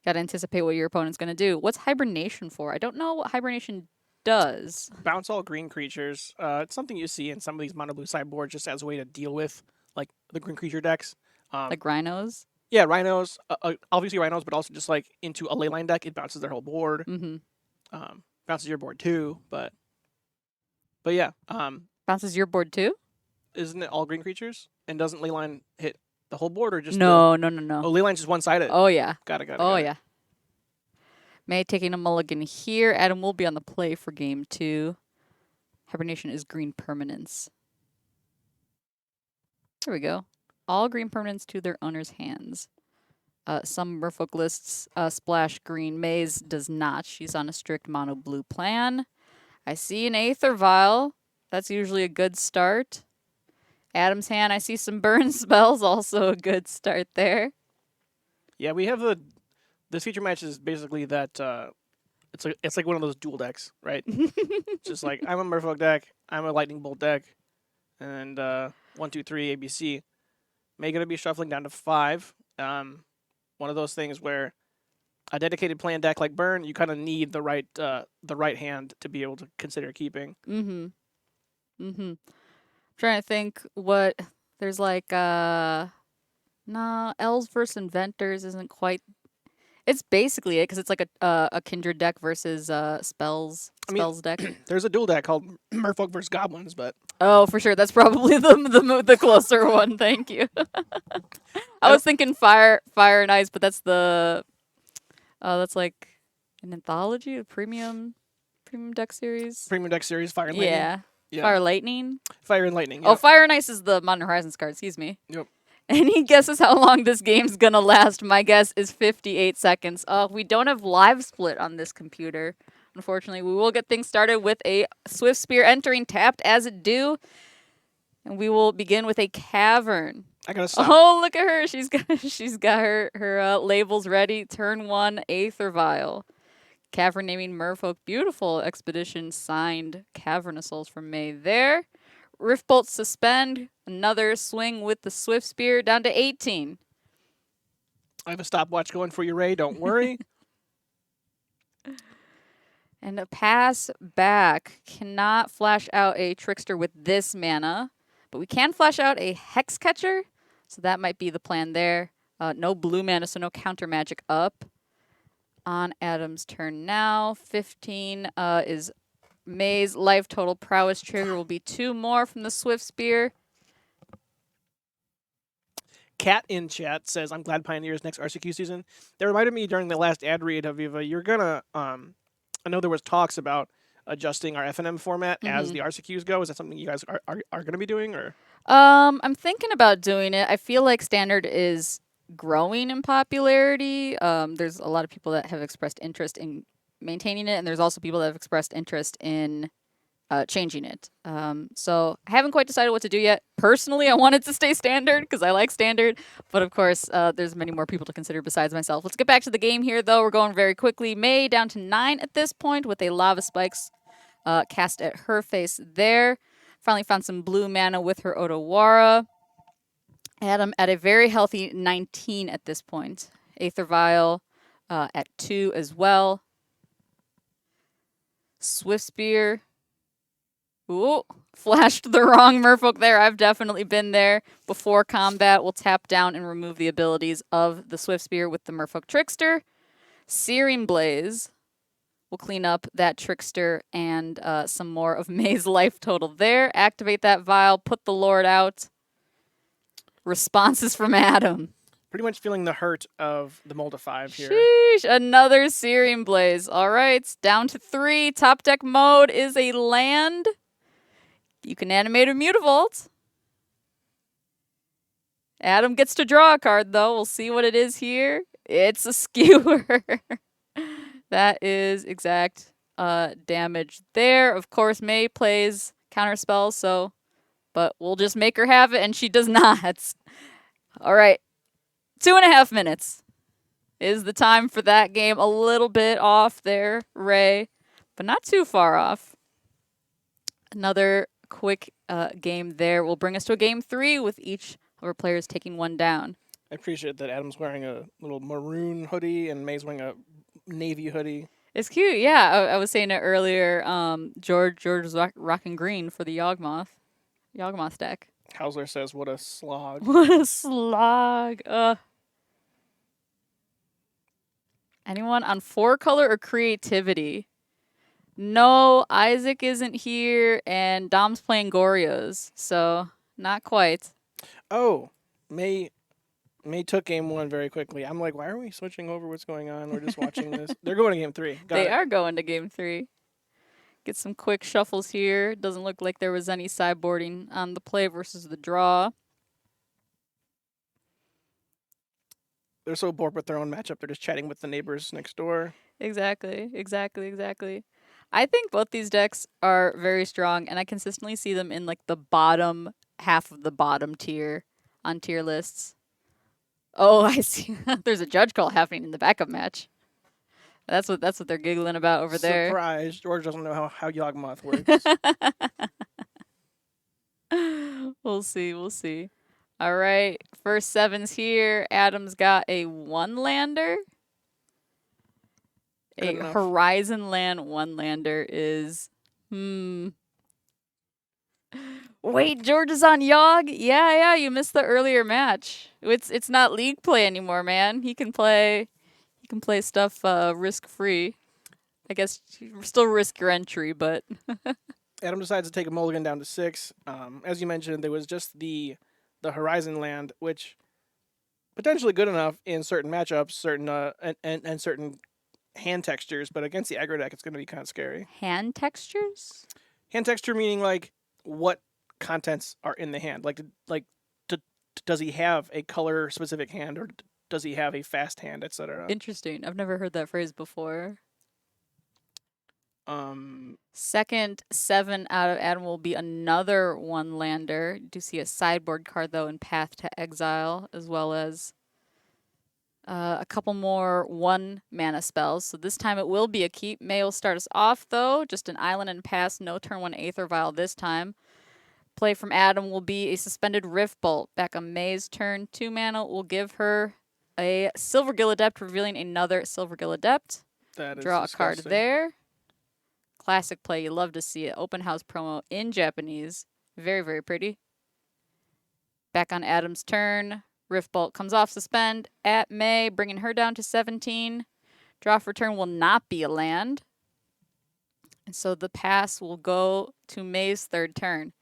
gotta anticipate what your opponent's gonna do. What's hibernation for? I don't know what hibernation does. Bounce all green creatures. It's something you see in some of these mono blue sideboards just as a way to deal with like the green creature decks. Like rhinos. Yeah, rhinos. Obviously rhinos, but also just like into a leyline deck, it bounces their whole board. Mm-hmm. Bounces your board too, but yeah. Bounces your board too? Isn't it all green creatures? And doesn't leyline hit the whole board or just No. Oh, leyline's just one sided. Oh yeah. Got it. Oh yeah. May taking a mulligan here. Adam will be on the play for game 2. Hibernation is green permanence. There we go. All green permanents to their owner's hands. Some Merfolk lists splash green. Maze does not. She's on a strict mono blue plan. I see an Aether Vial. That's usually a good start. Adam's hand, I see some burn spells. Also a good start there. Yeah, we have this feature match is basically that it's like one of those dual decks, right? Just like I'm a Merfolk deck, I'm a Lightning Bolt deck, and 1, 2, 3 ABC. May gonna be shuffling down to 5. One of those things where a dedicated plan deck like Burn, you kind of need the right hand to be able to consider keeping. I'm trying to think what there's like. No, Elves versus Inventors isn't quite. It's basically it because it's like a kindred deck versus spells deck. There's a dual deck called Merfolk versus Goblins, but Oh, for sure, that's probably the closer one. Thank you. I was thinking Fire and Ice, but that's like an anthology, a premium deck series. Premium deck series, Fire and Lightning. Yeah. Fire Lightning. Fire and Lightning. Oh, Fire and Ice is the Modern Horizons card. Excuse me. Yep. Any guesses how long this game's gonna last? My guess is 58 seconds. We don't have live split on this computer. Unfortunately, we will get things started with a Swift Spear entering tapped as it do. And we will begin with a Cavern. I gotta stop. Oh, look at her. She's got her labels ready. Turn 1, Aether Vial. Cavern naming Merfolk. Beautiful expedition signed Cavernosols from May there. Riftbolt suspend. Another swing with the Swift Spear down to 18. I have a stopwatch going for you, Ray. Don't worry. And a pass back. Cannot flash out a Trickster with this mana, but we can flash out a Hex Catcher, so that might be the plan there. No blue mana, so no counter magic up. On Adam's turn now. 15 is May's life total prowess trigger will be 2 more from the Swift Spear. Cat in chat says, I'm glad Pioneer's next RCQ season. That reminded me during the last ad read, Aviva, you're gonna, I know there was talks about adjusting our FNM format as the RCQs go. Is that something you guys are gonna be doing, or? I'm thinking about doing it. I feel like Standard is growing in popularity. There's a lot of people that have expressed interest in maintaining it, and there's also people that have expressed interest in changing it. So I haven't quite decided what to do yet. Personally, I want it to stay Standard because I like Standard, but of course, there's many more people to consider besides myself. Let's get back to the game here, though. We're going very quickly. May down to 9 at this point with a Lava Spikes cast at her face there. Finally found some blue mana with her Otawara. Adam at a very healthy 19 at this point. Aether Vial at 2 as well. Swift Spear. Ooh, flashed the wrong Merfolk there. I've definitely been there. Before combat, we'll tap down and remove the abilities of the Swift Spear with the Merfolk Trickster. Searing Blaze will clean up that Trickster and some more of May's life total there. Activate that Vial, put the Lord out. Responses from Adam. Pretty much feeling the hurt of the Mold of 5 here. Sheesh, another Searing Blaze. All right, down to 3. Top deck mode is a land. You can animate a Mutavault. Adam gets to draw a card, though. We'll see what it is here. It's a Skewer. That is exact damage there. Of course, May plays counter spells, so but we'll just make her have it, and she does not. All right, 2.5 minutes is the time for that game. A little bit off there, Ray, but not too far off. Another quick game there will bring us to a game 3 with each of our players taking one down. I appreciate that Adam's wearing a little maroon hoodie and May's wearing a navy hoodie. It's cute, yeah. I was saying it earlier. George is rocking green for the Yawgmoth deck. Hausler says, "What a slog." What a slog. Anyone on 4-color or creativity? No, Isaac isn't here, and Dom's playing Gorios, so not quite. Oh, May took game 1 very quickly. I'm like, why are we switching over? What's going on? We're just watching this. They're going to game 3. They are going to game 3. Get some quick shuffles here. Doesn't look like there was any sideboarding on the play versus the draw. They're so bored with their own matchup. They're just chatting with the neighbors next door. Exactly. I think both these decks are very strong, and I consistently see them in like the bottom half of the bottom tier on tier lists. Oh, I see. There's a judge call happening in the backup match. That's what they're giggling about over there. Surprise! George doesn't know how Yawgmoth works. We'll see. All right, first 7's here. Adam's got a 1-lander. A Horizon Land 1-lander is Wait, George is on Yogg? Yeah, you missed the earlier match. It's not league play anymore, man. He can play stuff risk free. I guess you still risk your entry, but Adam decides to take a mulligan down to 6. As you mentioned, there was just the Horizon Land, which potentially good enough in certain matchups, and certain hand textures, but against the aggro deck, it's going to be kind of scary. Hand textures? Hand texture meaning like what contents are in the hand. Does he have a color specific hand, or does he have a fast hand, etc.? Interesting. I've never heard that phrase before. Second 7 out of Adam will be another 1-lander. You do see a sideboard card though in Path to Exile, as well as a couple more 1-mana spells. So this time it will be a keep. May will start us off though. Just an island and pass. No turn 1 Aether Vial this time. Play from Adam will be a Suspended Rift Bolt. Back on May's turn, 2 mana will give her a Silvergill Adept, revealing another Silvergill Adept. That is Draw disgusting. a card there. Classic play. You love to see it. Open house promo in Japanese. Very, very pretty. Back on Adam's turn. Rift Bolt comes off suspend at May, bringing her down to 17. Draw for turn will not be a land. And so the pass will go to May's 3rd turn.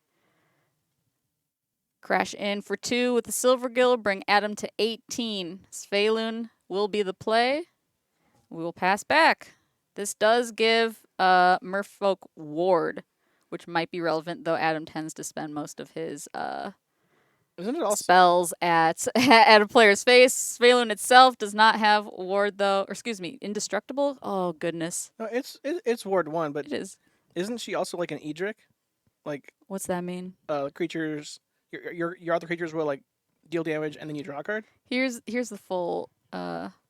Crash in for 2 with the Silvergill, bring Adam to 18. Svelun will be the play. We will pass back. This does give Merfolk Ward, which might be relevant, though Adam tends to spend most of his Isn't it also spells at a player's face. Svelun itself does not have Ward, though. Or excuse me, Indestructible? Oh, goodness. No, it's Ward 1, but It is. Isn't she also like an Edric? Like What's that mean? Creatures, your other creatures will like deal damage and then you draw a card. Here's the full.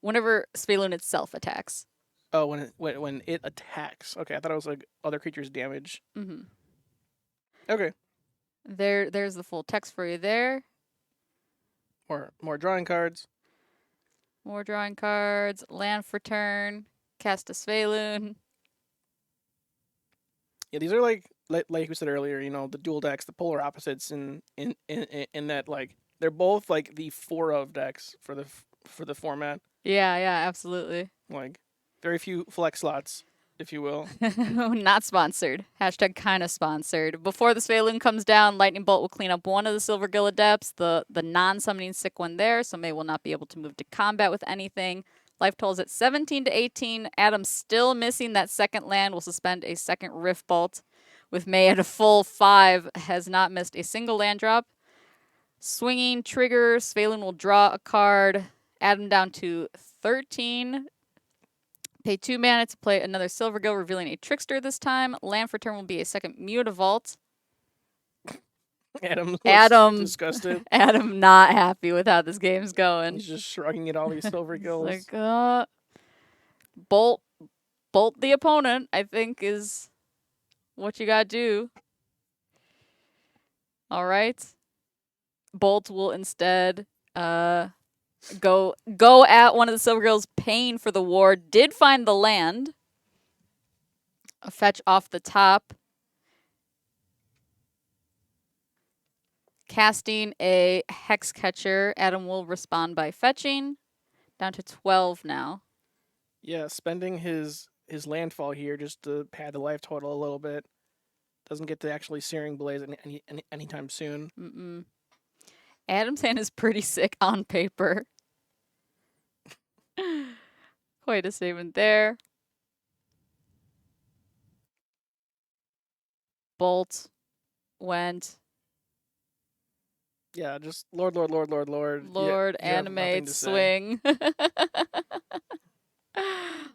Whenever Svelun itself attacks. Oh, when it attacks. Okay, I thought it was like other creatures damage. Mm-hmm. Okay. There's the full text for you there. More drawing cards. More drawing cards. Land for turn. Cast a Svelun. Yeah, these are like we said earlier. You know, the dual decks, the polar opposites, in that like they're both like the 4 of decks for the format. Yeah, absolutely. Like very few flex slots, if you will. Not sponsored. Hashtag kind of sponsored. Before the Svelun comes down, Lightning Bolt will clean up one of the Silvergill Adepts, the non-summoning sick one there, so May will not be able to move to combat with anything. Life tolls at 17 to 18. Adam still missing that second land. Will suspend a second Rift Bolt. With May at a full 5, has not missed a single land drop. Swinging trigger, Svelun will draw a card. Adam down to 13. Pay 2 mana to play another Silvergill, revealing a Trickster this time. Land for turn will be a second Mutavault. Adam looks Adam, disgusted. Adam, not happy with how this game's going. He's just shrugging at all these silver It's kills. like, bolt, bolt the opponent, I think is what you gotta do. All right. Bolt will instead go at one of the silver girls, paying for the ward. Did find the land. A fetch off the top. Casting a Hex Catcher. Adam will respond by fetching. Down to 12 now. Yeah, spending his landfall here just to pad the life total a little bit. Doesn't get to actually Searing Blaze anytime soon. Mm-mm. Adam's hand is pretty sick on paper. Quite a statement there. Bolt went. Yeah, just Lord. Lord, You have nothing animate, to say. swing.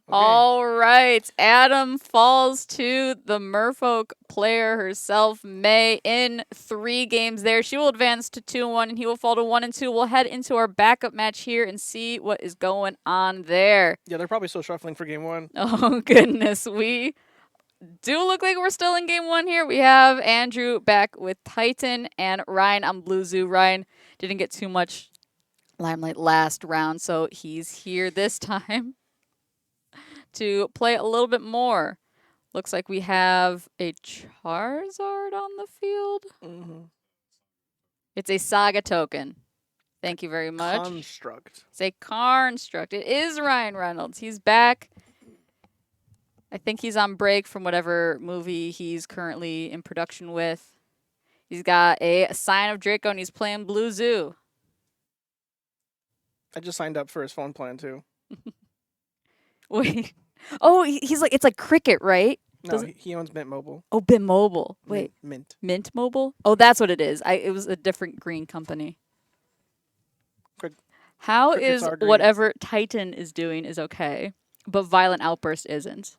All right. Adam falls to the merfolk player herself, May, in 3 games there. She will advance to 2-1, and he will fall to 1-2. We'll head into our backup match here and see what is going on there. Yeah, they're probably still shuffling for game 1. Oh, goodness. We do look like we're still in game 1 here. We have Andrew back with Titan and Ryan on Blue Zoo. Ryan didn't get too much limelight last round, so he's here this time to play a little bit more. Looks like we have a Charizard on the field. Mm-hmm. It's a Saga token. Thank you very much. Construct. It's a Construct. It is Ryan Reynolds. He's back. I think he's on break from whatever movie he's currently in production with. He's got a Sign of Draco, and he's playing Blue Zoo. I just signed up for his phone plan, too. Wait. Oh, he's like, it's like Cricket, right? No, he owns Mint Mobile. Oh, Mint Mobile. Wait. Mint Mobile? Oh, that's what it is. It was a different green company. How Crickets is are green. whatever Titan is doing is okay, but Violent Outburst isn't?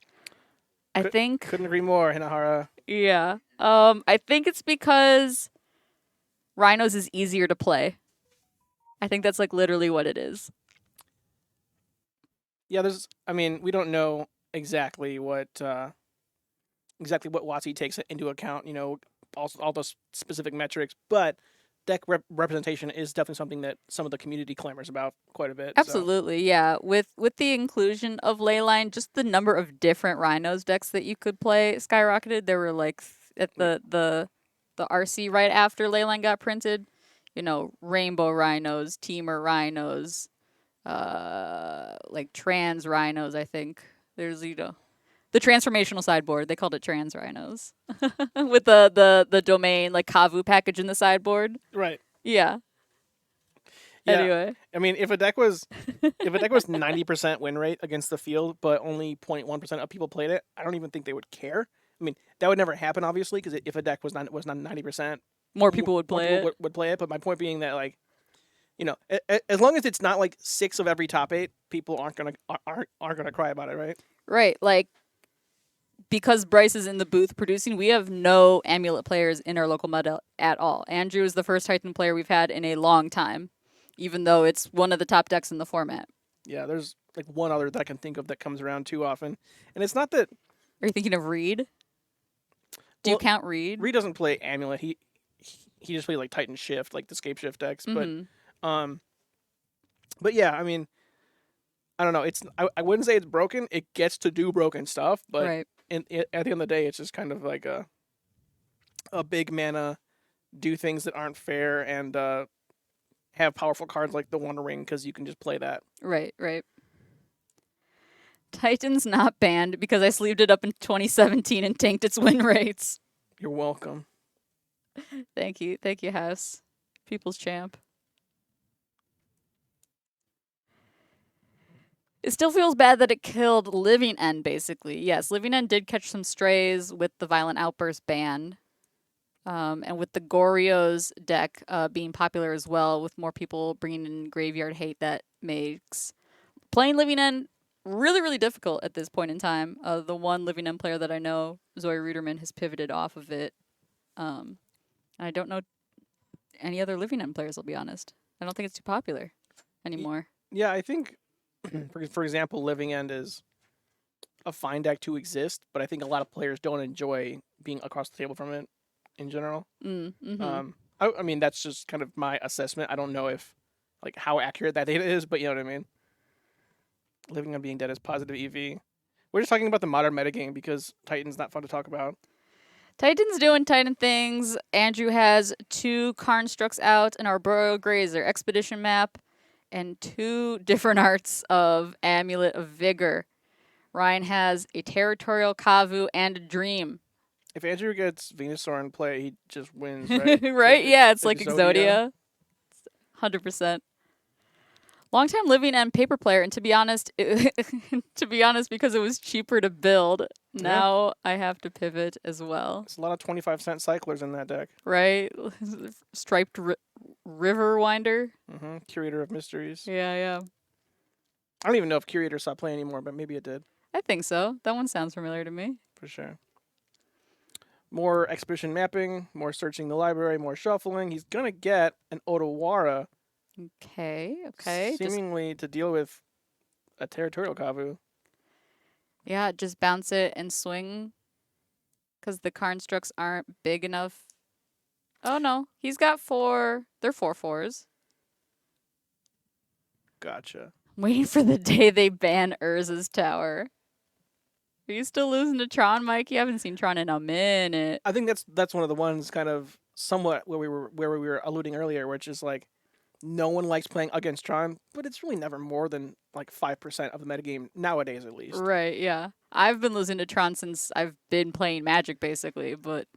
I think. Couldn't agree more, Hinahara. Yeah. I think it's because Rhinos is easier to play. I think that's like literally what it is. Yeah, we don't know exactly what WotC takes into account, also all those specific metrics, but deck representation is definitely something that some of the community clamors about quite a bit. Absolutely, yeah. With the inclusion of Leyline, just the number of different Rhinos decks that you could play skyrocketed. There were like at the RC right after Leyline got printed, Rainbow Rhinos, Teamer Rhinos, like Trans Rhinos, I think. There's the transformational sideboard. They called it Trans Rhinos. With the domain like Kavu package in the sideboard. Right. Yeah. Anyway. I mean, if a deck was 90% win rate against the field, but only 0.1% of people played it, I don't even think they would care. I mean, that would never happen, obviously, because if a deck was not 90%, more people would play it. Would play it. But my point being that, like, as long as it's not like 6 of every top 8, people aren't gonna cry about it, right? Right. Like, because Bryce is in the booth producing, we have no Amulet players in our local meta at all. Andrew is the first Titan player we've had in a long time, even though it's one of the top decks in the format. Yeah, there's like one other that I can think of that comes around too often. And it's not that... Are you thinking of Reed? Do you count Reed? Reed doesn't play Amulet. He just plays like Titan Shift, like the Scape Shift decks. Mm-hmm. But yeah, I mean, I don't know. I wouldn't say it's broken. It gets to do broken stuff, but right. at the end of the day, it's just kind of like a big mana, do things that aren't fair, and have powerful cards like the Wonder Ring because you can just play that. Right. Titan's not banned because I sleeved it up in 2017 and tanked its win rates. You're welcome. Thank you, House. People's champ. It still feels bad that it killed Living End, basically. Yes, Living End did catch some strays with the Violent Outburst ban. And with the Goryo's deck being popular as well, with more people bringing in Graveyard Hate, that makes playing Living End really, really difficult at this point in time. The one Living End player that I know, Zoe Ruderman, has pivoted off of it. I don't know any other Living End players, I'll be honest. I don't think it's too popular anymore. Yeah, I think, for example, Living End is a fine deck to exist, but I think a lot of players don't enjoy being across the table from it in general. Mm-hmm. I mean, that's just kind of my assessment. I don't know if, like, how accurate that data is, but you know what I mean? Living End being dead is positive EV. We're just talking about the modern metagame because Titan's not fun to talk about. Titan's doing Titan things. Andrew has 2 Karnstrucks out, an Arboreal Grazer Expedition map, and 2 different arts of Amulet of Vigor. Ryan has a Territorial Kavu and a Dream. If Andrew gets Venusaur in play, he just wins, right? Right? Yeah, it's like Exodia. Exodia. 100%. Longtime Living End paper player, and to be honest, because it was cheaper to build, now I have to pivot as well. There's a lot of 25-cent cyclers in that deck. Right? Striped River Winder. Curator of Mysteries. Yeah. I don't even know if Curator stopped playing anymore, but maybe it did. I think so. That one sounds familiar to me. For sure. More expedition mapping, more searching the library, more shuffling. He's going to get an Otawara. Okay. Seemingly to deal with a Territorial Kavu. Yeah, just bounce it and swing. Because the Karnstrucks aren't big enough. Oh, no. He's got 4. They're 4/4s. Gotcha. Waiting for the day they ban Urza's tower. Are you still losing to Tron, Mike? You haven't seen Tron in a minute. I think that's one of the ones kind of somewhat where we were alluding earlier, which is like no one likes playing against Tron, but it's really never more than like 5% of the metagame nowadays, at least. Right, yeah. I've been losing to Tron since I've been playing Magic, basically, but...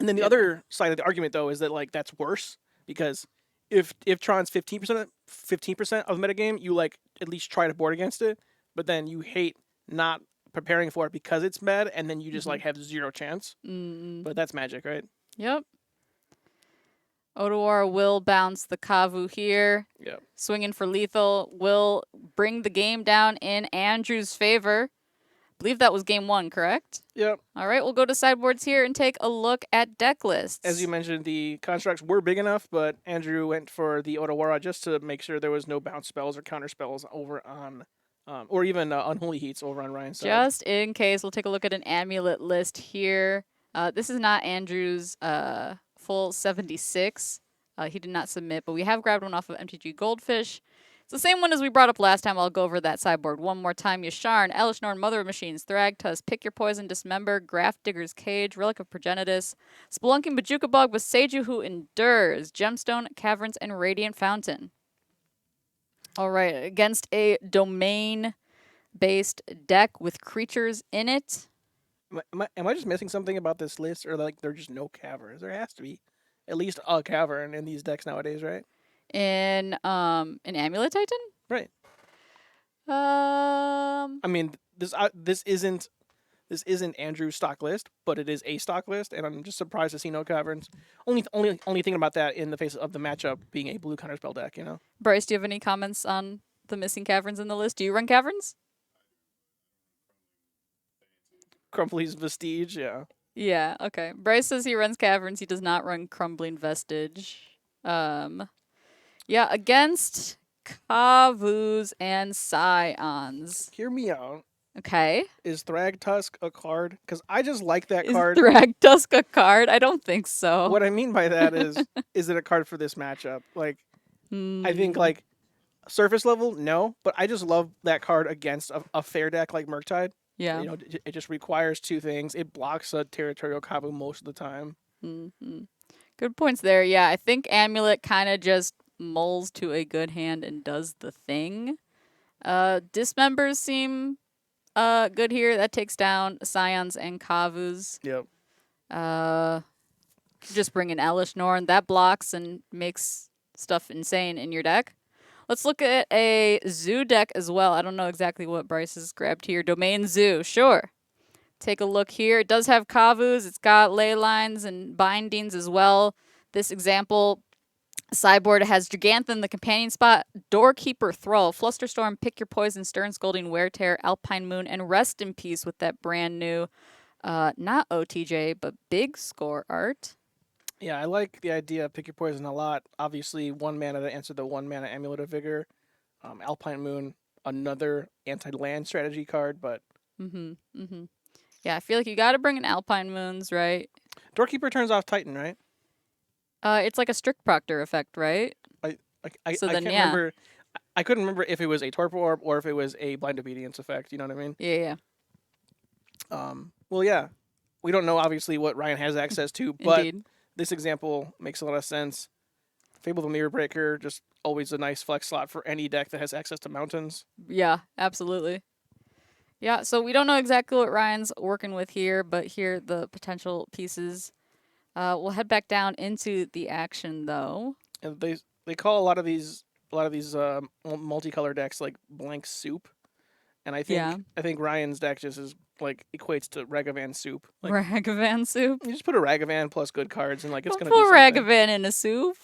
And then the other side of the argument, though, is that like that's worse because if Tron's 15% of the metagame, you like at least try to board against it, but then you hate not preparing for it because it's bad, and then you just like have 0 chance. But that's Magic, right? Yep. Otawara will bounce the Kavu here. Yep. Swinging for lethal will bring the game down in Andrew's favor. I believe that was game 1, correct? Yep. All right, we'll go to sideboards here and take a look at deck lists. As you mentioned, the constructs were big enough, but Andrew went for the Otawara just to make sure there was no bounce spells or counter spells over on, or even Unholy Heats over on Ryan's side. Just in case, we'll take a look at an amulet list here. This is not Andrew's full 76. He did not submit, but we have grabbed one off of MTG Goldfish. It's the same one as we brought up last time. I'll go over that sideboard one more time. Yasharn, Elishnorn, Mother of Machines, Thragtusk, Pick Your Poison, Dismember, Graft Digger's Cage, Relic of Progenitus, Spelunking Bajuka Bug with Seiju Who Endures, Gemstone, Caverns, and Radiant Fountain. All right, against a domain-based deck with creatures in it. Am I just missing something about this list, or like there are just no caverns? There has to be at least a cavern in these decks nowadays, right? In Amulet Titan? Right. I mean, this isn't Andrew's stock list, but it is a stock list, and I'm just surprised to see no caverns. Only thinking about that in the face of the matchup being a blue counterspell deck, you know. Bryce, do you have any comments on the missing caverns in the list? Do you run caverns? Crumbly's Vestige, yeah. Yeah, okay. Bryce says he runs caverns. He does not run Crumbling Vestige. Yeah, against Kavus and Scions. Hear me out. Okay. Is Thragtusk a card? Because I just like that Is card. Thragtusk a card? I don't think so. What I mean by that is it a card for this matchup? Like, I think like surface level, no, but I just love that card against a fair deck like Murktide. Yeah. You know, it just requires 2 things. It blocks a Territorial Kavu most of the time. Good points there. Yeah, I think Amulet kind of just mulls to a good hand and does the thing. Dismembers seem good here. That takes down Scions and Kavus. Yep. Just bring in Elishnorn. That blocks and makes stuff insane in your deck. Let's look at a Zoo deck as well. I don't know exactly what Bryce has grabbed here. Domain Zoo, sure. Take a look here. It does have Kavus. It's got ley lines and bindings as well. This example, sideboard has Giganthan, the companion spot, Doorkeeper, Thrall, Flusterstorm, Pick Your Poison, Stern Scolding, Wear Tear, Alpine Moon, and Rest in Peace with that brand new, not OTJ, but Big Score art. Yeah, I like the idea of pick your poison a lot. Obviously, 1 mana to answer the 1 mana Amulet of Vigor. Alpine Moon, another anti-land strategy card, but Mm-hmm. Mm-hmm. Yeah, I feel like you got to bring in Alpine Moons, right? Doorkeeper turns off Titan, right? It's like a strict proctor effect, right? I So I then, can't yeah, remember. I couldn't remember if it was a Torpor Orb or if it was a Blind Obedience effect. You know what I mean? yeah, yeah, Well, yeah. We don't know obviously what Ryan has access to, but indeed. this example makes a lot of sense. Fable of the Mirror Breaker, just always a nice flex slot for any deck that has access to mountains. Yeah, absolutely. Yeah, so we don't know exactly what Ryan's working with here, but here are the potential pieces. We'll head back down into the action, though. And they call a lot of these multicolor decks like blank soup, and Yeah, I think Ryan's deck just is like equates to Ragavan soup. Like Ragavan soup. you just put a Ragavan plus good cards, and like it's Don't gonna do put something. Ragavan in a soup.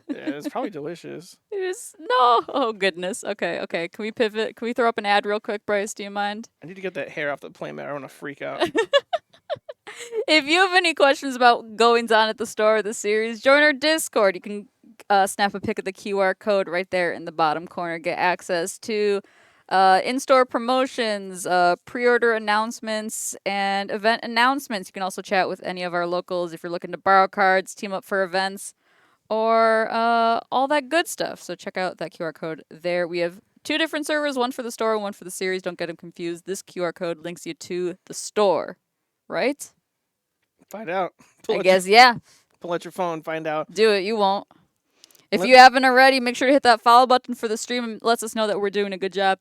Yeah, it's probably delicious. It is no. Oh goodness. Okay, okay. Can we pivot? Can we throw up an ad real quick, Bryce? Do you mind? I need to get that hair off the playmat. I want to freak out. If you have any questions about goings on at the store or the series, join our Discord. You can snap a pic of the QR code right there in the bottom corner. Get access to in-store promotions, pre-order announcements, and event announcements. You can also chat with any of our locals if you're looking to borrow cards, team up for events, or all that good stuff. So check out that QR code there. We have two different servers, one for the store, one for the series. Don't get them confused. This QR code links you to the store, right? Find out. I guess, yeah. Pull out your phone. Find out. Do it. You won't. If Let, you haven't already, make sure to hit that follow button for the stream and lets us know that we're doing a good job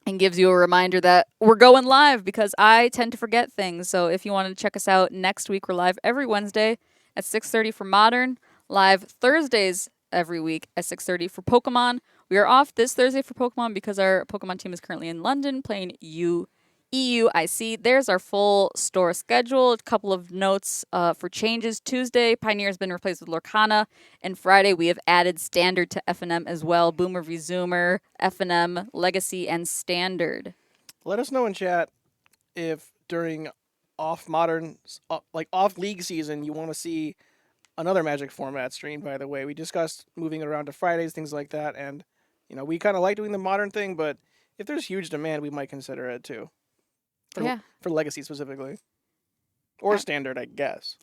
and gives you a reminder that we're going live because I tend to forget things. So if you want to check us out next week, we're live every Wednesday at 6:30 for Modern, live Thursdays every week at 6:30 for Pokemon. We are off this Thursday for Pokemon because our Pokemon team is currently in London playing EUIC. There's our full store schedule. A couple of notes for changes. Tuesday, Pioneer has been replaced with Lorcana. And Friday, we have added Standard to FNM as well. Boomer v Zoomer, FNM, Legacy, and Standard. let us know in chat if during off modern, like off league season, you want to see another Magic format stream. By the way, we discussed moving it around to Fridays, things like that, and we kind of like doing the modern thing, but if there's huge demand, we might consider it too. For, Yeah. for Legacy specifically, or Uh, Standard, I guess.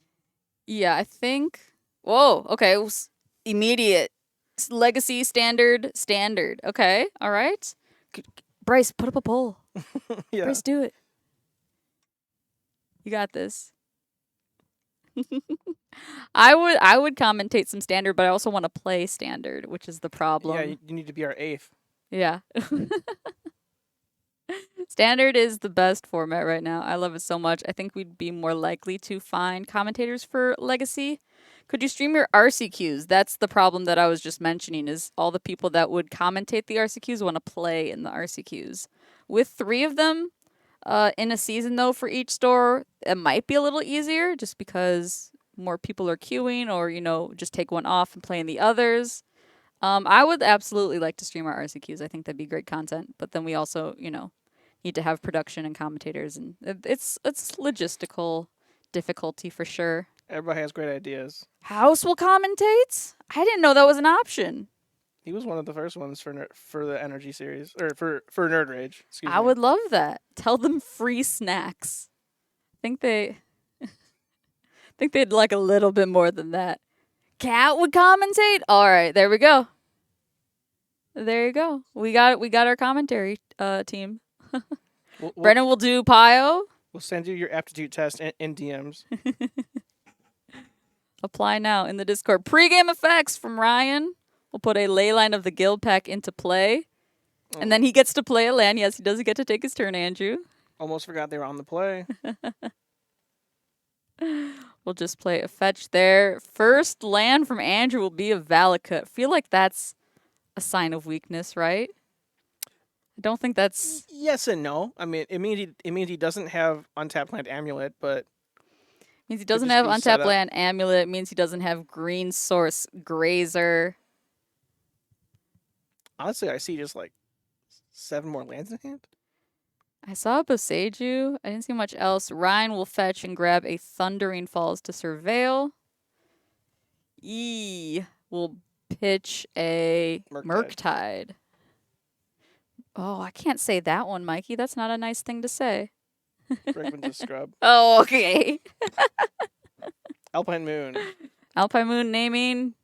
Yeah, I think. Whoa, okay. Immediate. Legacy, Standard, Standard. Okay, all right. Bryce, put up a poll. Yeah. Bryce, do it. You got this. I would commentate some Standard, but I also want to play Standard, which is the problem. Yeah, you need to be our eighth. Yeah. Standard is the best format right now. I love it so much. I think we'd be more likely to find commentators for Legacy. Could you stream your RCQs? That's the problem that I was just mentioning is all the people that would commentate the RCQs want to play in the RCQs. With 3 of them in a season though for each store, it might be a little easier just because more people are queuing or just take one off and play in the others. I would absolutely like to stream our RCQs. I think that'd be great content. But then we also, need to have production and commentators, and it's logistical difficulty for sure. Everybody has great ideas. House will commentate? I didn't know that was an option. He was one of the first ones for the NRG series, or for Nerd Rage. Excuse me. I would love that. Tell them free snacks. Think they think they'd like a little bit more than that. Cat would commentate? All right, there we go. There you go. We got our commentary team. Brennan will do Pio. We'll send you your aptitude test in DMs. Apply now in the Discord. Pre-game effects from Ryan. We'll put a Leyline of the Guild Pack into play. And then he gets to play a land. Yes, he does get to take his turn, Andrew. Almost forgot they were on the play. We'll just play a fetch there. First land from Andrew will be a Valakut. Feel like that's a sign of weakness, right? I don't think that's... Yes and no. I mean, it means he doesn't have untapped land Amulet, but... Means he doesn't have untapped land Amulet. It means he doesn't have green source Grazer. Honestly, I see just like 7 more lands in hand. I saw a Boseiju. I didn't see much else. Ryan will fetch and grab a Thundering Falls to Surveil. will pitch a Murktide. Murktide. Oh, I can't say that one, Mikey. That's not a nice thing to say. Rickman's a scrub. Oh, okay. Alpine Moon. Alpine Moon naming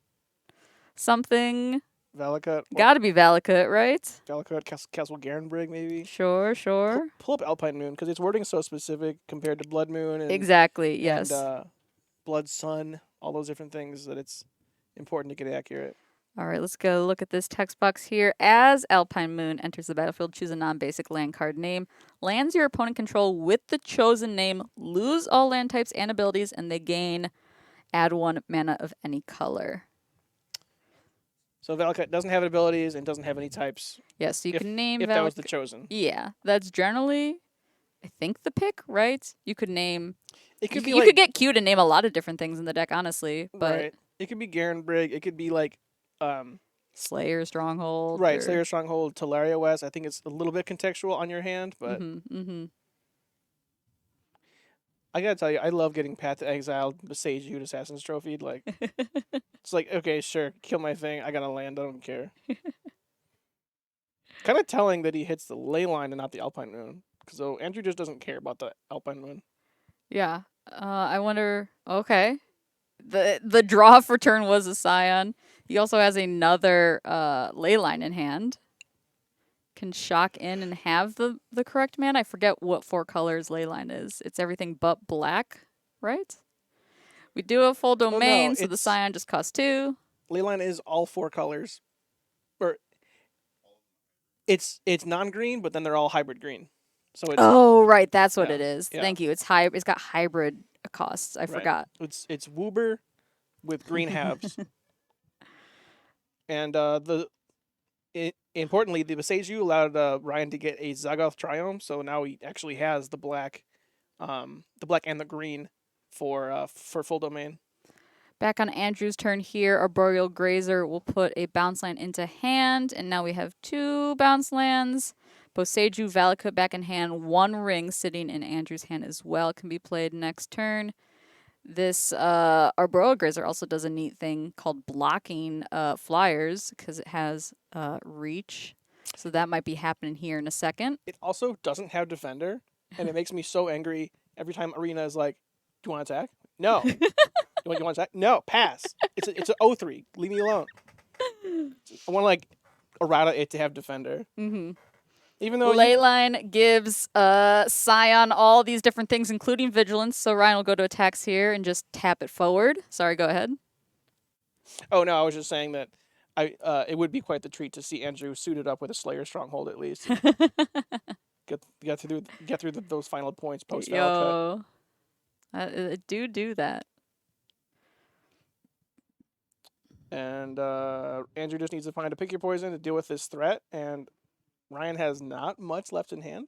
something. Valakut. Gotta be Valakut, right? Valakut, Castle Garenbrig, maybe. Sure, sure. Pull up Alpine Moon, because its wording is so specific compared to Blood Moon and, Exactly, yes. and Blood Sun, all those different things that it's important to get accurate. All right, let's go look at this text box here. As Alpine Moon enters the battlefield, choose a non-basic land card name. Lands your opponent control with the chosen name lose all land types and abilities, and they add 1 mana of any color. So Valakut doesn't have abilities and doesn't have any types. Yes, so you can name if that was the chosen. Yeah, that's generally, I think, the pick, right? You could name. It could be you could get cute and name a lot of different things in the deck, honestly. But right. It could be Garenbrig. It could be like Slayer Stronghold. Right, or... Slayer Stronghold, Teleria West. I think it's a little bit contextual on your hand, but I gotta tell you, I love getting Path to Exile, Besage You, Assassin's Trophy. Like, it's like, okay, sure, kill my thing. I gotta land. I don't care. Kind of telling that he hits the ley line and not the Alpine Moon. So Andrew just doesn't care about the Alpine Moon. Yeah. I wonder. Okay. The draw for turn was a Scion. He also has another ley line in hand. Can shock in and have the correct mana. I forget what 4 colors Leyline is. It's everything but black, right? We do a full domain, so the Scion just costs 2. Leyline is all 4 colors. Or it's non-green, but then they're all hybrid green. So it's right, that's what it is. Yeah. Thank you. It's got hybrid costs. I forgot. It's Woober with green halves. And importantly, the Beseju allowed Ryan to get a Zagoth Triumph, so now he actually has the black and the green for full domain. Back on Andrew's turn here, Arboreal Grazer will put a bounce land into hand, and now we have 2 bounce lands. Boseiju, Valakut back in hand, 1 ring sitting in Andrew's hand as well. Can be played next turn. This Arboreal Grazer also does a neat thing called blocking flyers because it has reach. So that might be happening here in a second. It also doesn't have Defender, and it makes me so angry every time Arena is like, do you want to attack? No. you want to attack? No, pass. It's a 0-3. Leave me alone. I want to like errata it to have Defender. Mm-hmm. Even though Leyline gives Scion all these different things, including Vigilance. So Ryan will go to attacks here and just tap it forward. Sorry, go ahead. Oh no, I was just saying that it would be quite the treat to see Andrew suited up with a Slayer Stronghold at least. get through those final points post Valakut. Do that. And Andrew just needs to find a pick your poison to deal with this threat, and Ryan has not much left in hand.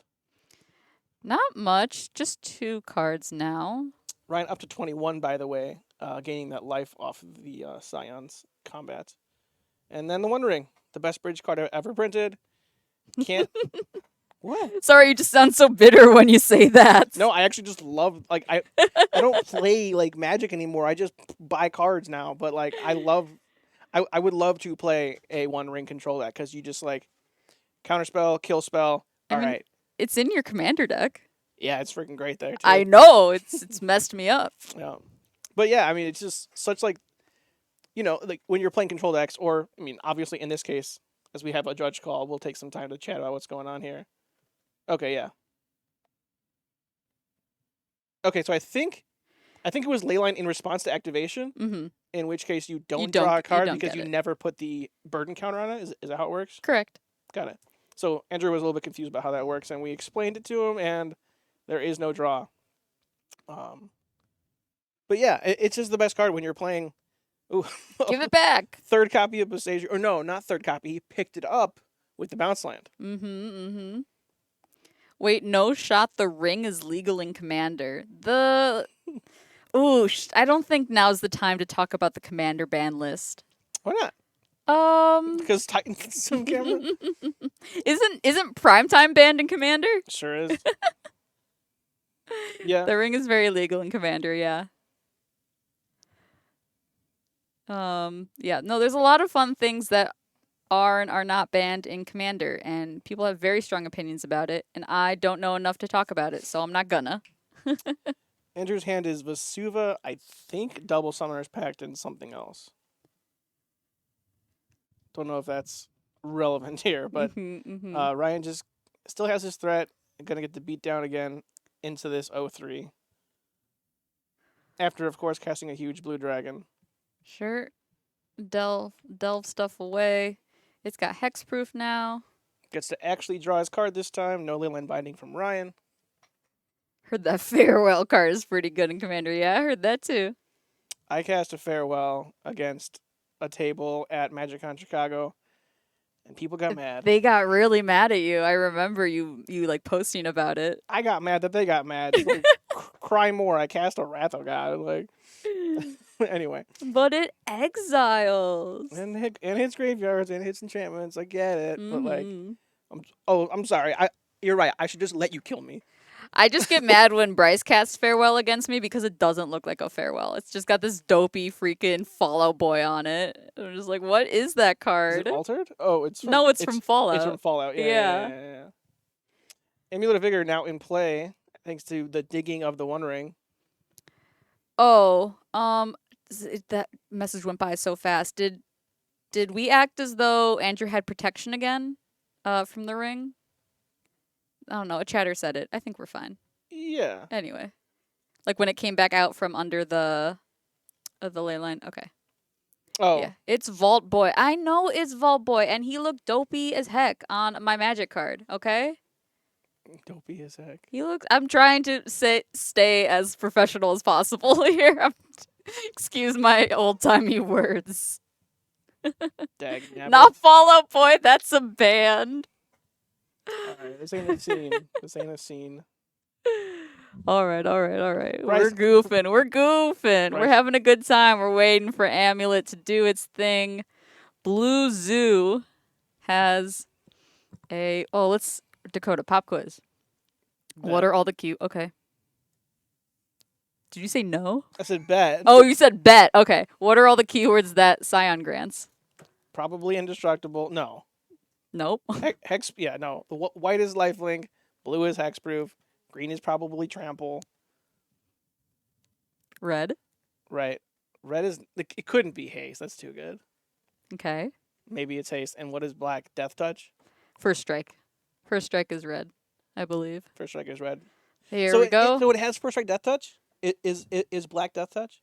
Not much, just 2 cards now. Ryan up to 21, by the way, gaining that life off of the Scion's combat. And then the One Ring, the best bridge card ever printed. Can't... What? Sorry, you just sound so bitter when you say that. No, I actually just love, like, I don't play, like, Magic anymore. I just buy cards now. But, like, I would love to play a One Ring control deck because you just, like, counterspell, kill spell. All right. It's in your commander deck. Yeah, it's freaking great there, too. I know. It's messed me up. Yeah. But, yeah, I mean, it's just such, like, you know, like, when you're playing control decks, or, I mean, obviously, in this case, as we have a judge call, we'll take some time to chat about what's going on here. Okay, yeah. Okay, so I think it was Leyline in response to activation, in which case you don't draw a card because you never put the burden counter on it. Is that how it works? Correct. Got it. So Andrew was a little bit confused about how that works, and we explained it to him, and there is no draw. But yeah, it's just the best card when you're playing. Ooh, Give it back. Third copy of Beseiju, or no, not third copy. He picked it up with the bounce land. Wait, no shot. The ring is legal in Commander. I don't think now's the time to talk about the Commander ban list. Why not? Because Titan's on camera? Isn't Primetime banned in Commander? Sure is. Yeah. The ring is very legal in Commander, yeah. Yeah, no, there's a lot of fun things that are and are not banned in Commander, and people have very strong opinions about it, and I don't know enough to talk about it, so I'm not gonna. Andrew's hand is Vesuva, I think Double Summoner's Pact, and something else. Don't know if that's relevant here, but Ryan just still has his threat. Gonna get the beat down again into this 0-3. After, of course, casting a huge blue dragon. Sure, delve stuff away. It's got hexproof now. Gets to actually draw his card this time. No Leyline Binding from Ryan. Heard that farewell card is pretty good in Commander. Yeah, I heard that too. I cast a farewell against a table at MagicCon Chicago, and people got mad. They got really mad at you. I remember you like posting about it. I got mad that they got mad. Like, cry more. I cast a Wrath of God. Like, anyway. But it exiles. And hits graveyards and hits enchantments. I get it, but like, I'm sorry. You're right. I should just let you kill me. I just get mad when Bryce casts farewell against me because it doesn't look like a farewell. It's just got this dopey freaking Fallout Boy on it. I'm just like, what is that Is card? it altered? Oh, it's from, No, it's from Fallout. It's from Fallout. Yeah. Amulet of Vigor now in play thanks to the digging of the One Ring. Oh, that message went by so fast. Did we act as though Andrew had protection again, from the ring? I don't know. A chatter said it. I think we're fine. Yeah. Anyway, like when it came back out from under the ley line. Okay. Oh. Yeah, it's Vault Boy. I know it's Vault Boy, and he looked dopey as heck on my Magic card. Okay. Dopey as heck. I'm trying to stay as professional as possible here. Excuse my old timey words. Dag Not Fallout Boy. That's a band. Alright, this ain't a scene. This ain't a scene. All right. Bryce, We're goofing. We're Bryce. having a good time. We're waiting for Amulet to do its thing. Blue Zoo has let's Dakota pop quiz. Bet. What are all the cute? Okay. Did you say no? I said bet. Oh, you said bet. Okay. What are all the keywords that Scion grants? Probably indestructible. No. Nope. Hex. Yeah, no. The white is lifelink. Blue is hexproof. Green is probably trample. Red. Right. Red is. It couldn't be haste. That's too good. Okay. Maybe it's haste. And what is black? Death touch. First strike. First strike is red, I believe. First strike is red. Here we go. So it has first strike death touch. It is black death touch.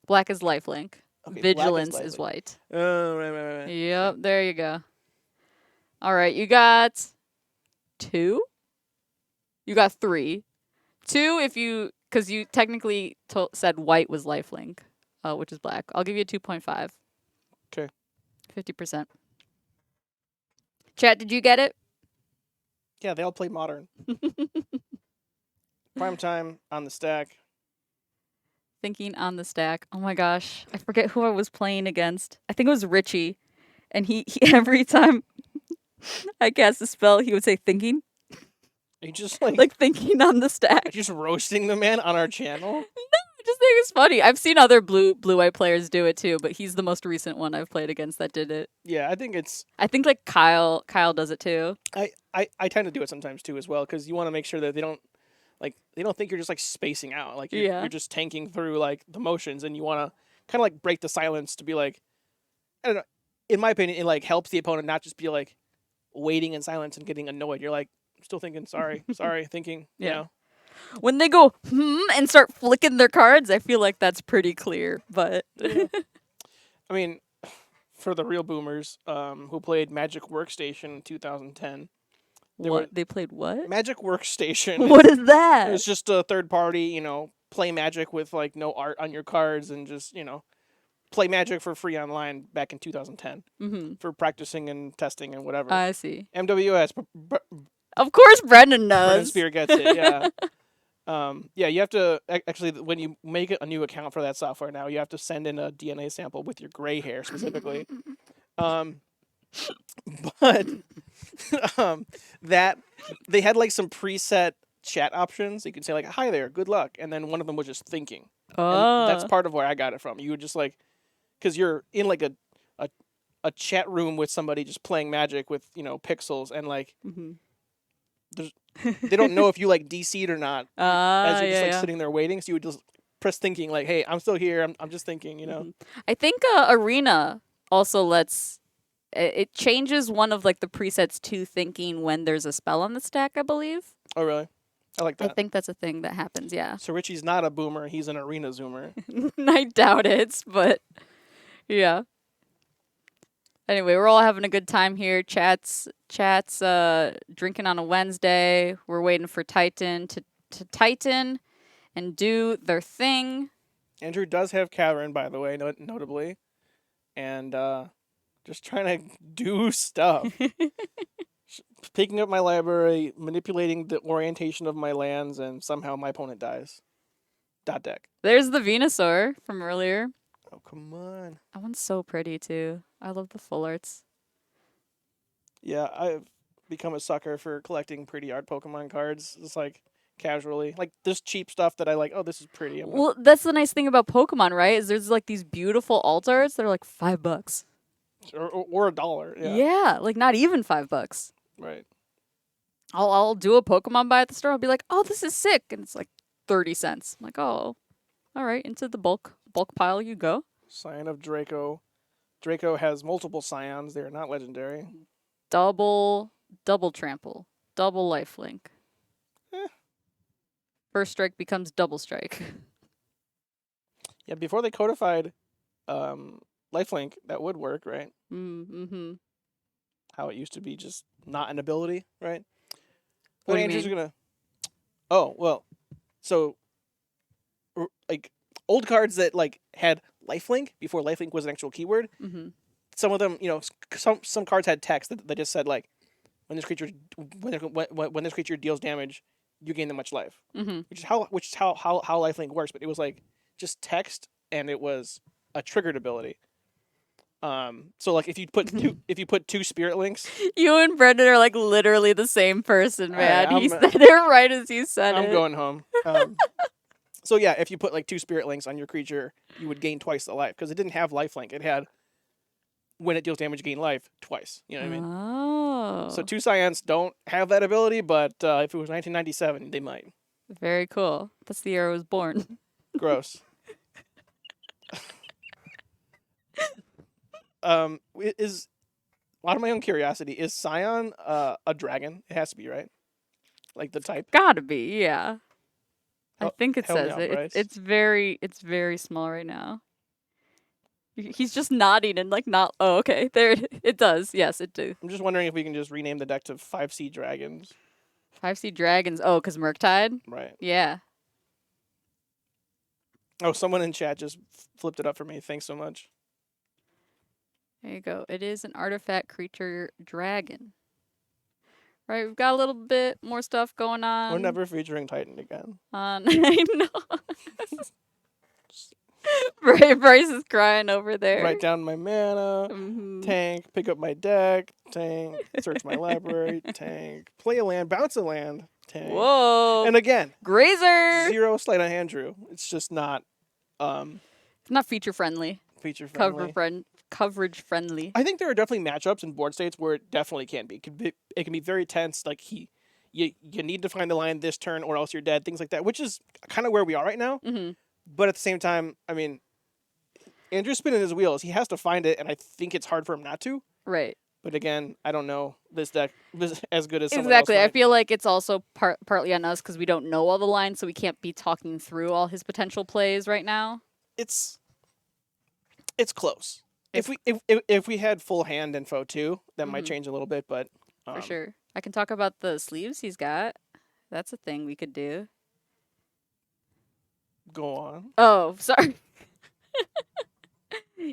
Black is lifelink. Okay, Vigilance black is white. Oh, right. Yep, there you go. All right, you got 2? You got 3. 2 because you technically said white was lifelink, which is black. I'll give you a 2.5. Okay. 50%. Chat, did you get it? Yeah, they all play modern. Prime time on the stack. Thinking on the stack. Oh my gosh, I forget who I was playing against. I think it was Richie, and he every time I cast a spell, he would say thinking. Are you just like thinking on the stack. just roasting the man on our channel? No, I just think it's funny. I've seen other blue-white players do it too, but he's the most recent one I've played against that did it. Yeah, I think it's. I think like Kyle does it too. I tend to do it sometimes too as well because you want to make sure that they don't think you're just like spacing out, like you're just tanking through like the motions, and you want to kind of like break the silence to be like, I don't know. In my opinion, it like helps the opponent not just be like waiting in silence and getting annoyed. You're like, I'm still thinking, sorry, thinking, you know. When they go and start flicking their cards, I feel like that's pretty clear. But Yeah. I mean, for the real boomers who played Magic Workstation in 2010. They played what? Magic Workstation. What is that? It's just a third party, play Magic with like no art on your cards and just, play Magic for free online back in 2010 for practicing and testing and whatever. I see. MWS. Of course Brendan knows. Brendan Spear gets it, yeah. Yeah, you have to, actually, when you make a new account for that software now, you have to send in a DNA sample with your gray hair specifically. But that they had like some preset chat options. You could say like, "Hi there, good luck," and then one of them was just thinking. Oh, And that's part of where I got it from. You would just like because you're in like a a chat room with somebody just playing Magic with pixels, and like Mm-hmm. there's they don't know if you like DC'd or not as you're just Yeah, like yeah. sitting there waiting. So you would just press thinking like, hey, I'm still here. I'm just thinking. Hmm. I think Arena also lets it changes one of like the presets to thinking when there's a spell on the stack, I believe. Oh really? I like I that. think that's a thing that happens, yeah. So Richie's not a boomer. He's an arena zoomer. I doubt it, but yeah. Anyway, we're all having a good time here. Chats drinking on a Wednesday. We're waiting for Titan to Titan and do their thing. Andrew does have Catherine, by the way, notably, and just trying to do stuff. Picking up my library, manipulating the orientation of my lands, and somehow my opponent dies. Dot deck. There's the Venusaur from earlier. Oh, come on. That one's so pretty too. I love the full arts. Yeah, I've become a sucker for collecting pretty art Pokemon cards. Just like casually. Like this cheap stuff that I like, oh, this is pretty. Well, that's the nice thing about Pokemon, right? Is there's like these beautiful alt arts that are like $5. Or $1. Yeah. Yeah, like not even $5. Right. I'll do a Pokemon buy at the store. I'll be like, oh, this is sick, and it's like 30 cents. I'm like, oh, all right, into the bulk pile you go. Scion of Draco. Draco has multiple Scions. They are not legendary. Double trample, double lifelink. Eh. First strike becomes double strike. Yeah, before they codified lifelink, that would work, right? Mm-hmm. How it used to be just not an ability, right? What do you Andrew's mean? gonna. Oh well, so like old cards that like had lifelink before lifelink was an actual keyword. Mm-hmm. Some of them, some cards had text that just said like, when this creature deals damage, you gain that much life. Mm-hmm. Which is how lifelink works. But it was like just text, and it was a triggered ability. So like if you put two spirit links, You and Brendan are like literally the same person, man. I'm- He said it right as you said I'm it. going home. So yeah, if you put like two spirit links on your creature, you would gain twice the life because it didn't have lifelink. It had when it deals damage, gain life twice. You know what I mean? Oh. So two Scions don't have that ability, but if it was 1997, they might. Very cool. That's the year I was born. Gross. Is out of my own curiosity, is Scion a dragon? It has to be, right? Like the type. Gotta be, yeah. I Hel- think it help me says out, it. Bryce. It's very small right now. He's just nodding and like not. Oh, okay. There it does. Yes, it do. I'm just wondering if we can just rename the deck to 5C Dragons. 5C dragons. Oh, cause Murktide. Right. Yeah. Oh, someone in chat just flipped it up for me. Thanks so much. There you go. It is an artifact creature dragon. Right. We've got a little bit more stuff going on. We're never featuring Titan again. I know. Bryce is crying over there. Write down my mana. Mhm. Tank. Pick up my deck. Tank. Search my library. Tank. Play a land. Bounce a land. Tank. Whoa. And again, Grazer. 0 slight on Andrew. It's just not It's not feature friendly. feature friendly. Coverage friendly. I think there are definitely matchups in board states where it definitely can be. It can be very tense. Like you need to find the line this turn or else you're dead. Things like that, which is kind of where we are right now. Mm-hmm. But at the same time, I mean, Andrew's spinning his wheels. He has to find it, and I think it's hard for him not to. Right. But again, I don't know this deck is as good as someone Exactly. else I might. feel like it's also partly on us because we don't know all the lines, so we can't be talking through all his potential plays right now. It's close. If we had full hand info too, that might Mhm. change a little bit. But For sure. I can talk about the sleeves he's got. That's a thing we could do. Go on. Oh, sorry.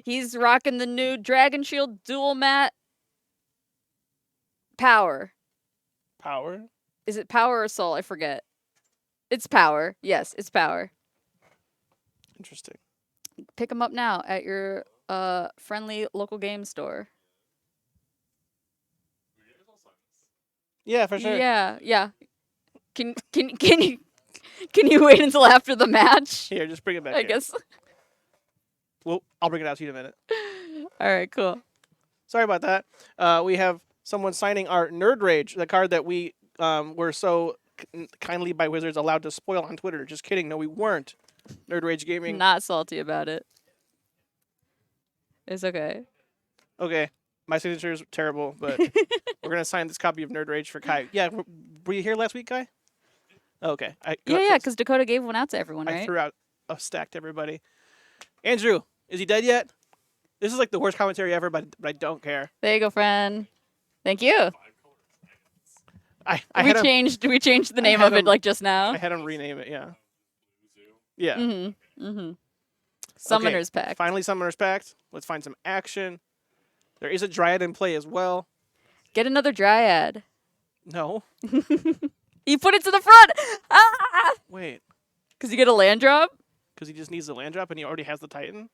He's rocking the new Dragon Shield Dual Mat Power. Power. Is it Power or Soul? I forget. It's Power. Yes, it's Power. Interesting. Pick them up now at your friendly local game store. Yeah, for sure. Yeah. Can you wait until after the match? Here, just bring it back. I here. guess. Well, I'll bring it out to you in a minute. All right, cool. Sorry about that. We have someone signing our Nerd Rage, the card that we were so kindly by Wizards allowed to spoil on Twitter. Just kidding. No, we weren't. Nerd Rage Gaming. Not salty about it. It's okay. Okay. My signature is terrible, but we're going to sign this copy of Nerd Rage for Kai. Yeah, were you here last week, Kai? Okay. Yeah, because Dakota gave one out to everyone, right? I threw out a stack to everybody. Andrew, is he dead yet? This is like the worst commentary ever, but I don't care. There you go, friend. Thank you. We changed the name of it like just now. I had him rename it, yeah. Yeah. Summoner's Okay, Pact. finally Summoner's Pact. Let's find some action. There is a Dryad in play as well. Get another Dryad. No. You put it to the front! Ah! Wait. Because you get a land drop? Because he just needs the land drop and he already has the Titan?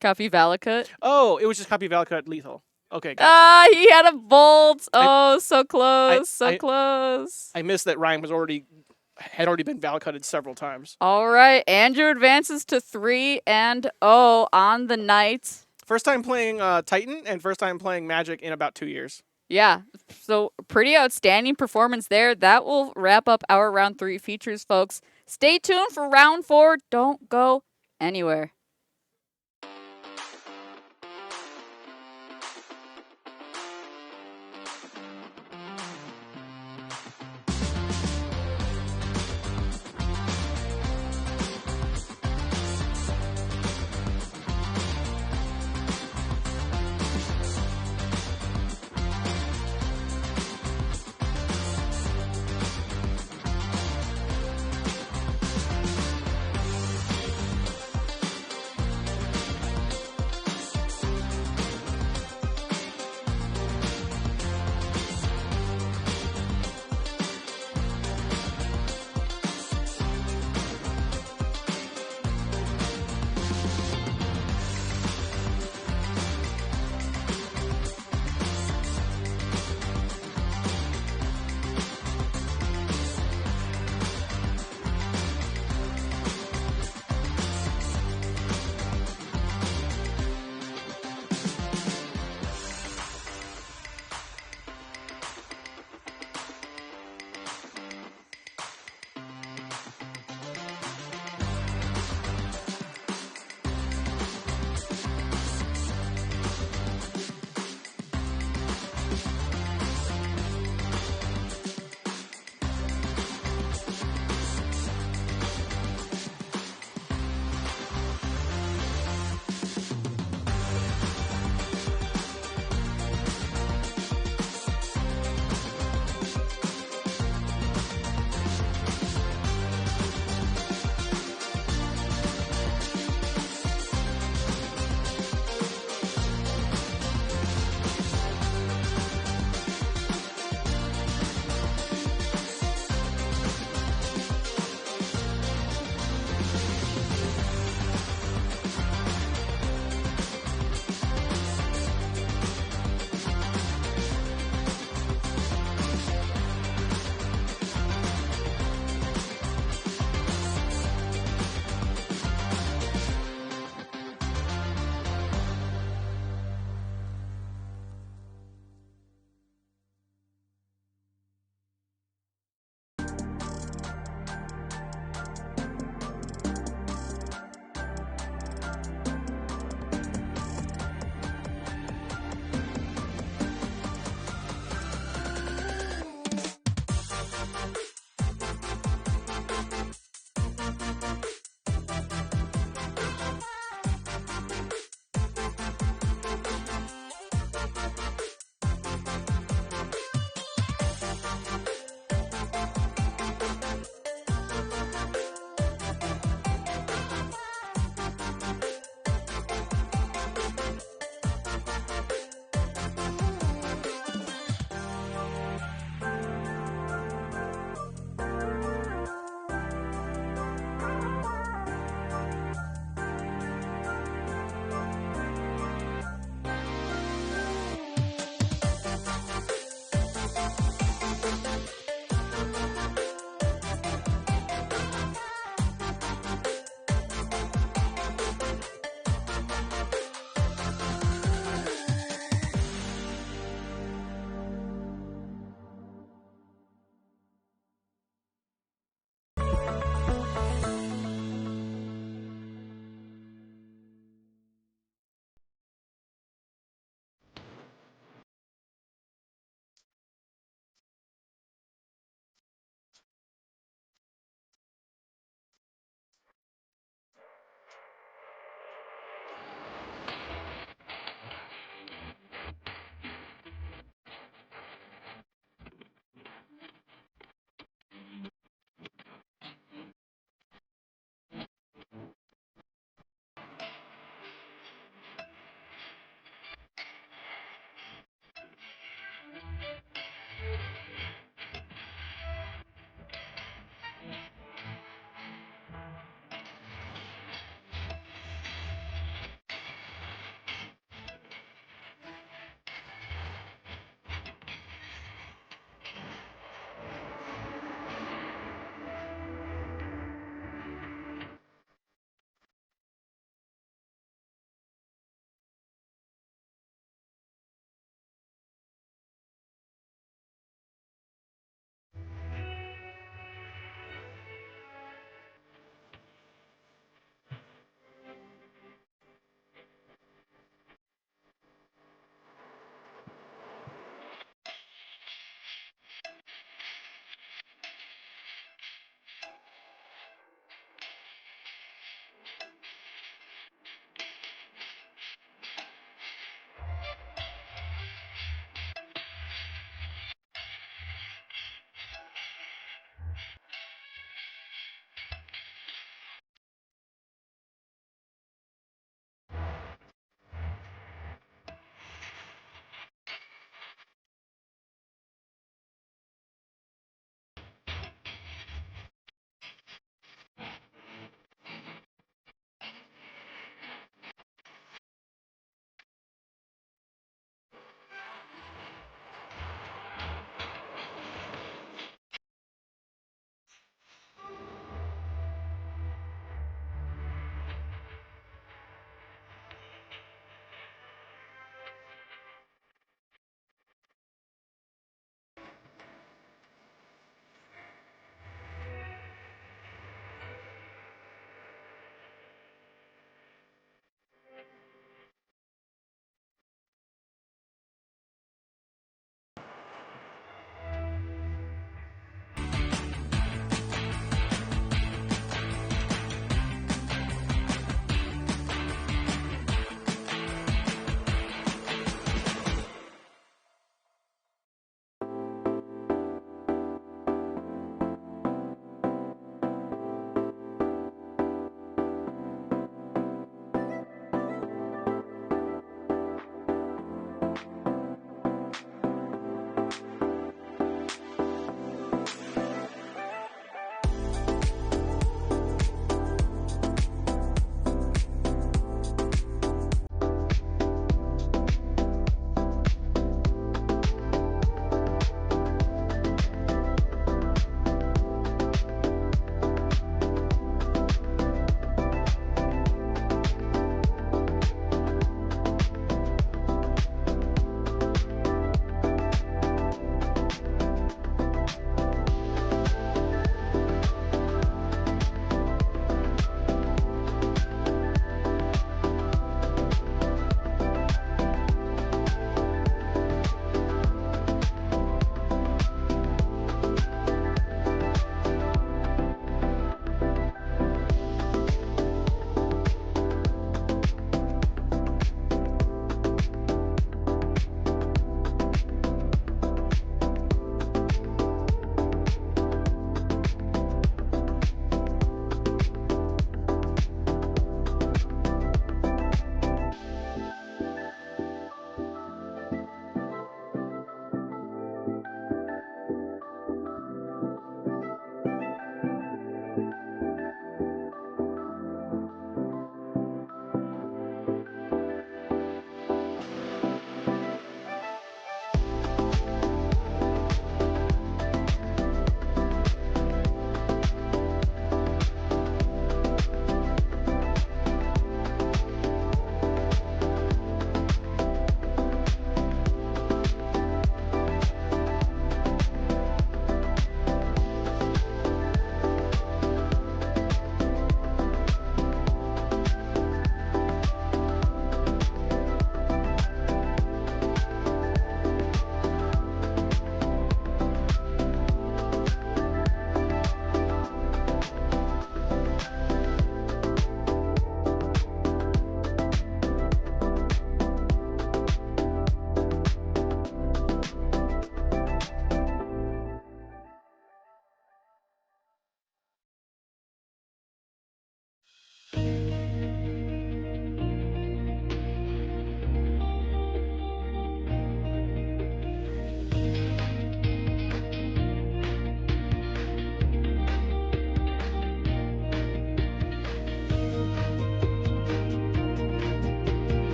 Copy Valakut. Oh, it was just copy Valakut lethal. Okay, gotcha. He had a bolt. Oh, so close. Close. I missed that Ryan had already been Valakutted several times. All right. Andrew advances to 3-0 on the night. First time playing Titan and first time playing Magic in about 2 years. Yeah. So pretty outstanding performance there. That will wrap up our round 3 features, folks. Stay tuned for round 4. Don't go anywhere.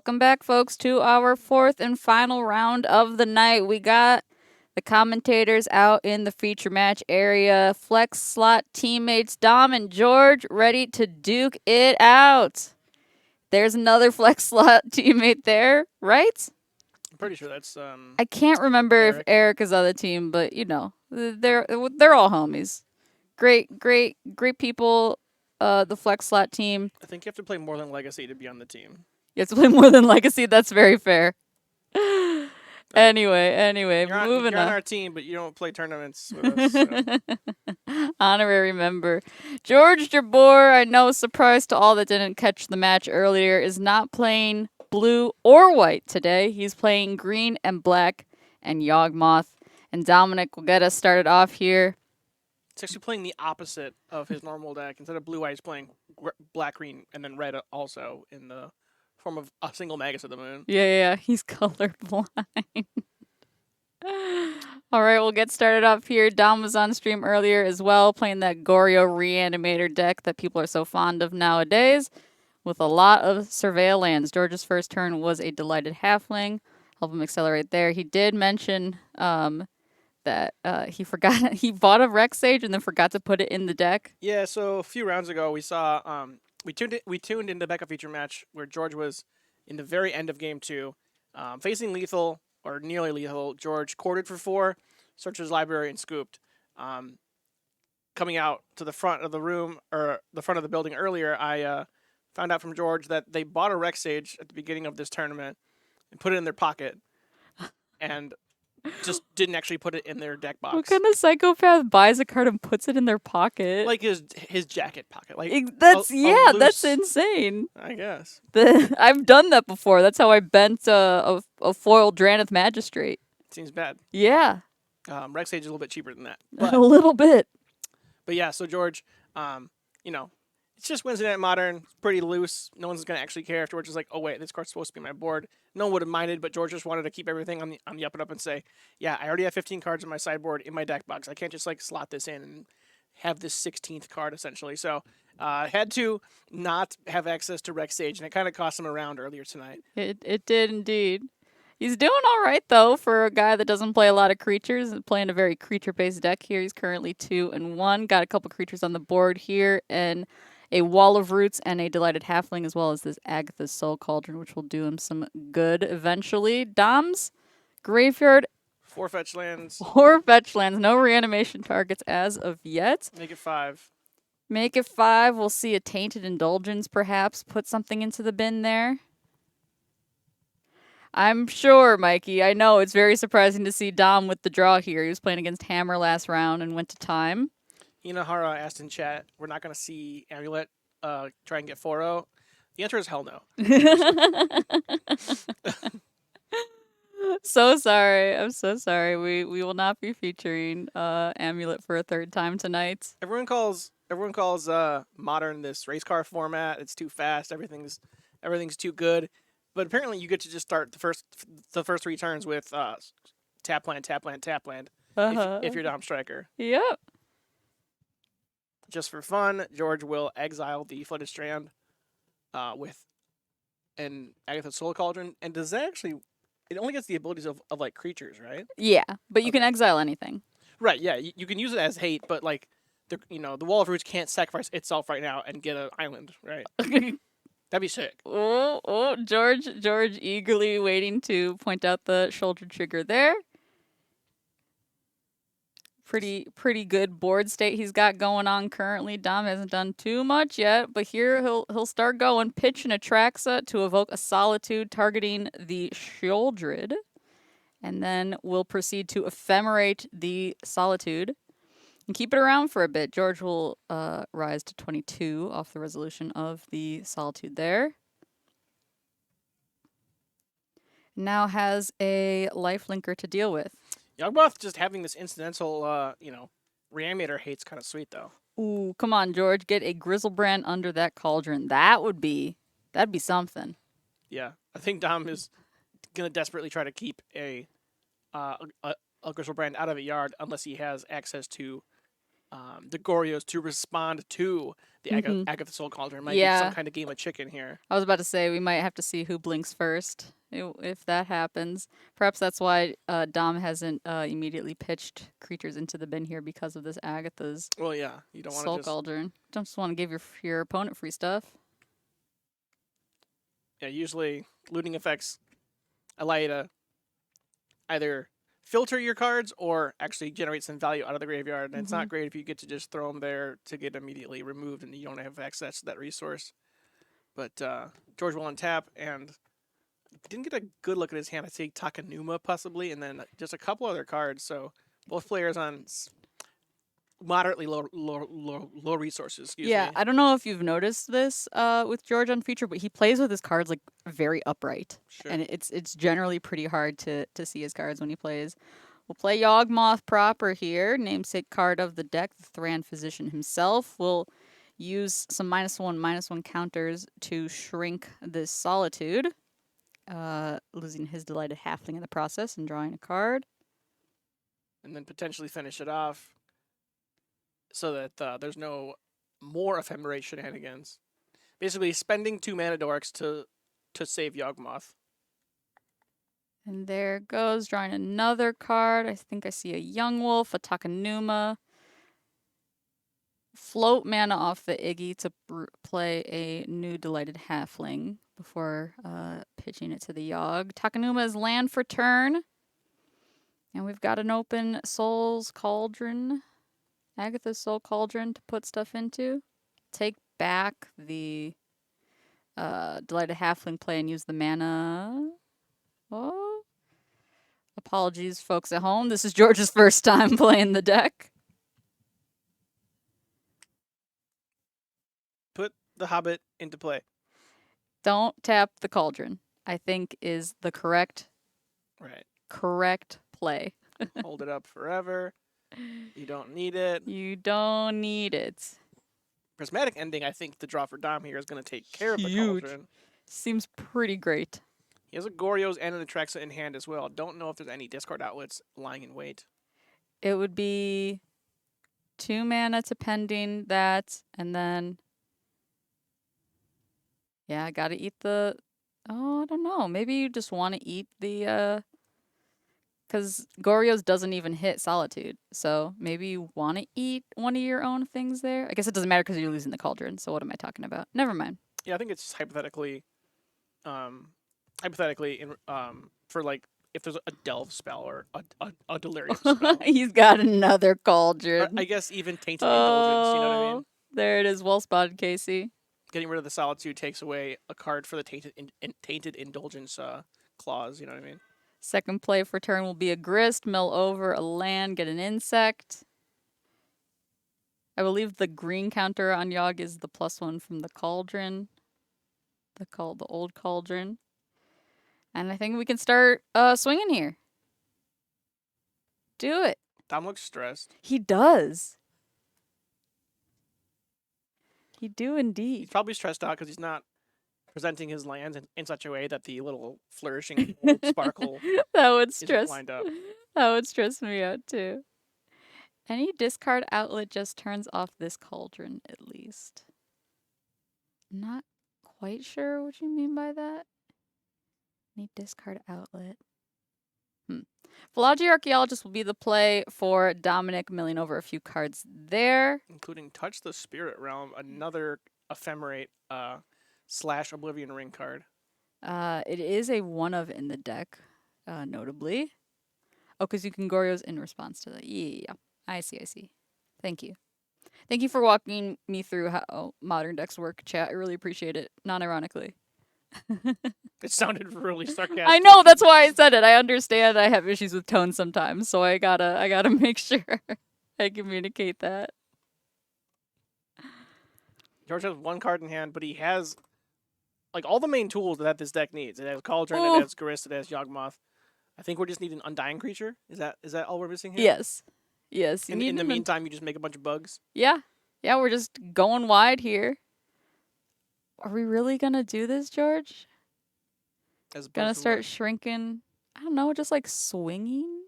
Welcome back, folks, to our fourth and final round of the night. We got the commentators out in the feature match area. Flex slot teammates Dom and George ready to duke it out. There's another flex slot teammate there, right? I'm pretty sure that's I can't remember Eric. if Eric is on the team, but you know, they're all homies. Great people. The flex slot team. I think you have to play more than Legacy to be on the team. You have to play more than Legacy. That's very fair. Anyway, moving you're on on. our team, but you don't play tournaments with us. So. Honorary member. George Jabor, I know, surprise to all that didn't catch the match earlier, is not playing blue or white today. He's playing green and black and Yawgmoth. And Dominic will get us started off here. It's actually playing the opposite of his normal deck. Instead of blue-white, he's playing black, green, and then red also in the form of a single Magus of the Moon. Yeah, he's colorblind. All right, we'll get started up here. Dom was on stream earlier as well, playing that Goryo Reanimator deck that people are so fond of nowadays, with a lot of Surveil lands. George's first turn was a Delighted Halfling. Help him accelerate there. He did mention that he forgot he bought a Rex Sage and then forgot to put it in the deck. Yeah, so a few rounds ago we saw we tuned into the backup feature match where George was in the very end of game 2, facing lethal or nearly lethal. George corded for 4, searched his library and scooped. Coming out to the front of the room or the front of the building earlier, I found out from George that they bought a Rex Sage at the beginning of this tournament and put it in their pocket, and just didn't actually put it in their deck box. What kind of psychopath buys a card and puts it in their pocket? Like his jacket pocket. Like that's loose, that's insane. I guess. I've done that before. That's how I bent a foil Dranith Magistrate. Seems bad. Yeah. Rex Sage is a little bit cheaper than that. A little bit. But yeah, so George, it's just Wednesday Night Modern. It's pretty loose. No one's going to actually care if George is like, oh, wait, this card's supposed to be my board. No one would have minded, but George just wanted to keep everything on the up and up and say, yeah, I already have 15 cards in my sideboard in my deck box. I can't just, slot this in and have this 16th card, essentially. So had to not have access to Rex Sage, and it kind of cost him a round earlier tonight. It did indeed. He's doing all right, though, for a guy that doesn't play a lot of creatures. Playing a very creature-based deck here. He's currently 2-1. Got a couple creatures on the board here, and a Wall of Roots and a Delighted Halfling, as well as this Agatha's Soul Cauldron, which will do him some good eventually. Dom's Graveyard. 4 fetch lands. 4 fetch lands. No reanimation targets as of yet. Make it 5. Make it 5. We'll see a Tainted Indulgence, perhaps. Put something into the bin there. I'm sure, Mikey. I know it's very surprising to see Dom with the draw here. He was playing against Hammer last round and went to time. Inahara asked in chat, we're not going to see Amulet try and get 4-0. The answer is hell no. So sorry. I'm so sorry. We will not be featuring Amulet for a third time tonight. Everyone calls Modern this race car format. It's too fast. Everything's too good. But apparently you get to just start the first 3 turns with tap land, tap land, tap land. If you're Dom Striker. Yep. Just for fun, George will exile the Flooded Strand with an Agatha's Soul Cauldron. And does that actually... It only gets the abilities of creatures, right? Yeah, but you can exile anything. Right, yeah. You can use it as hate, but, the Wall of Roots can't sacrifice itself right now and get an island, right? That'd be sick. Oh, George eagerly waiting to point out the shoulder trigger there. Pretty good board state he's got going on currently. Dom hasn't done too much yet, but here he'll start going. Pitch an Atraxa to evoke a Solitude targeting the Sheoldred, and then we'll proceed to ephemerate the Solitude and keep it around for a bit. George will rise to 22 off the resolution of the Solitude there. Now has a lifelinker to deal with. Yawgmoth just having this incidental, reanimator hate's kind of sweet, though. Ooh, come on, George. Get a Grizzlebrand under that cauldron. That'd be something. Yeah. I think Dom is going to desperately try to keep a Grizzlebrand out of a yard unless he has access to the Gorios to respond to the Mhm. Agatha Soul Cauldron. It might be some Yeah. kind of game of chicken here. I was about to say we might have to see who blinks first if that happens. Perhaps that's why Dom hasn't immediately pitched creatures into the bin here because of this Agatha's Well, yeah, you don't want to Soul just Cauldron. Don't just want to give your opponent free stuff. usually looting effects allow you to either filter your cards or actually generate some value out of the graveyard. And it's not great if you get to just throw them there to get immediately removed and you don't have access to that resource. But George will untap, and didn't get a good look at his hand. I say Takanuma possibly, and then just a couple other cards. So both players on moderately low resources. Excuse Yeah, me. I don't know if you've noticed this with George on feature, but he plays with his cards like very upright, Sure. and it's generally pretty hard to see his cards when he plays. We'll play Yawgmoth proper here, namesake card of the deck. The Thran Physician himself will use some -1/-1 counters to shrink this Solitude, losing his Delighted Halfling in the process and drawing a card. And then potentially finish it off so that there's no more ephemerate shenanigans. Basically, spending 2 mana dorks to save Yawgmoth. And there it goes, drawing another card. I think I see a Young Wolf, a Takanuma. Float mana off the Iggy to play a new Delighted Halfling before pitching it to the Yogg. Takanuma is land for turn. And we've got an open Soul's Cauldron, Agatha's Soul Cauldron to put stuff into. Take back the Delighted Halfling play and use the mana. Oh. Apologies, folks at home. This is George's first time playing the deck. Put the Hobbit into play. Don't tap the Cauldron, I think is the correct play. Hold it up forever. You don't need it. You don't need it. Prismatic Ending, I think the draw for Dom here is going to take care of the Huge. Cauldron. Seems pretty great. He has a Gorios and an Atraxa in hand as well. Don't know if there's any discard outlets lying in wait. It would be 2 mana to pending that, and then... Yeah, I gotta eat the... Oh, I don't know. Maybe you just want to eat the... Because Gorios doesn't even hit Solitude, so maybe you want to eat one of your own things there. I guess it doesn't matter because you're losing the Cauldron, so what am I talking about? Never mind. Yeah, I think it's just hypothetically, for like if there's a delve spell or a delirium spell. He's got another Cauldron. Or I guess even tainted indulgence. You know what I mean? There it is. Well spotted, Casey. Getting rid of the solitude takes away a card for the tainted indulgence clause. You know what I mean? Second play for turn will be a Grist, mill over a land, get an insect. I believe the green counter on Yogg is the +1 from the Cauldron. The old Cauldron. And I think we can start swinging here. Do it. Dom looks stressed. He does. He do indeed. He's probably stressed out because he's not presenting his lands in such a way that the little flourishing sparkle That would is stress. lined up. That would stress me out too. Any discard outlet just turns off this Cauldron at least. Not quite sure what you mean by that. Any discard outlet. Philology Archaeologist will be the play for Dominic, milling over a few cards there. Including Touch the Spirit Realm, another ephemerate / Oblivion Ring card. It is a one of in the deck, notably. Oh, because you can Gorios in response to that. Yeah. I see. Thank you. Thank you for walking me through how modern decks work, chat. I really appreciate it, non-ironically. It sounded really sarcastic. I know, that's why I said it. I understand I have issues with tone sometimes, so I gotta make sure I communicate that. George has 1 card in hand, but he has like all the main tools that this deck needs. It has Cauldron, Ooh. it has Grist, it has Yawgmoth. I think we're just needing an Undying Creature. Is that all we're missing here? Yes. In the meantime, you just make a bunch of bugs. Yeah, we're just going wide here. Are we really gonna do this, George? Gonna start shrinking? I don't know, just like swinging?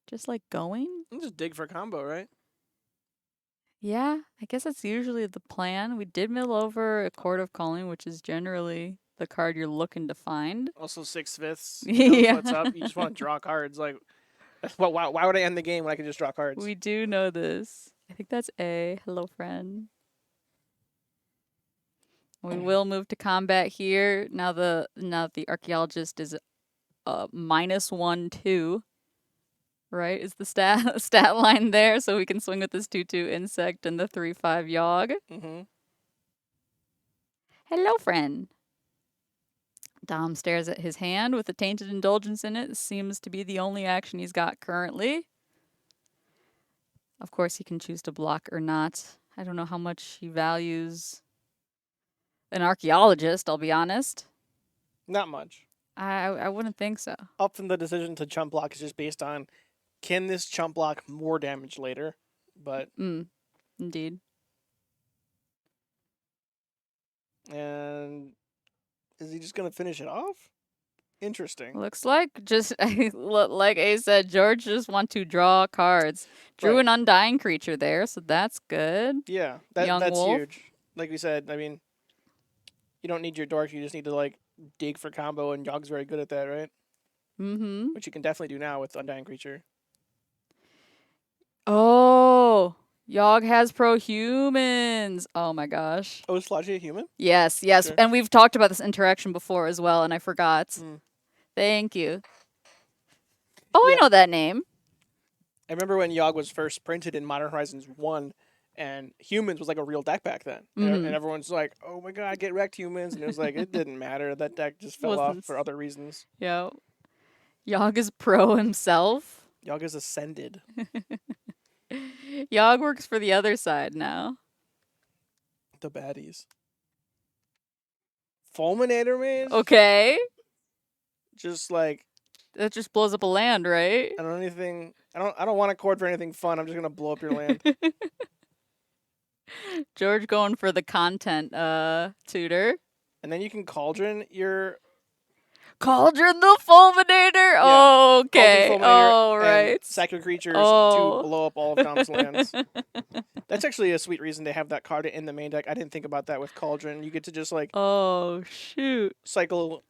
Just like going? You just dig for a combo, right? Yeah, I guess that's usually the plan. We did mill over a Court of Calling, which is generally the card you're looking to find. Also, 6/5 knows Yeah, what's up. You just want to draw cards. Like, well, why would I end the game when I can just draw cards? we do know this. I think that's A. Hello, friend. We will move to combat here. Now the archaeologist is -1/2, right? Is the stat stat line there, so we can swing with this 2/2 insect and the 3/5 Yogg. Mm-hmm. Hello, friend. Dom stares at his hand with a tainted indulgence in it. Seems to be the only action he's got currently. Of course, he can choose to block or not. I don't know how much he values an archaeologist, I'll be honest. Not much. I wouldn't think so. Often the decision to chump block is just based on, can this chump block more damage later? But Indeed. and is he just gonna finish it off? Interesting. Looks like just like Ace said, George just want to draw cards. Drew Right. an undying creature there, so that's good. Yeah, Young that's wolf. huge. Like we said, I mean, you don't need your dork. You just need to like dig for combo, and Yogg's very good at that, right? Mm-hmm. Which you can definitely do now with undying creature. Oh, Yogg has pro-humans. Oh my gosh. Oh, is Sludgy a human? Yes. Sure. And we've talked about this interaction before as well, and I forgot. Mm. Thank you. Oh, Yeah. I know that name. I remember when Yogg was first printed in Modern Horizons 1, and humans was like a real deck back then. And everyone's like, oh my god, get wrecked, humans. And it was like, it didn't matter. That deck just fell off Wasn't for other reasons. Yeah. Yogg is pro himself. Yogg is ascended. Yogg works for the other side now. The baddies. Fulminator Mage? Okay. Just like, That just blows up a land, right? I don't know anything. I don't want to cord for anything fun. I'm just gonna blow up your land. George going for the content tutor. And then you can cauldron your Cauldron the Fulminator. Oh, okay. Cauldron Fulminator Oh, and right. sack your creatures Oh. to blow up all of Dom's lands. That's actually a sweet reason to have that card in the main deck. I didn't think about that with Cauldron. You get to just like Oh, shoot. cycle,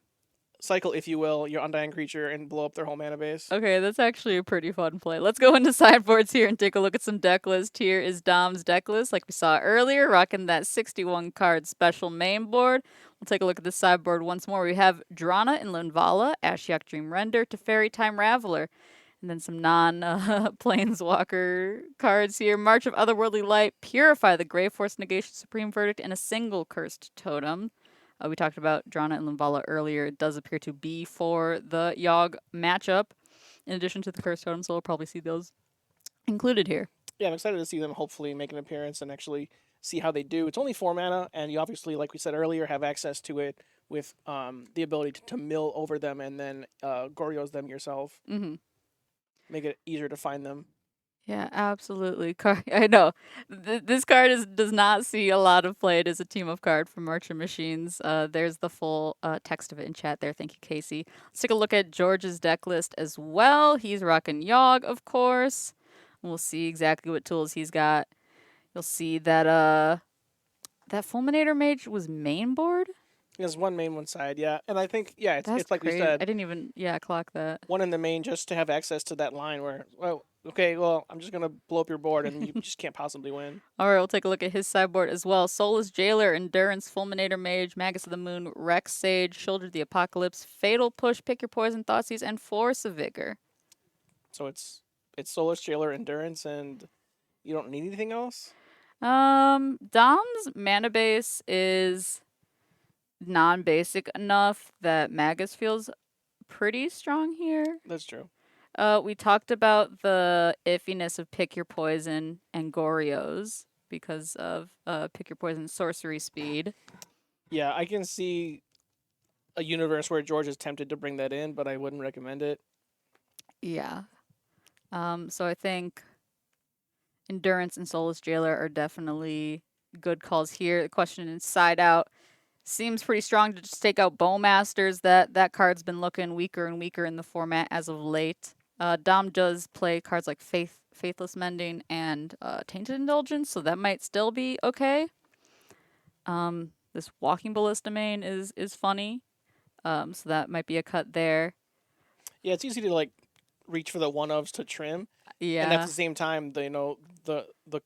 if you will, your undying creature and blow up their whole mana base. Okay, that's actually a pretty fun play. Let's go into sideboards here and take a look at some deck list. Here is Dom's deck list, like we saw earlier, rocking that 61 card special main board. We'll take a look at the sideboard once more. We have Drana and Linvala, Ashiok Dream Render, Teferi Time Raveler, and then some non-Planeswalker cards here. March of Otherworldly Light, Purify the Grey Force Negation Supreme Verdict, and a single Cursed Totem. We talked about Drana and Linvala earlier. It does appear to be for the Yogg matchup, in addition to the Cursed Totem, so we'll probably see those included here. Yeah, I'm excited to see them hopefully make an appearance and actually see how they do. It's only 4 mana, and you obviously, like we said earlier, have access to it with the ability to mill over them and then Goryo's them yourself. Mm-hmm. Make it easier to find them. Yeah, absolutely. I know. This card does not see a lot of play. It is a team of card from March of Machines. There's the full text of it in chat there. Thank you, Casey. Let's take a look at George's deck list as well. He's rocking Yogg, of course. We'll see exactly what tools he's got. You'll see that that Fulminator Mage was main board. There's one main, one side, yeah. And I think, yeah, it's like crazy. we said. I didn't even, clock that. One in the main just to have access to that line where, well, okay, well, I'm just going to blow up your board and you just can't possibly win. All right, we'll take a look at his sideboard as well. Soulless Jailer, Endurance, Fulminator Mage, Magus of the Moon, Rex Sage, Shoulder of the Apocalypse, Fatal Push, Pick Your Poison, Thoughtseize, and Force of Vigor. So it's Soulless Jailer, Endurance, and you don't need anything else? Dom's mana base is non-basic enough that Magus feels pretty strong here. That's true. We talked about the iffiness of Pick Your Poison and Goryo's because of Pick Your Poison sorcery speed. Yeah, I can see a universe where George is tempted to bring that in, but I wouldn't recommend it. Yeah. So I think Endurance and Soulless Jailer are definitely good calls here. The question inside out seems pretty strong to just take out Bowmasters. That card's been looking weaker and weaker in the format as of late. Dom does play cards like Faithless Mending and Tainted Indulgence, so that might still be okay. This Walking Ballista main is funny, so that might be a cut there. Yeah, it's easy to like reach for the one ofs to trim, and at Yeah, the same time, the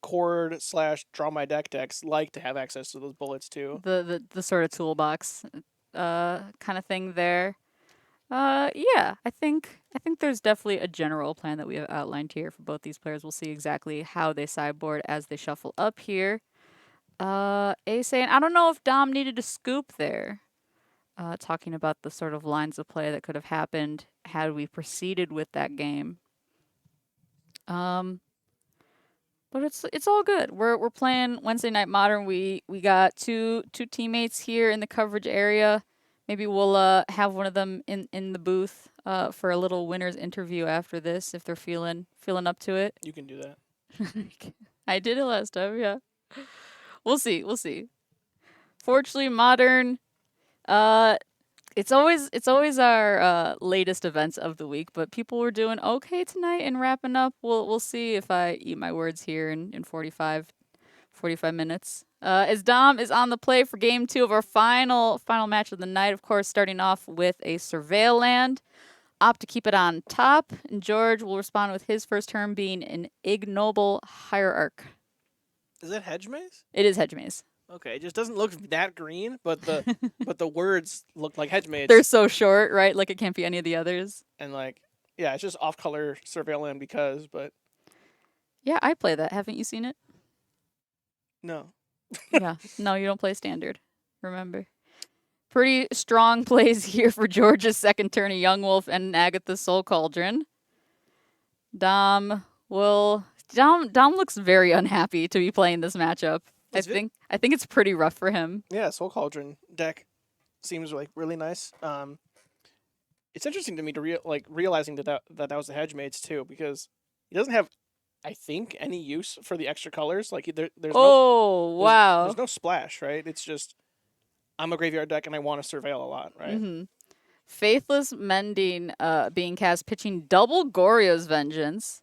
cord slash draw my deck decks like to have access to those bullets too. the sort of toolbox kind of thing there. Yeah, I think there's definitely a general plan that we have outlined here for both these players. We'll see exactly how they sideboard as they shuffle up here. A saying, I don't know if Dom needed to scoop there. Talking about the sort of lines of play that could have happened had we proceeded with that game. Um, but it's all good. We're playing Wednesday Night Modern. We got two teammates here in the coverage area. Maybe we'll have one of them in the booth for a little winners interview after this if they're feeling up to it. You can do that. I did it last time, yeah. We'll see. Fortunately, Modern uh it's always our latest events of the week, but people were doing okay tonight and wrapping up. We'll see if I eat my words here in 45 minutes. As Dom is on the play for game 2 of our final match of the night, of course, starting off with a Surveil land. Opt to keep it on top, and George will respond with his first turn being an Ignoble Hierarch. Is that hedge maze? It is Hedge Maze. Okay, it just doesn't look that green, but the words look like hedge maze. They're so short, right? Like it can't be any of the others. And like, yeah, it's just off color surveillance because, but Yeah, I play that. Haven't you seen it? no. Yeah. No, you don't play standard. Remember. Pretty strong plays here for George's second turn, a Young Wolf and Agatha's Soul Cauldron. Dom looks very unhappy to be playing this matchup. I think it's pretty rough for him. Yeah, Soul Cauldron deck seems like really nice. It's interesting to me to realizing that was the hedge mates too, because he doesn't have, I think, any use for the extra colors. Like Wow. there's no splash, right? It's just I'm a graveyard deck and I want to surveil a lot, right? Mm-hmm. Faithless Mending being cast, pitching double Goryo's Vengeance.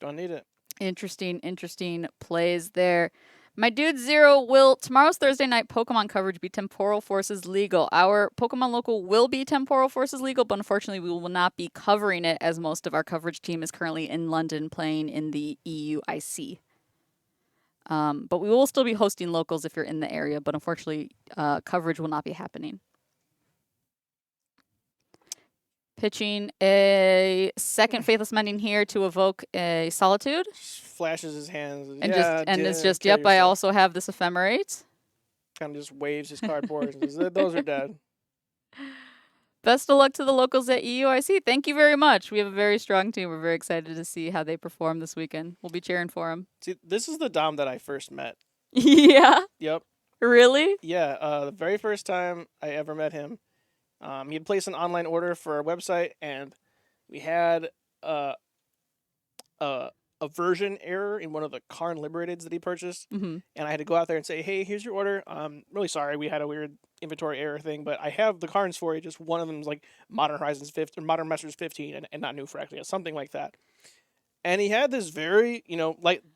Don't need it. Interesting plays there. My dude Zero will tomorrow's Thursday night Pokemon coverage be Temporal Forces legal. Our Pokemon local will be Temporal Forces legal, but unfortunately we will not be covering it as most of our coverage team is currently in London playing in the EUIC. But we will still be hosting locals if you're in the area, but unfortunately coverage will not be happening. Pitching a second Faithless Mending here to evoke a Solitude. Flashes his hands. It's just, yep, I also have this Ephemerate. Kind of just waves his cardboard and says, those are dead. Best of luck to the locals at EUIC. Thank you very much. We have a very strong team. We're very excited to see how they perform this weekend. We'll be cheering for them. See, this is the Dom that I first met. Yeah? Yep. Really? Yeah, the very first time I ever met him, he had placed an online order for our website, and we had a version error in one of the Karn Liberateds that he purchased, Mm-hmm. and I had to go out there and say, hey, here's your order. Really sorry, we had a weird inventory error thing, but I have the Karns for you. Just one of them is like Modern Horizons 15, or Modern Masters 15, and not New for actually, something like that. And he had this very,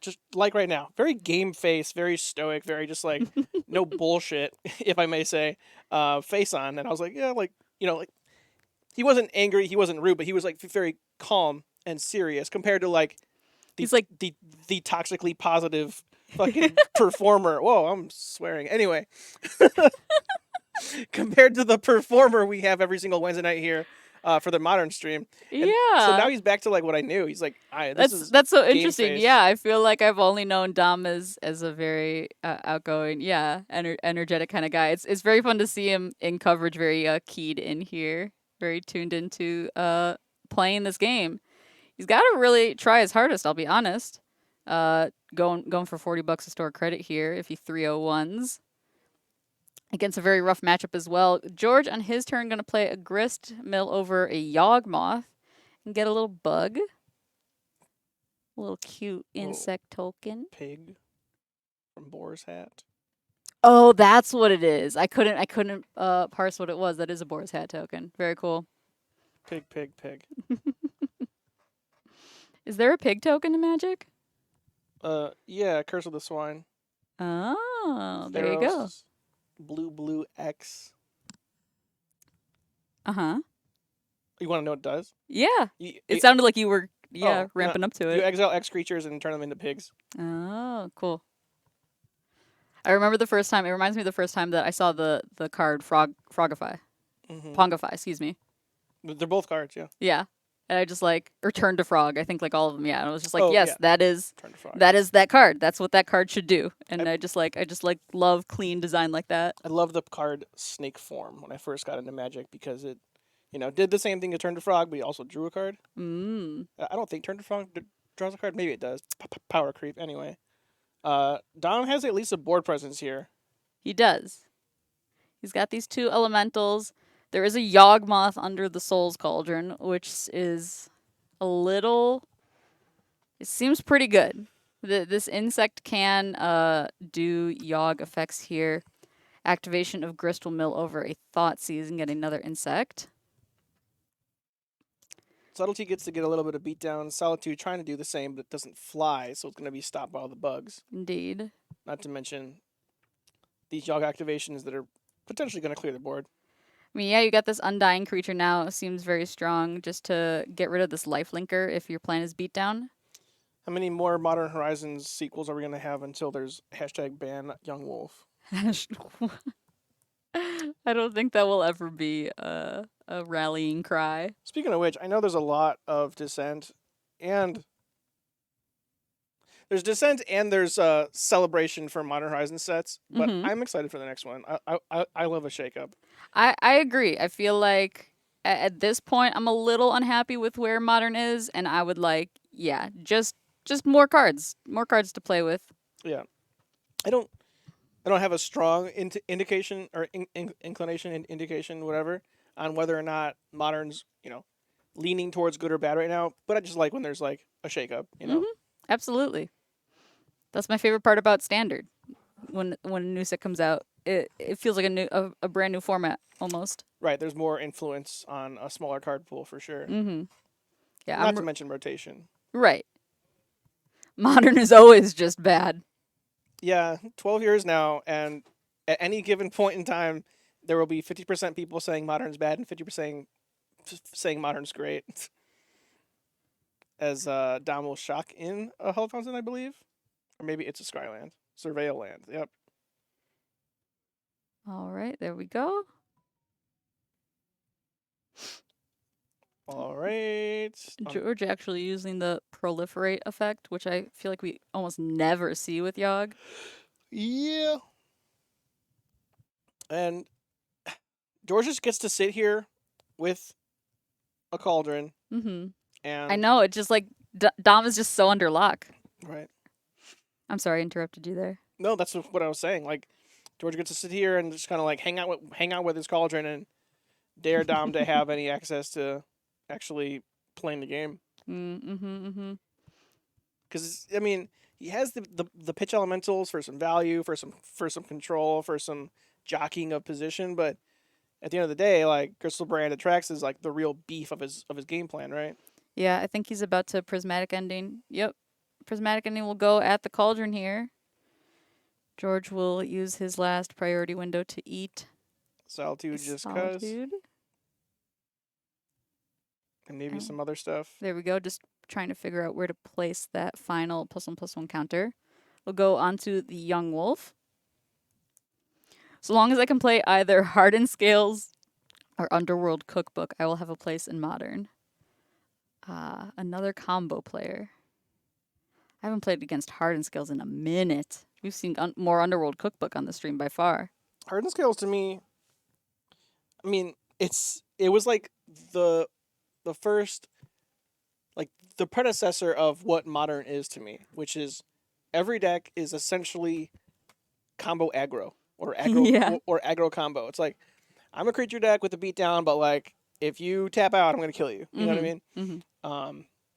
just like right now, very game face, very stoic, very just like no bullshit, if I may say, face on. And I was like, yeah, he wasn't angry, he wasn't rude, but he was like very calm and serious compared to like He's like the toxically positive fucking performer. Whoa, I'm swearing. Anyway, compared to the performer we have every single Wednesday night here. For the Modern stream. And yeah. so now he's back to like what I knew. He's like, that's so interesting. face. Yeah, I feel like I've only known Dom as a very outgoing, energetic kind of guy. It's very fun to see him in coverage, very keyed in here, very tuned into playing this game. He's got to really try his hardest. I'll be honest. Going for $40 a store credit here if he 301s. Against a very rough matchup as well. George, on his turn, going to play a Grist Mill over a Yawgmoth and get a little bug. A little cute insect token. Pig from Boar's Hat. Oh, that's what it is. I couldn't parse what it was. That is a Boar's Hat token. Very cool. Pig. Is there a pig token in Magic? Yeah, Curse of the Swine. Oh, there you go. Theros, blue X. Uh-huh. You want to know what it does? Yeah. You, It sounded like you were, oh, no. ramping up to You it. exile X creatures and turn them into pigs. Oh, cool. I remember the first time. It reminds me of the first time that I saw the card Frogify, Mm-hmm. Pongify. Excuse me. They're both cards, yeah. Yeah, and I just like or Turn to Frog. I think like all of them. Yeah, and I was just like, Oh, yes, yeah. that is Turn to Frog. that is that card. That's what that card should do. And I- I just like love clean design like that. I love the card Snake Form when I first got into Magic because it, did the same thing as Turn to Frog, but you also drew a card. I don't think Turn to Frog draws a card. Maybe it does. Power creep. Anyway, Dom has at least a board presence here. He does. He's got these two elementals. There is a Yawgmoth under the Soul's Cauldron, which is a little. It seems pretty good. This insect can do Yawg effects here. Activation of Grist will mill over a Thoughtseize and get another insect. Subtlety gets to get a little bit of beatdown. Solitude trying to do the same, but it doesn't fly, so it's going to be stopped by all the bugs. Indeed. Not to mention these Yogg activations that are potentially going to clear the board. I mean, yeah, you got this Undying creature now. It seems very strong just to get rid of this lifelinker if your plan is beatdown. How many more Modern Horizons sequels are we going to have until there's #ban Young Wolf? I don't think that will ever be a rallying cry. Speaking of which, I know there's a lot of dissent, and there's celebration for Modern Horizons sets, but I'm excited for the next one. I love a shakeup. I agree. I feel like at this point I'm a little unhappy with where Modern is, and I would like, yeah, just more cards to play with. Yeah, I don't have a strong indication or inclination, indication, whatever, on whether or not Modern's leaning towards good or bad right now. But I just like when there's like a shakeup. Absolutely. That's my favorite part about Standard. When a new set comes out, it feels like a brand new format almost. Right, there's more influence on a smaller card pool for sure. Yeah, Not to mention rotation. Right. Modern is always just bad. Yeah, 12 years now, and at any given point in time, there will be 50% people saying Modern's bad and 50% saying Modern's great. As Dom will shock in a Hell Fountain, I believe. Or maybe it's a Skyland. Surveil Land, yep. All right, there we go. All right. George actually using the proliferate effect, which I feel like we almost never see with Yogg. Yeah. And George just gets to sit here with a cauldron. And And I know, it's just like Dom is just so under lock. Right. I'm sorry I interrupted you there. No, that's what I was saying. Like, George gets to sit here and just kind of like hang out with his cauldron and dare Dom to have any access to actually playing the game. Because I mean, he has the pitch elementals for some value, for some control, for some jockeying of position. But at the end of the day, like Crystal Brand attracts is like the real beef of his game plan, right? Yeah, I think he's about to Prismatic Ending. Yep. Prismatic Ending will go at the cauldron here. George will use his last priority window to eat. Solitude just cuz. And maybe some other stuff. There we go. Just trying to figure out where to place that final +1/+1 counter. We'll go on to the Young Wolf. So long as I can play either Hardened Scales or Underworld Cookbook, I will have a place in Modern. Another combo player. I haven't played against Hardened Scales in a minute. We've seen more Underworld Cookbook on the stream by far. Hardened Scales to me, I mean, it was like the first, like the predecessor of what Modern is to me, which is every deck is essentially combo aggro or aggro or aggro combo. It's like I'm a creature deck with a beatdown, but like if you tap out, I'm gonna kill you. You know what I mean?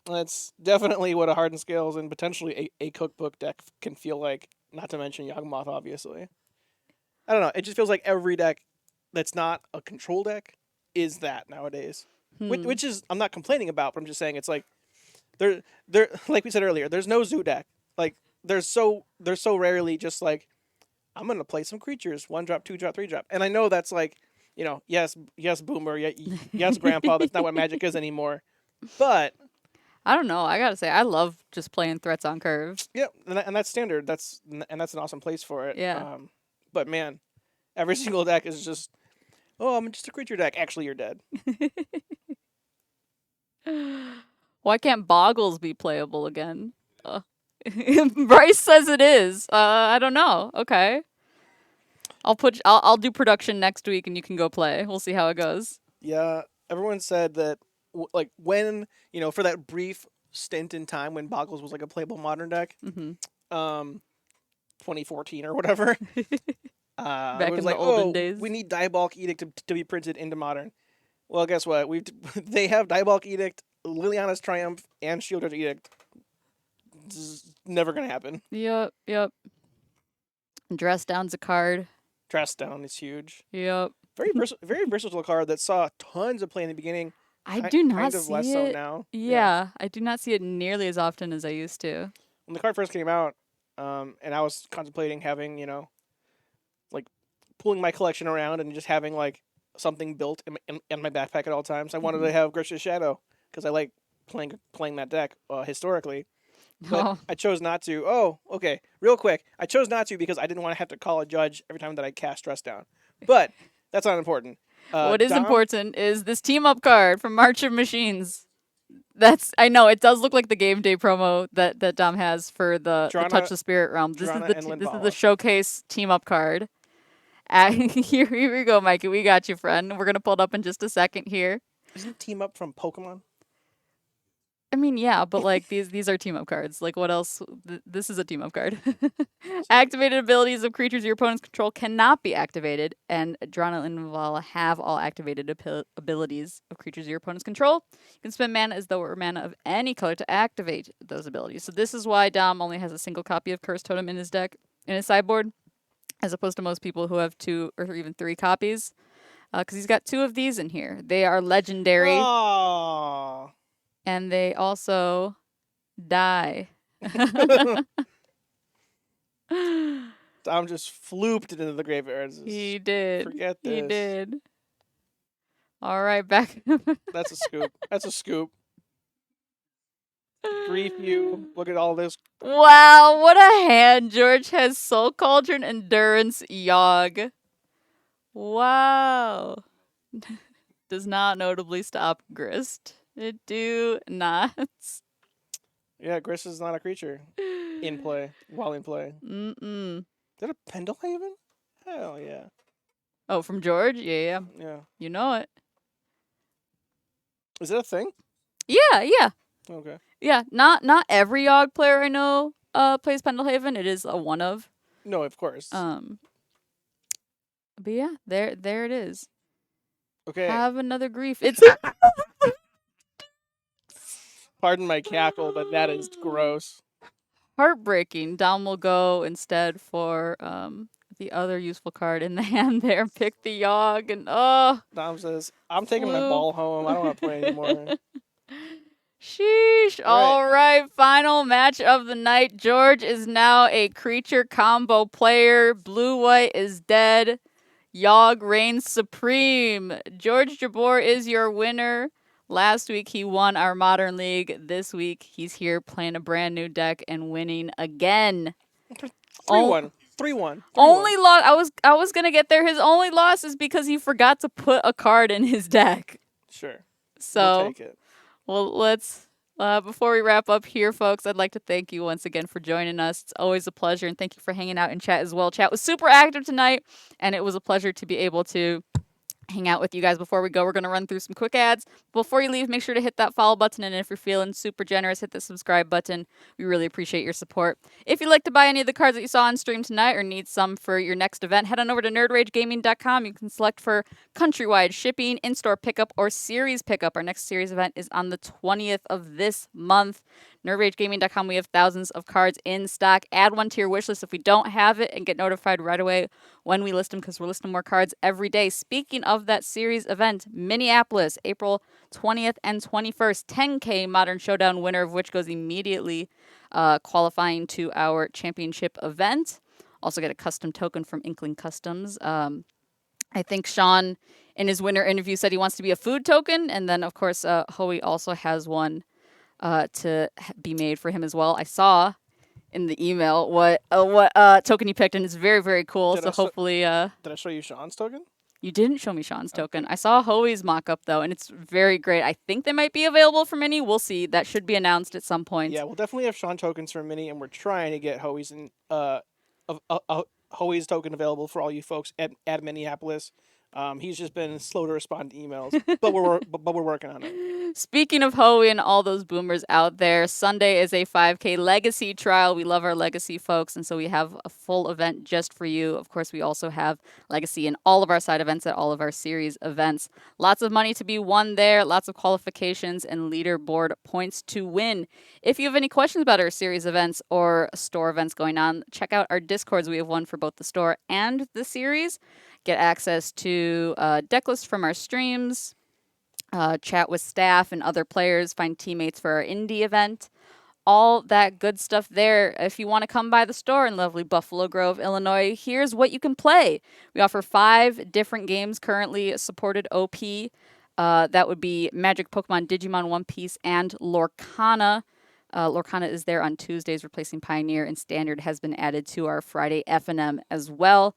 That's definitely what a Hardened Scales and potentially a cookbook deck can feel like. Not to mention Yawgmoth, obviously. I don't know. It just feels like every deck that's not a control deck is that nowadays. Which is, I'm not complaining about, but I'm just saying it's like there like we said earlier, there's no zoo deck. Like there's so rarely just like I'm gonna play some creatures, 1 drop, 2 drop, 3 drop, and I know that's like yes boomer, yes grandpa. That's not what Magic is anymore. But I don't know. I gotta say, I love just playing threats on curve. yeah, and that's standard. That's an awesome place for it. Yeah. But man, every single deck is just I'm just a creature deck. Actually, you're dead. Why can't Boggles be playable again? Bryce says it is. I don't know. Okay. I'll do production next week and you can go play. We'll see how it goes. Yeah, everyone said that like when for that brief stint in time when Boggles was like a playable modern deck, Mm-hmm. 2014 or whatever. Back it was in like, the olden oh, days. we need Diabolic Edict to be printed into modern. Well, guess what? They have Diabolic Edict, Liliana's Triumph, and Shieldred Edict. This is never gonna happen. Yep. Dress down's a card. Dress Down is huge. Yep. Very versatile card that saw tons of play in the beginning. I do not kind of see less it. so now. Yeah, I do not see it nearly as often as I used to. When the card first came out, and I was contemplating having, like pulling my collection around and just having like something built in my backpack at all times. I wanted to have Grish's Shadow because I like playing that deck historically. But Oh. I chose not to. Oh, okay. Real quick, I chose not to because I didn't want to have to call a judge every time that I cast Dress Down. But that's not important. What is Dom, important is this team up card from March of Machines. I know it does look like the game day promo that Dom has for the Touch the Spirit realm. This Drana is and this is Linvala. the showcase team up card. Here we go, Mikey. We got you, friend. We're gonna pull it up in just a second here. Isn't Team Up from Pokemon? I mean, yeah, but like these are team up cards. Like what else? This is a team up card. Activated abilities of creatures your opponent's control cannot be activated, and Drana and Linvala have all activated abilities of creatures your opponent's control. You can spend mana as though it were mana of any color to activate those abilities. So this is why Dom only has a single copy of Curse Totem in his deck, in his sideboard, as opposed to most people who have 2 or even 3 copies. Because he's got 2 of these in here. They are legendary. Aww. And they also die. Dom just flooped it into the graveyard. He did. Forget this. He did. All right, back. That's a scoop. That's a scoop. Grief you. Look at all this. Wow, what a hand. George has Soul Cauldron, Endurance, Yogg. Wow. Does not notably stop Grist. It do not. Yeah, Gris is not a creature in play, while in play. Mm-mm. Is that a Pendelhaven? Hell yeah. Oh, from George? Yeah. Yeah. You know it. Is that a thing? Yeah. Okay. Yeah, not every Yogg player I know plays Pendelhaven. It is a one of. No, of course. But yeah, there it is. Okay. Have another grief. It's Pardon my cackle, but that is gross. heartbreaking. Dom will go instead for the other useful card in the hand there. Pick the Yogg and Dom says, I'm taking my ball home. I don't want to play anymore. Sheesh. All right, final match of the night. George is now a creature combo player. Blue-white is dead. Yogg reigns supreme. George Jabor is your winner. Last week he won our Modern League. This week he's here playing a brand new deck and winning again. 3-1. 3-1. Only loss. I was gonna get there. His only loss is because he forgot to put a card in his deck. Sure. So We'll take it. well, let's. Before we wrap up here, folks, I'd like to thank you once again for joining us. It's always a pleasure, and thank you for hanging out in chat as well. Chat was super active tonight, and it was a pleasure to be able to hang out with you guys. Before we go, we're going to run through some quick ads. Before you leave, make sure to hit that follow button, and if you're feeling super generous, hit the subscribe button. We really appreciate your support. If you'd like to buy any of the cards that you saw on stream tonight or need some for your next event, head on over to nerdragegaming.com. You can select for countrywide shipping, in-store pickup, or series pickup. Our next series event is on the 20th of this month. NerveRageGaming.com, we have thousands of cards in stock. Add one to your wish list if we don't have it and get notified right away when we list them because we're listing more cards every day. Speaking of that series event, Minneapolis, April 20th and 21st, 10K Modern Showdown, winner of which goes immediately qualifying to our championship event. Also get a custom token from Inkling Customs. I think Sean, in his winner interview, said he wants to be a food token. And then, of course, Hoey also has one to be made for him as well. I saw in the email what token he picked, and it's very, very cool. Did So hopefully... did I show you Sean's token? You didn't show me Sean's token. I saw Hoey's mock-up, though, and it's very great. I think they might be available for Mini. We'll see. That should be announced at some point. Yeah, we'll definitely have Sean tokens for Mini, and we're trying to get Hoey's Hoey's token available for all you folks at Minneapolis. He's just been slow to respond to emails, but we're working on it. Speaking of Hoey and all those boomers out there, Sunday is a 5K Legacy trial. We love our Legacy folks, and so we have a full event just for you. Of course, we also have Legacy in all of our side events at all of our series events. Lots of money to be won there, lots of qualifications and leaderboard points to win. If you have any questions about our series events or store events going on, check out our Discords. We have one for both the store and the series. Get access to deck lists from our streams, chat with staff and other players, find teammates for our indie event. All that good stuff there. If you want to come by the store in lovely Buffalo Grove, Illinois, here's what you can play. We offer 5 different games currently supported OP. That would be Magic, Pokemon, Digimon, One Piece, and Lorcana. Lorcana is there on Tuesdays, replacing Pioneer, and Standard has been added to our Friday F&M as well.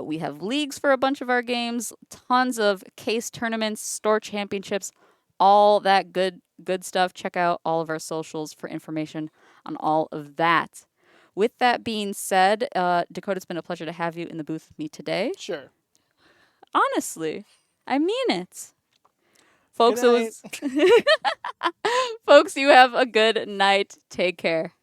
We have leagues for a bunch of our games, tons of case tournaments, store championships, all that good stuff. Check out all of our socials for information on all of that. With that being said, Dakota, it's been a pleasure to have you in the booth with me today. Sure. Honestly, I mean it. Folks, Good night. Folks, you have a good night. Take care.